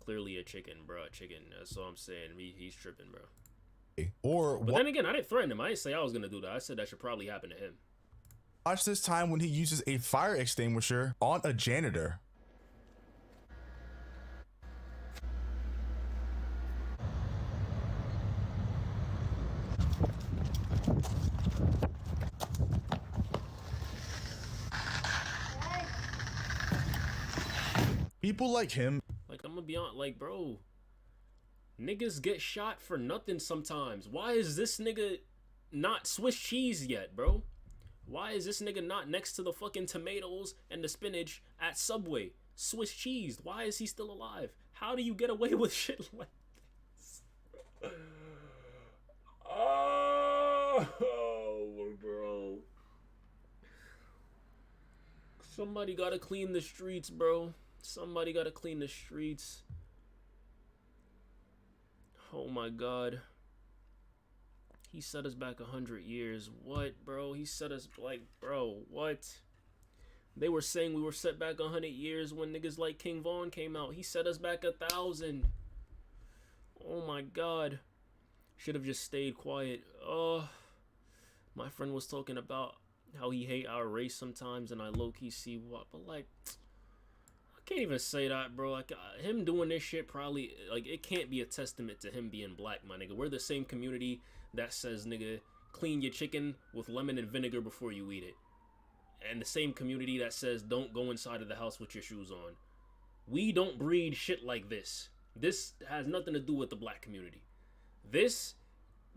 Clearly a chicken, bro. Chicken. That's all I'm saying. He's tripping, bro. But then again, I didn't threaten him. I didn't say I was gonna do that. I said that should probably happen to him. Watch this time when he uses a fire extinguisher on a janitor. People like him. Like, I'm gonna be on, like, bro, niggas get shot for nothing sometimes. Why is this nigga not Swiss cheese yet, bro? Why is this nigga not next to the fucking tomatoes and the spinach at Subway? Swiss cheese. Why is he still alive? How do you get away with shit like this? Oh, bro. Somebody gotta clean the streets, bro. Somebody gotta clean the streets. Oh my god. He set us back 100 years. What, bro? He set us, like, bro, what? They were saying we were set back 100 years when niggas like King Von came out. He set us back 1,000. Oh my god. Should have just stayed quiet. My friend was talking about how he hate our race sometimes, and I low-key see what, but like, I can't even say that, bro. Like, him doing this shit probably, like, it can't be a testament to him being black, my nigga. We're the same community that says, nigga, clean your chicken with lemon and vinegar before you eat it. And the same community that says, don't go inside of the house with your shoes on. We don't breed shit like this. This has nothing to do with the black community. This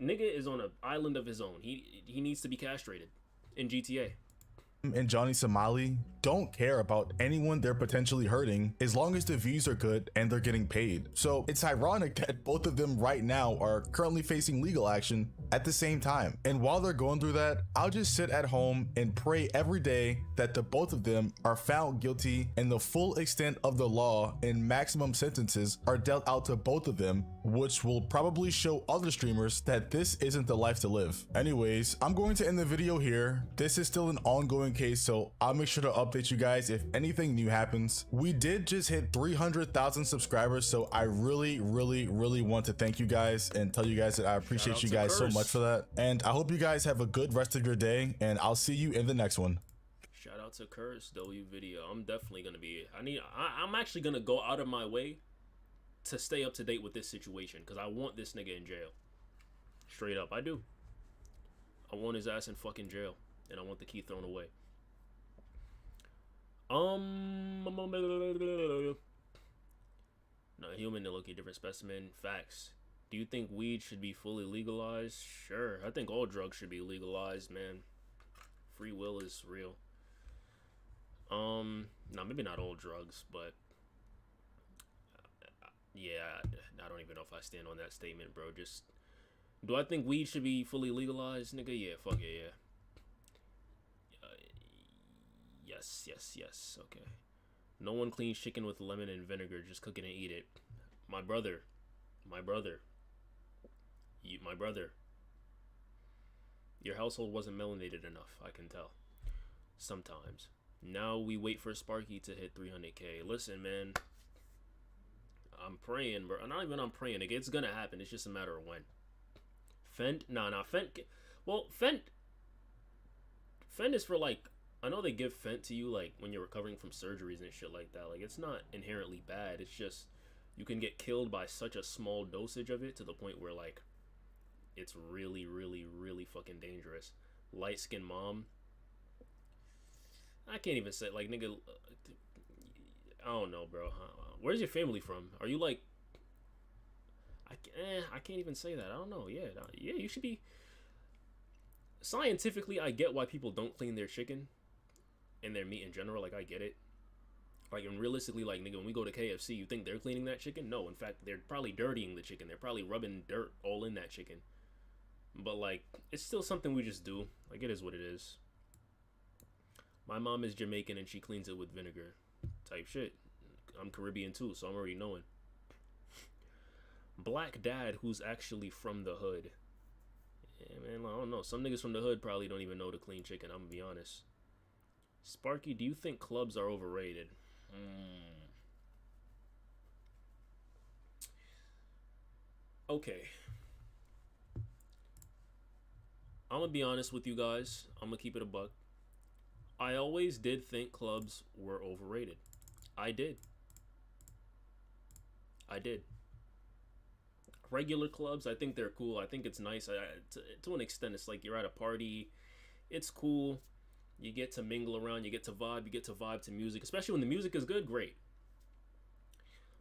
nigga is on an island of his own. He needs to be castrated in GTA. And Johnny Somali don't care about anyone they're potentially hurting as long as the views are good and they're getting paid. So it's ironic that both of them right now are currently facing legal action at the same time. And while they're going through that, I'll just sit at home and pray every day that the both of them are found guilty and the full extent of the law and maximum sentences are dealt out to both of them, which will probably show other streamers that this isn't the life to live. Anyways, I'm going to end the video here. This is still an ongoing 2.1K, so I'll make sure to update you guys if anything new happens. We did just hit 300,000 subscribers, so I really want to thank you guys and tell you guys that I appreciate you guys so much for that. And I hope you guys have a good rest of your day, and I'll see you in the next one. Shout out to Curse W video. I'm definitely gonna be. I'm actually gonna go out of my way to stay up to date with this situation because I want this nigga in jail. Straight up, I do. I want his ass in fucking jail, and I want the key thrown away. Not human, they look a different specimen. Facts. Do you think weed should be fully legalized? Sure. I think all drugs should be legalized, man. Free will is real. No, maybe not all drugs, but yeah, I don't even know if I stand on that statement, bro. Just, do I think weed should be fully legalized, nigga? Yeah, fuck it, yeah. Yes. Okay. No one cleans chicken with lemon and vinegar. Just cook it and eat it. My brother. Your household wasn't melanated enough, I can tell. Sometimes. Now we wait for Sparky to hit 300K. Listen, man. I'm praying, bro. Not even I'm praying. It's gonna happen. It's just a matter of when. Fent? Nah. Fent. Well, Fent is for, like, I know they give Fent to you, like, when you're recovering from surgeries and shit like that. Like, it's not inherently bad. It's just, you can get killed by such a small dosage of it to the point where, like, it's really fucking dangerous. Light-skinned mom. I can't even say, like, nigga, I don't know, bro. Where's your family from? Are you, like, I can't even say that. I don't know. Yeah, you should be. Scientifically, I get why people don't clean their chicken and their meat in general. Like, I get it. Like, and realistically, like, nigga, when we go to KFC, you think they're cleaning that chicken? No, in fact, they're probably dirtying the chicken. They're probably rubbing dirt all in that chicken. But, like, it's still something we just do. Like, it is what it is. My mom is Jamaican and she cleans it with vinegar. Type shit. I'm Caribbean too, so I'm already knowing. Black dad who's actually from the hood. Yeah, man, I don't know. Some niggas from the hood probably don't even know to clean chicken, I'm gonna be honest. Sparky, do you think clubs are overrated? Okay. I'm gonna be honest with you guys. I'm gonna keep it a buck. I always did think clubs were overrated. I did. Regular clubs, I think they're cool. I think it's nice. To an extent, it's like you're at a party. It's cool. You get to mingle around. You get to vibe. You get to vibe to music. Especially when the music is good, great.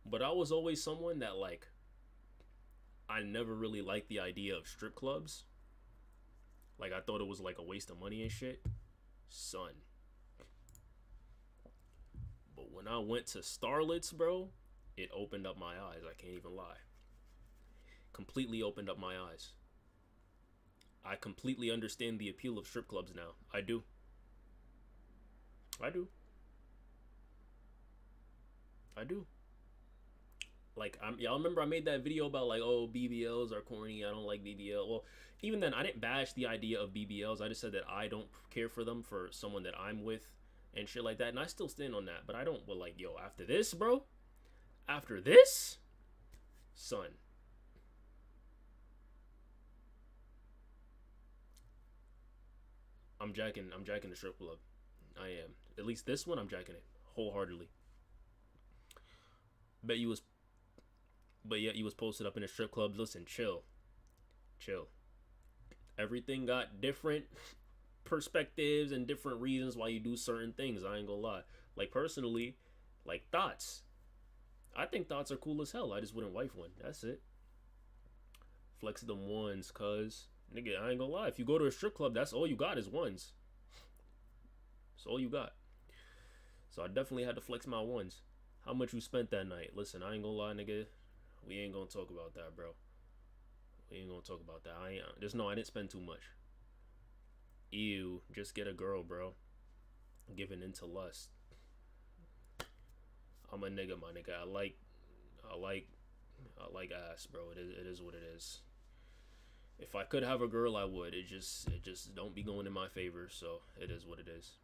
But I was always someone that, like, I never really liked the idea of strip clubs. Like, I thought it was like a waste of money and shit. Son. But when I went to Starlets, bro, it opened up my eyes. I can't even lie. Completely opened up my eyes. I completely understand the appeal of strip clubs now. I do. Like, y'all remember I made that video about, like, oh, BBLs are corny. I don't like BBL. Well, even then, I didn't bash the idea of BBLs. I just said that I don't care for them for someone that I'm with and shit like that. And I still stand on that. But I don't, well, like, yo, after this, bro? After this? Son. I'm jacking the strip club. I am. At least this one, I'm jacking it wholeheartedly. But yet you was posted up in a strip club. Listen, chill. Everything got different perspectives and different reasons why you do certain things. I ain't gonna lie. Like, personally, like, thoughts. I think thoughts are cool as hell. I just wouldn't wife one. That's it. Flex them ones, cuz. Nigga, I ain't gonna lie. If you go to a strip club, that's all you got is ones. That's all you got. So I definitely had to flex my ones. How much you spent that night? Listen, I ain't gonna lie, nigga. We ain't gonna talk about that, bro. We ain't gonna talk about that. I didn't spend too much. Ew, just get a girl, bro. Giving into lust. I'm a nigga, my nigga. I like ass, bro. It is what it is. If I could have a girl, I would. It just don't be going in my favor, so it is what it is.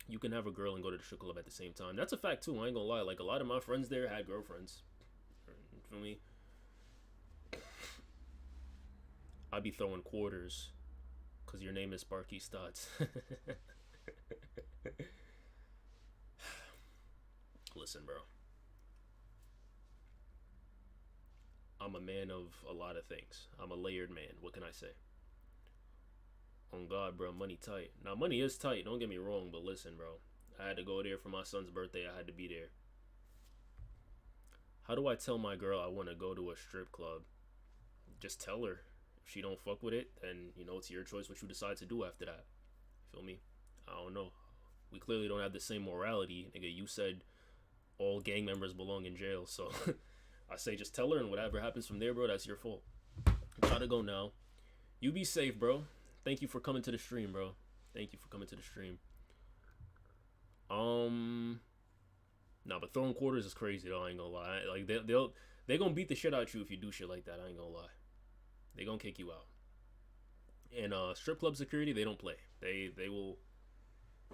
you can have a girl and go to the strip club at the same time. That's a fact too. I ain't gonna lie. Like a lot of my friends there had girlfriends. You feel me? I'd be throwing quarters because your name is SparkysThots. Listen, bro. I'm a man of a lot of things. I'm a layered man. What can I say? On God, bro, money tight. Now, money is tight. Don't get me wrong, but listen, bro. I had to go there for my son's birthday. I had to be there. How do I tell my girl I want to go to a strip club? Just tell her. If she don't fuck with it, then, you know, it's your choice what you decide to do after that. Feel me? I don't know. We clearly don't have the same morality. Nigga, you said all gang members belong in jail, so I say just tell her, and whatever happens from there, bro, that's your fault. Gotta go now. You be safe, bro. Thank you for coming to the stream, bro. Thank you for coming to the stream. Nah, but throwing quarters is crazy though. I ain't gonna lie. Like they gonna beat the shit out you if you do shit like that. I ain't gonna lie. They gonna kick you out. And strip club security, they don't play. They will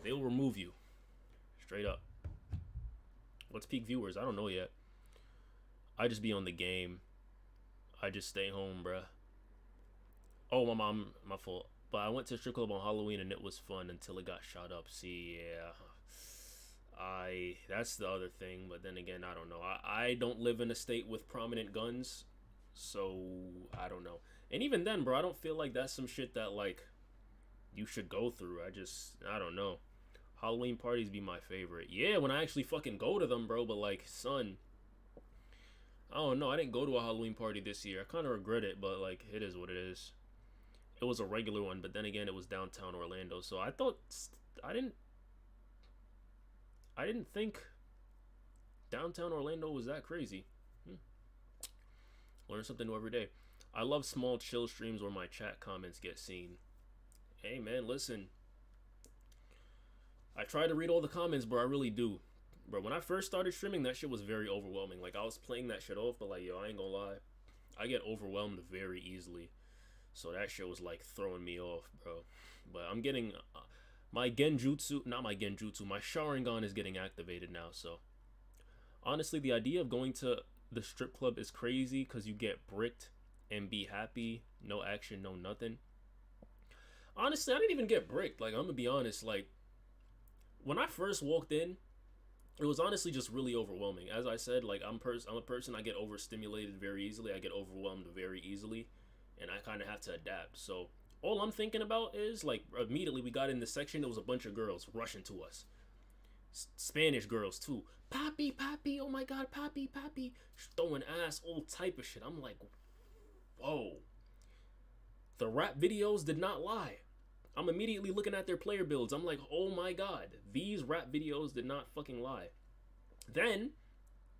remove you. Straight up. What's peak viewers? I don't know yet. I just be on the game. I just stay home, bruh. Oh, my mom, my fault. But I went to a strip club on Halloween and it was fun until it got shot up. See, yeah. That's the other thing. But then again, I don't know. I don't live in a state with prominent guns. So, I don't know. And even then, bro, I don't feel like that's some shit that, like, you should go through. I don't know. Halloween parties be my favorite. Yeah, when I actually fucking go to them, bro. But, like, son, I don't know. I didn't go to a Halloween party this year. I kind of regret it, but, like, it is what it is. It was a regular one, but then again, it was downtown Orlando. So I thought, I didn't think downtown Orlando was that crazy. Learn something new every day. I love small chill streams where my chat comments get seen. Hey man, listen. I try to read all the comments, bro. I really do. Bro, when I first started streaming, that shit was very overwhelming. Like, I was playing that shit off, but like, yo, I ain't gonna lie. I get overwhelmed very easily. So that shit was like throwing me off, bro. But I'm getting my genjutsu, not my genjutsu, my Sharingan is getting activated now. So honestly, the idea of going to the strip club is crazy because you get bricked and be happy. No action, no nothing. Honestly, I didn't even get bricked. Like, I'm gonna be honest. Like, when I first walked in, it was honestly just really overwhelming. As I said, like, I'm a person, I get overstimulated very easily. I get overwhelmed very easily. And I kind of have to adapt. So all I'm thinking about is, like, immediately we got in the section, there was a bunch of girls rushing to us. Spanish girls too. Papi, papi, oh my God, papi, papi. Throwing ass, all type of shit. I'm like, whoa. The rap videos did not lie. I'm immediately looking at their player builds. I'm like, oh my God, these rap videos did not fucking lie. Then,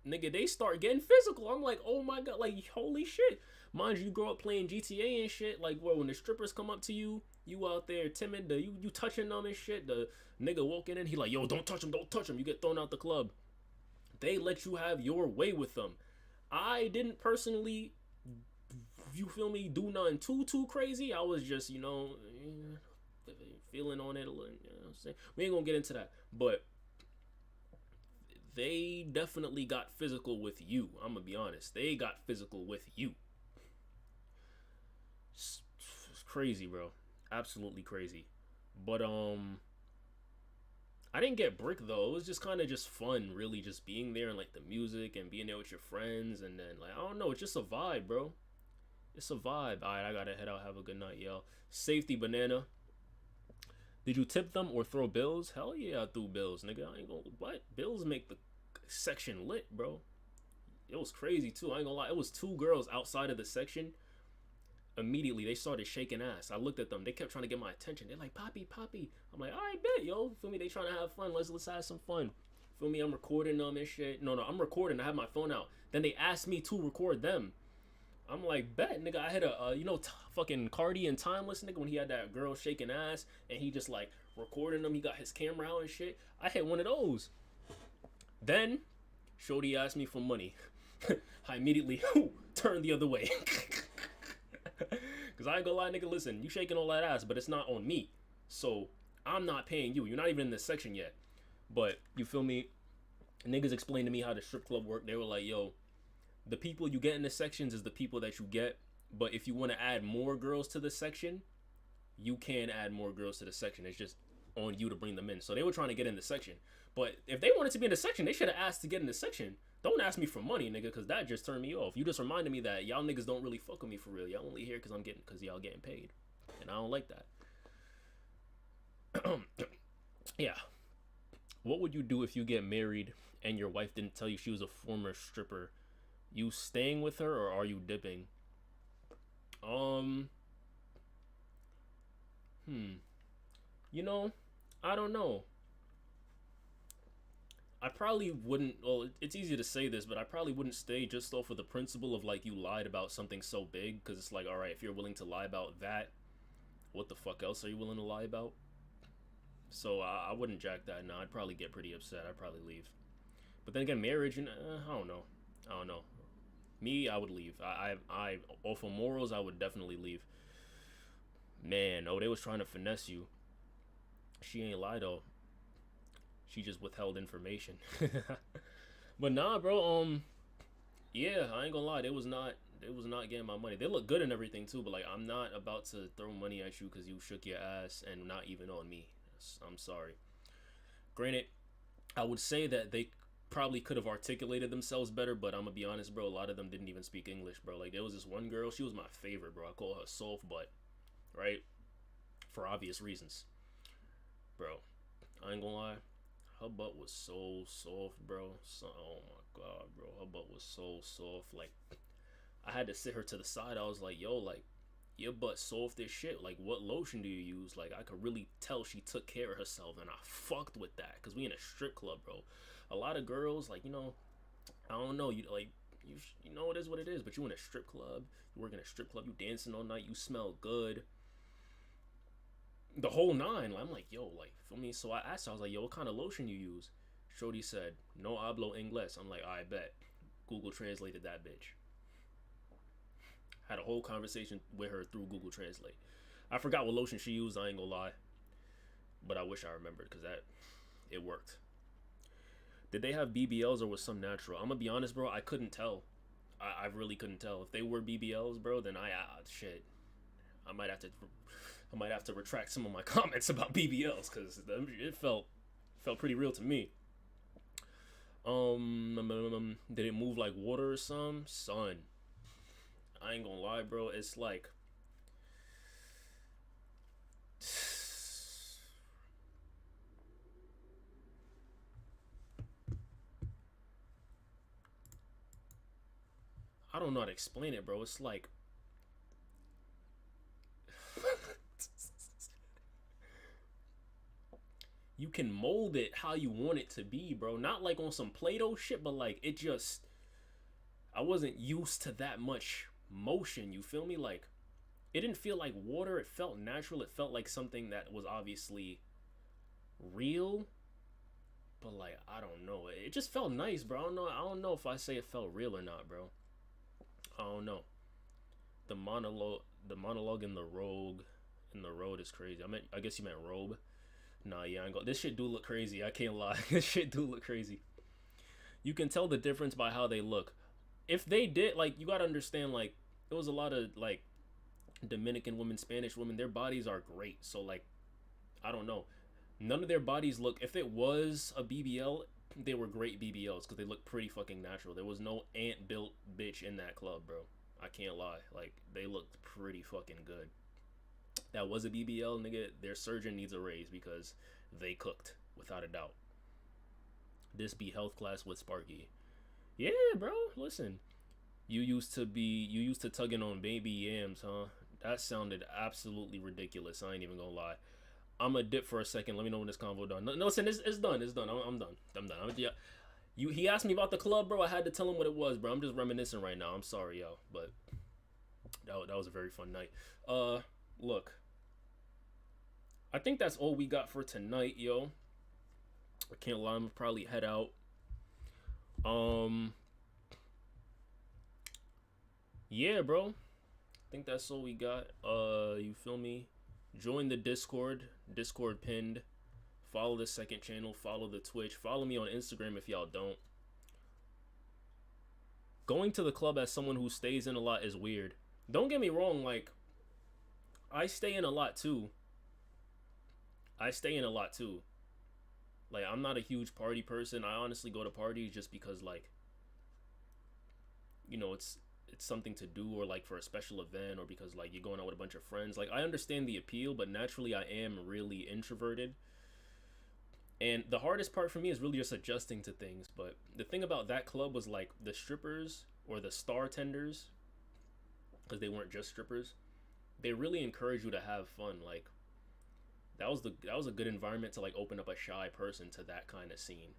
nigga, they start getting physical. I'm like, oh my God, like, holy shit. Mind you, grow up playing GTA and shit. Like, well, when the strippers come up to you, you out there timid, you touching them and shit. The nigga walking in, he like, yo, don't touch him, don't touch him. You get thrown out the club. They let you have your way with them. I didn't personally, you feel me, do nothing too crazy. I was just, you know, feeling on it a little, you know what I'm saying? We ain't gonna get into that. But they definitely got physical with you. I'm gonna be honest. They got physical with you. It's crazy, bro. Absolutely crazy. But I didn't get bricked though. It was just kind of just fun, really, just being there and like the music and being there with your friends, and then like, I don't know, it's just a vibe, bro. It's a vibe. Alright, I gotta head out. Have a good night, yo. Safety banana. Did you tip them or throw bills? Hell yeah, I threw bills, nigga. I ain't gonna, what? Bills make the section lit, bro. It was crazy too. I ain't gonna lie. It was two girls outside of the section. Immediately they started shaking ass. I looked at them. They kept trying to get my attention. They're like, Poppy, Poppy. I'm like, all right, bet, yo. Feel me? They trying to have fun. Let's have some fun. Feel me? I'm recording them and shit. No, I'm recording. I have my phone out. Then they asked me to record them. I'm like, bet, nigga. I had a, you know, fucking Carti and Timeless, nigga, when he had that girl shaking ass and he just like recording them. He got his camera out and shit. I had one of those. Then Shorty asked me for money. I immediately turned the other way. Cause I ain't gonna lie, nigga, listen, you shaking all that ass, but it's not on me. So I'm not paying you. You're not even in this section yet. But you feel me? Niggas explained to me how the strip club worked. They were like, yo, the people you get in the sections is the people that you get. But if you want to add more girls to the section, you can add more girls to the section. It's just on you to bring them in. So they were trying to get in the section. But if they wanted to be in the section, they should have asked to get in the section. Don't ask me for money, nigga, because that just turned me off. You just reminded me that y'all niggas don't really fuck with me for real. Y'all only here because y'all getting paid. And I don't like that. Yeah. What would you do if you get married and your wife didn't tell you she was a former stripper? You staying with her or are you dipping? You know, I don't know. I probably wouldn't, well, it's easy to say this, but I probably wouldn't stay just off of the principle of, like, you lied about something so big, because it's like, alright, if you're willing to lie about that, what the fuck else are you willing to lie about? So, I wouldn't jack that. No, I'd probably get pretty upset. I'd probably leave. But then again, marriage, I don't know. Me, I would leave. I off of morals, I would definitely leave. Man, oh, they was trying to finesse you. She ain't lie, though. She just withheld information. But nah, bro, yeah, I ain't gonna lie, they was not getting my money. They look good and everything too, but like, I'm not about to throw money at you because you shook your ass and not even on me. I'm sorry. Granted, I would say that they probably could have articulated themselves better, but I'm gonna be honest, bro, a lot of them didn't even speak English, bro. Like, there was this one girl, she was my favorite, bro. I call her soft butt, right? For obvious reasons. Bro, I ain't gonna lie. Her butt was so soft, bro. Oh my god, bro. Her butt was so soft. Like, I had to sit her to the side. I was like, yo, like, your butt soft as shit. Like, what lotion do you use? Like, I could really tell she took care of herself, and I fucked with that. Because we in a strip club, bro. A lot of girls, like, you know, I don't know. You know, it is what it is. But you in a strip club. You work in a strip club. You dancing all night. You smell good. The whole nine. Like, I'm like, yo, like, feel me? So I asked her, I was like, yo, what kind of lotion you use? Shorty said, no hablo inglés. I'm like, I bet. Google translated that bitch. Had a whole conversation with her through Google Translate. I forgot what lotion she used, I ain't gonna lie. But I wish I remembered, because it worked. Did they have BBLs or was some natural? I'm gonna be honest, bro, I couldn't tell. I really couldn't tell. If they were BBLs, bro, then shit. I might have to retract some of my comments about BBLs, because it felt pretty real to me. Did it move like water or something? Son, I ain't gonna lie, bro. It's like, I don't know how to explain it, bro. It's like, you can mold it how you want it to be, bro. Not like on some Play-Doh shit, but like, it just, I wasn't used to that much motion, you feel me? Like, it didn't feel like water. It felt natural. It felt like something that was obviously real, but like, I don't know. It just felt nice, bro. I don't know if I say it felt real or not, bro. I don't know. The monologue in the road is crazy. I guess you meant robe. Nah, yeah, I ain't go. This shit do look crazy. I can't lie. This shit do look crazy. You can tell the difference by how they look. If they did, like, you gotta understand, like, there was a lot of, like, Dominican women, Spanish women, their bodies are great. So, like, I don't know. None of their bodies look, if it was a BBL, they were great BBLs because they look pretty fucking natural. There was no ant-built bitch in that club, bro. I can't lie. Like, they looked pretty fucking good. That was a BBL, nigga. Their surgeon needs a raise because they cooked, without a doubt. This be health class with Sparky. Yeah, bro. Listen, you used to tugging on baby yams, huh? That sounded absolutely ridiculous. I ain't even gonna lie. I'm gonna dip for a second. Let me know when this convo done. No, listen, it's done. It's done. I'm done. He asked me about the club, bro. I had to tell him what it was, bro. I'm just reminiscing right now. I'm sorry, yo, but that was a very fun night. Look, I think that's all we got for tonight, yo. I can't lie. I'm gonna probably head out. Yeah, bro. I think that's all we got. You feel me? Join the Discord pinned. Follow the second channel. Follow the Twitch. Follow me on Instagram if y'all don't. Going to the club as someone who stays in a lot is weird. Don't get me wrong, like, I stay in a lot too. Like, I'm not a huge party person. I honestly go to parties just because, like, you know, it's something to do, or like for a special event, or because like you're going out with a bunch of friends. Like, I understand the appeal, but naturally I am really introverted. And the hardest part for me is really just adjusting to things. But the thing about that club was, like, the strippers or the star tenders, because they weren't just strippers, they really encourage you to have fun. Like, that was a good environment to like open up a shy person to that kind of scene,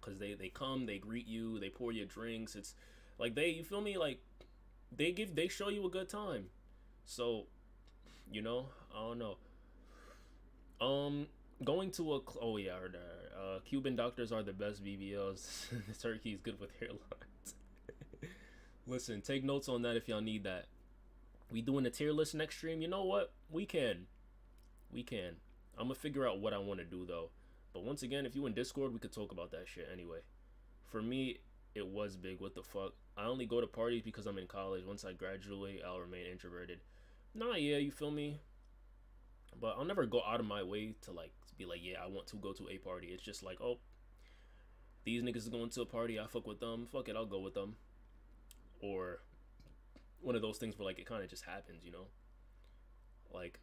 because they come, they greet you, they pour you drinks. It's like you feel me, like they show you a good time. So, you know, I don't know. Going to oh yeah, I heard that. Cuban doctors are the best BBLs. The turkey is good with hairlines. Listen, take notes on that if y'all need that. We doing a tier list next stream? You know what? We can. I'm gonna figure out what I want to do though. But once again, if you in Discord, we could talk about that shit anyway. For me, it was big. What the fuck? I only go to parties because I'm in college. Once I graduate, I'll remain introverted. Nah, yeah, you feel me? But I'll never go out of my way to like be like, yeah, I want to go to a party. It's just like, oh, these niggas is going to a party, I fuck with them. Fuck it, I'll go with them. Or one of those things where like it kind of just happens, you know? Like,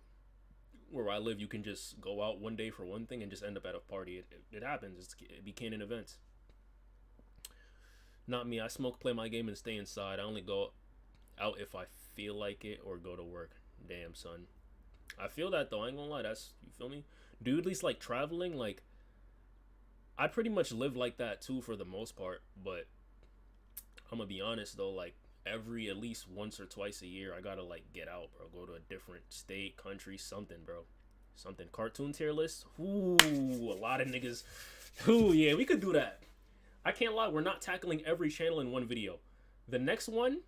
where I live, you can just go out one day for one thing and just end up at a party. It happens. It became an event. Not me. I smoke, play my game, and stay inside. I only go out if I feel like it or go to work. Damn, son. I feel that though. I ain't gonna lie. That's, you feel me? Do you at least like traveling? Like, I pretty much live like that too for the most part. But I'm gonna be honest though. Like, at least once or twice a year, I gotta like get out, bro. Go to a different state, country, something, bro. Something. Cartoon tier list. Ooh, a lot of niggas. Ooh, yeah, we could do that. I can't lie. We're not tackling every channel in one video. The next one,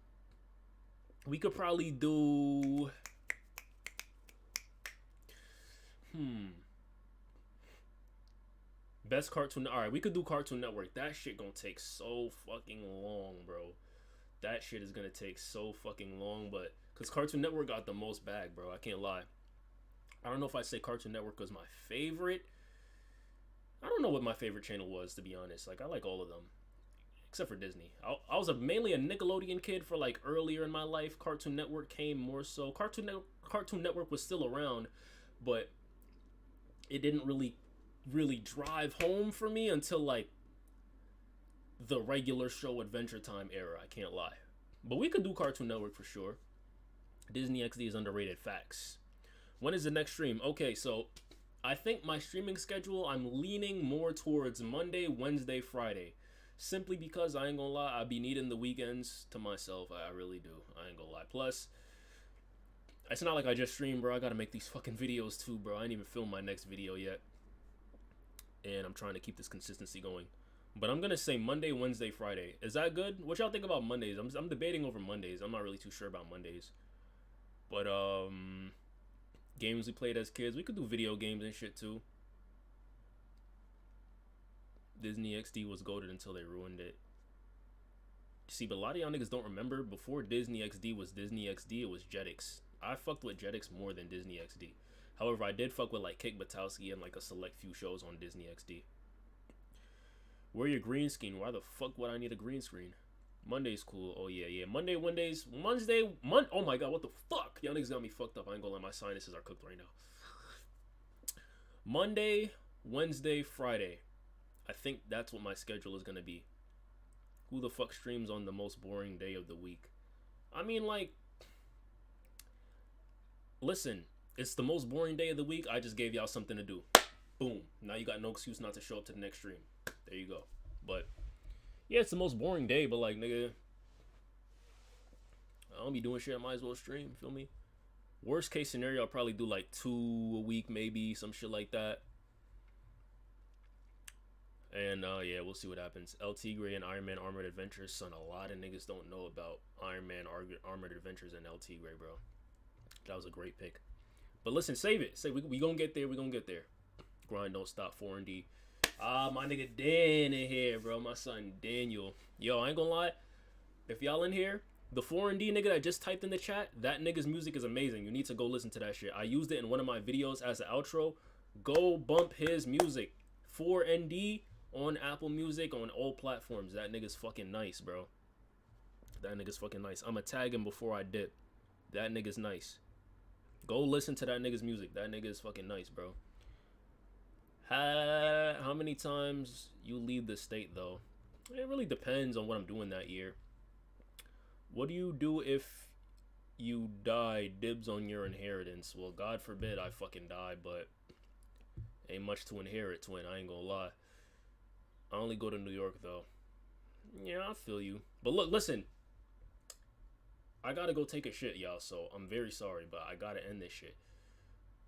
we could probably do. Best cartoon. All right, we could do Cartoon Network. That shit gonna take so fucking long, bro. That shit is gonna take so fucking long, but because Cartoon Network got the most bag, bro. I can't lie. I don't know if I say Cartoon Network was my favorite. I don't know what my favorite channel was, to be honest. Like, I like all of them, except for Disney. I was mainly a Nickelodeon kid for like earlier in my life. Cartoon Network came more so. Cartoon Network was still around, but it didn't really drive home for me until like the regular show Adventure Time era. I can't lie. But we could do Cartoon Network for sure. Disney XD is underrated. Facts. When is the next stream? Okay, so I think my streaming schedule, I'm leaning more towards Monday, Wednesday, Friday. Simply because I ain't gonna lie, I be needing the weekends to myself. I really do. I ain't gonna lie. Plus, it's not like I just stream, bro. I gotta make these fucking videos too, bro. I ain't even filmed my next video yet. And I'm trying to keep this consistency going. But I'm gonna say Monday, Wednesday, Friday. Is that good? What y'all think about Mondays? I'm debating over Mondays. I'm not really too sure about Mondays. But games we played as kids. We could do video games and shit too. Disney XD was goated until they ruined it. See, but a lot of y'all niggas don't remember. Before Disney XD was Disney XD, it was Jetix. I fucked with Jetix more than Disney XD. However, I did fuck with like Kick Buttowski and like a select few shows on Disney XD. Where your green screen? Why the fuck would I need a green screen? Monday's cool. Oh yeah. Wednesday. Oh my god, what the fuck? Y'all niggas got me fucked up. I ain't gonna lie, my sinuses are cooked right now. Monday, Wednesday, Friday. I think that's what my schedule is gonna be. Who the fuck streams on the most boring day of the week? I mean, like, listen, it's the most boring day of the week. I just gave y'all something to do. Boom. Now you got no excuse not to show up to the next stream. There you go. But yeah, it's the most boring day, but like, nigga, I don't be doing shit. I might as well stream. Feel me? Worst case scenario, I'll probably do like 2 a week, maybe some shit like that. And yeah, we'll see what happens. Lil Tjay and Iron Man Armored Adventures. Son, a lot of niggas don't know about Iron Man Armored Adventures and Lil Tjay, bro. That was a great pick. But listen, save it. Say we gonna get there. We gonna get there. grind don't stop 4D. My nigga Dan in here, bro. My son Daniel. Yo, I ain't gonna lie. If y'all in here, the 4D nigga that just typed in the chat, that nigga's music is amazing. You need to go listen to that shit. I used it in one of my videos as an outro. Go bump his music. 4ND on Apple Music, on all platforms. That nigga's fucking nice, bro. That nigga's fucking nice. I'ma tag him before I dip. That nigga's nice. Go listen to that nigga's music. That nigga is fucking nice, bro. How many times you leave the state, though? It really depends on what I'm doing that year. What do you do if you die? Dibs on your inheritance. Well, God forbid I fucking die, but ain't much to inherit, twin. I ain't gonna lie. I only go to New York, though. Yeah, I feel you. But look, listen. I gotta go take a shit, y'all, so I'm very sorry, but I gotta end this shit.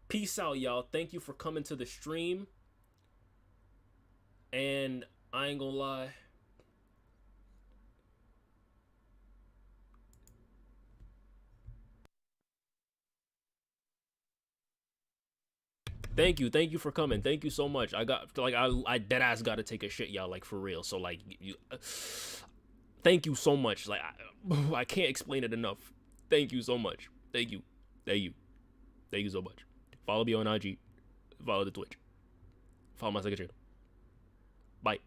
Peace out, y'all. Thank you for coming to the stream. And I ain't gonna lie. Thank you for coming. Thank you so much. I got, like, I dead ass gotta take a shit, y'all, like, for real. So, like, you, thank you so much. Like, I can't explain it enough. Thank you so much. Thank you so much. Follow me on IG. Follow the Twitch. Follow my second channel. Bye.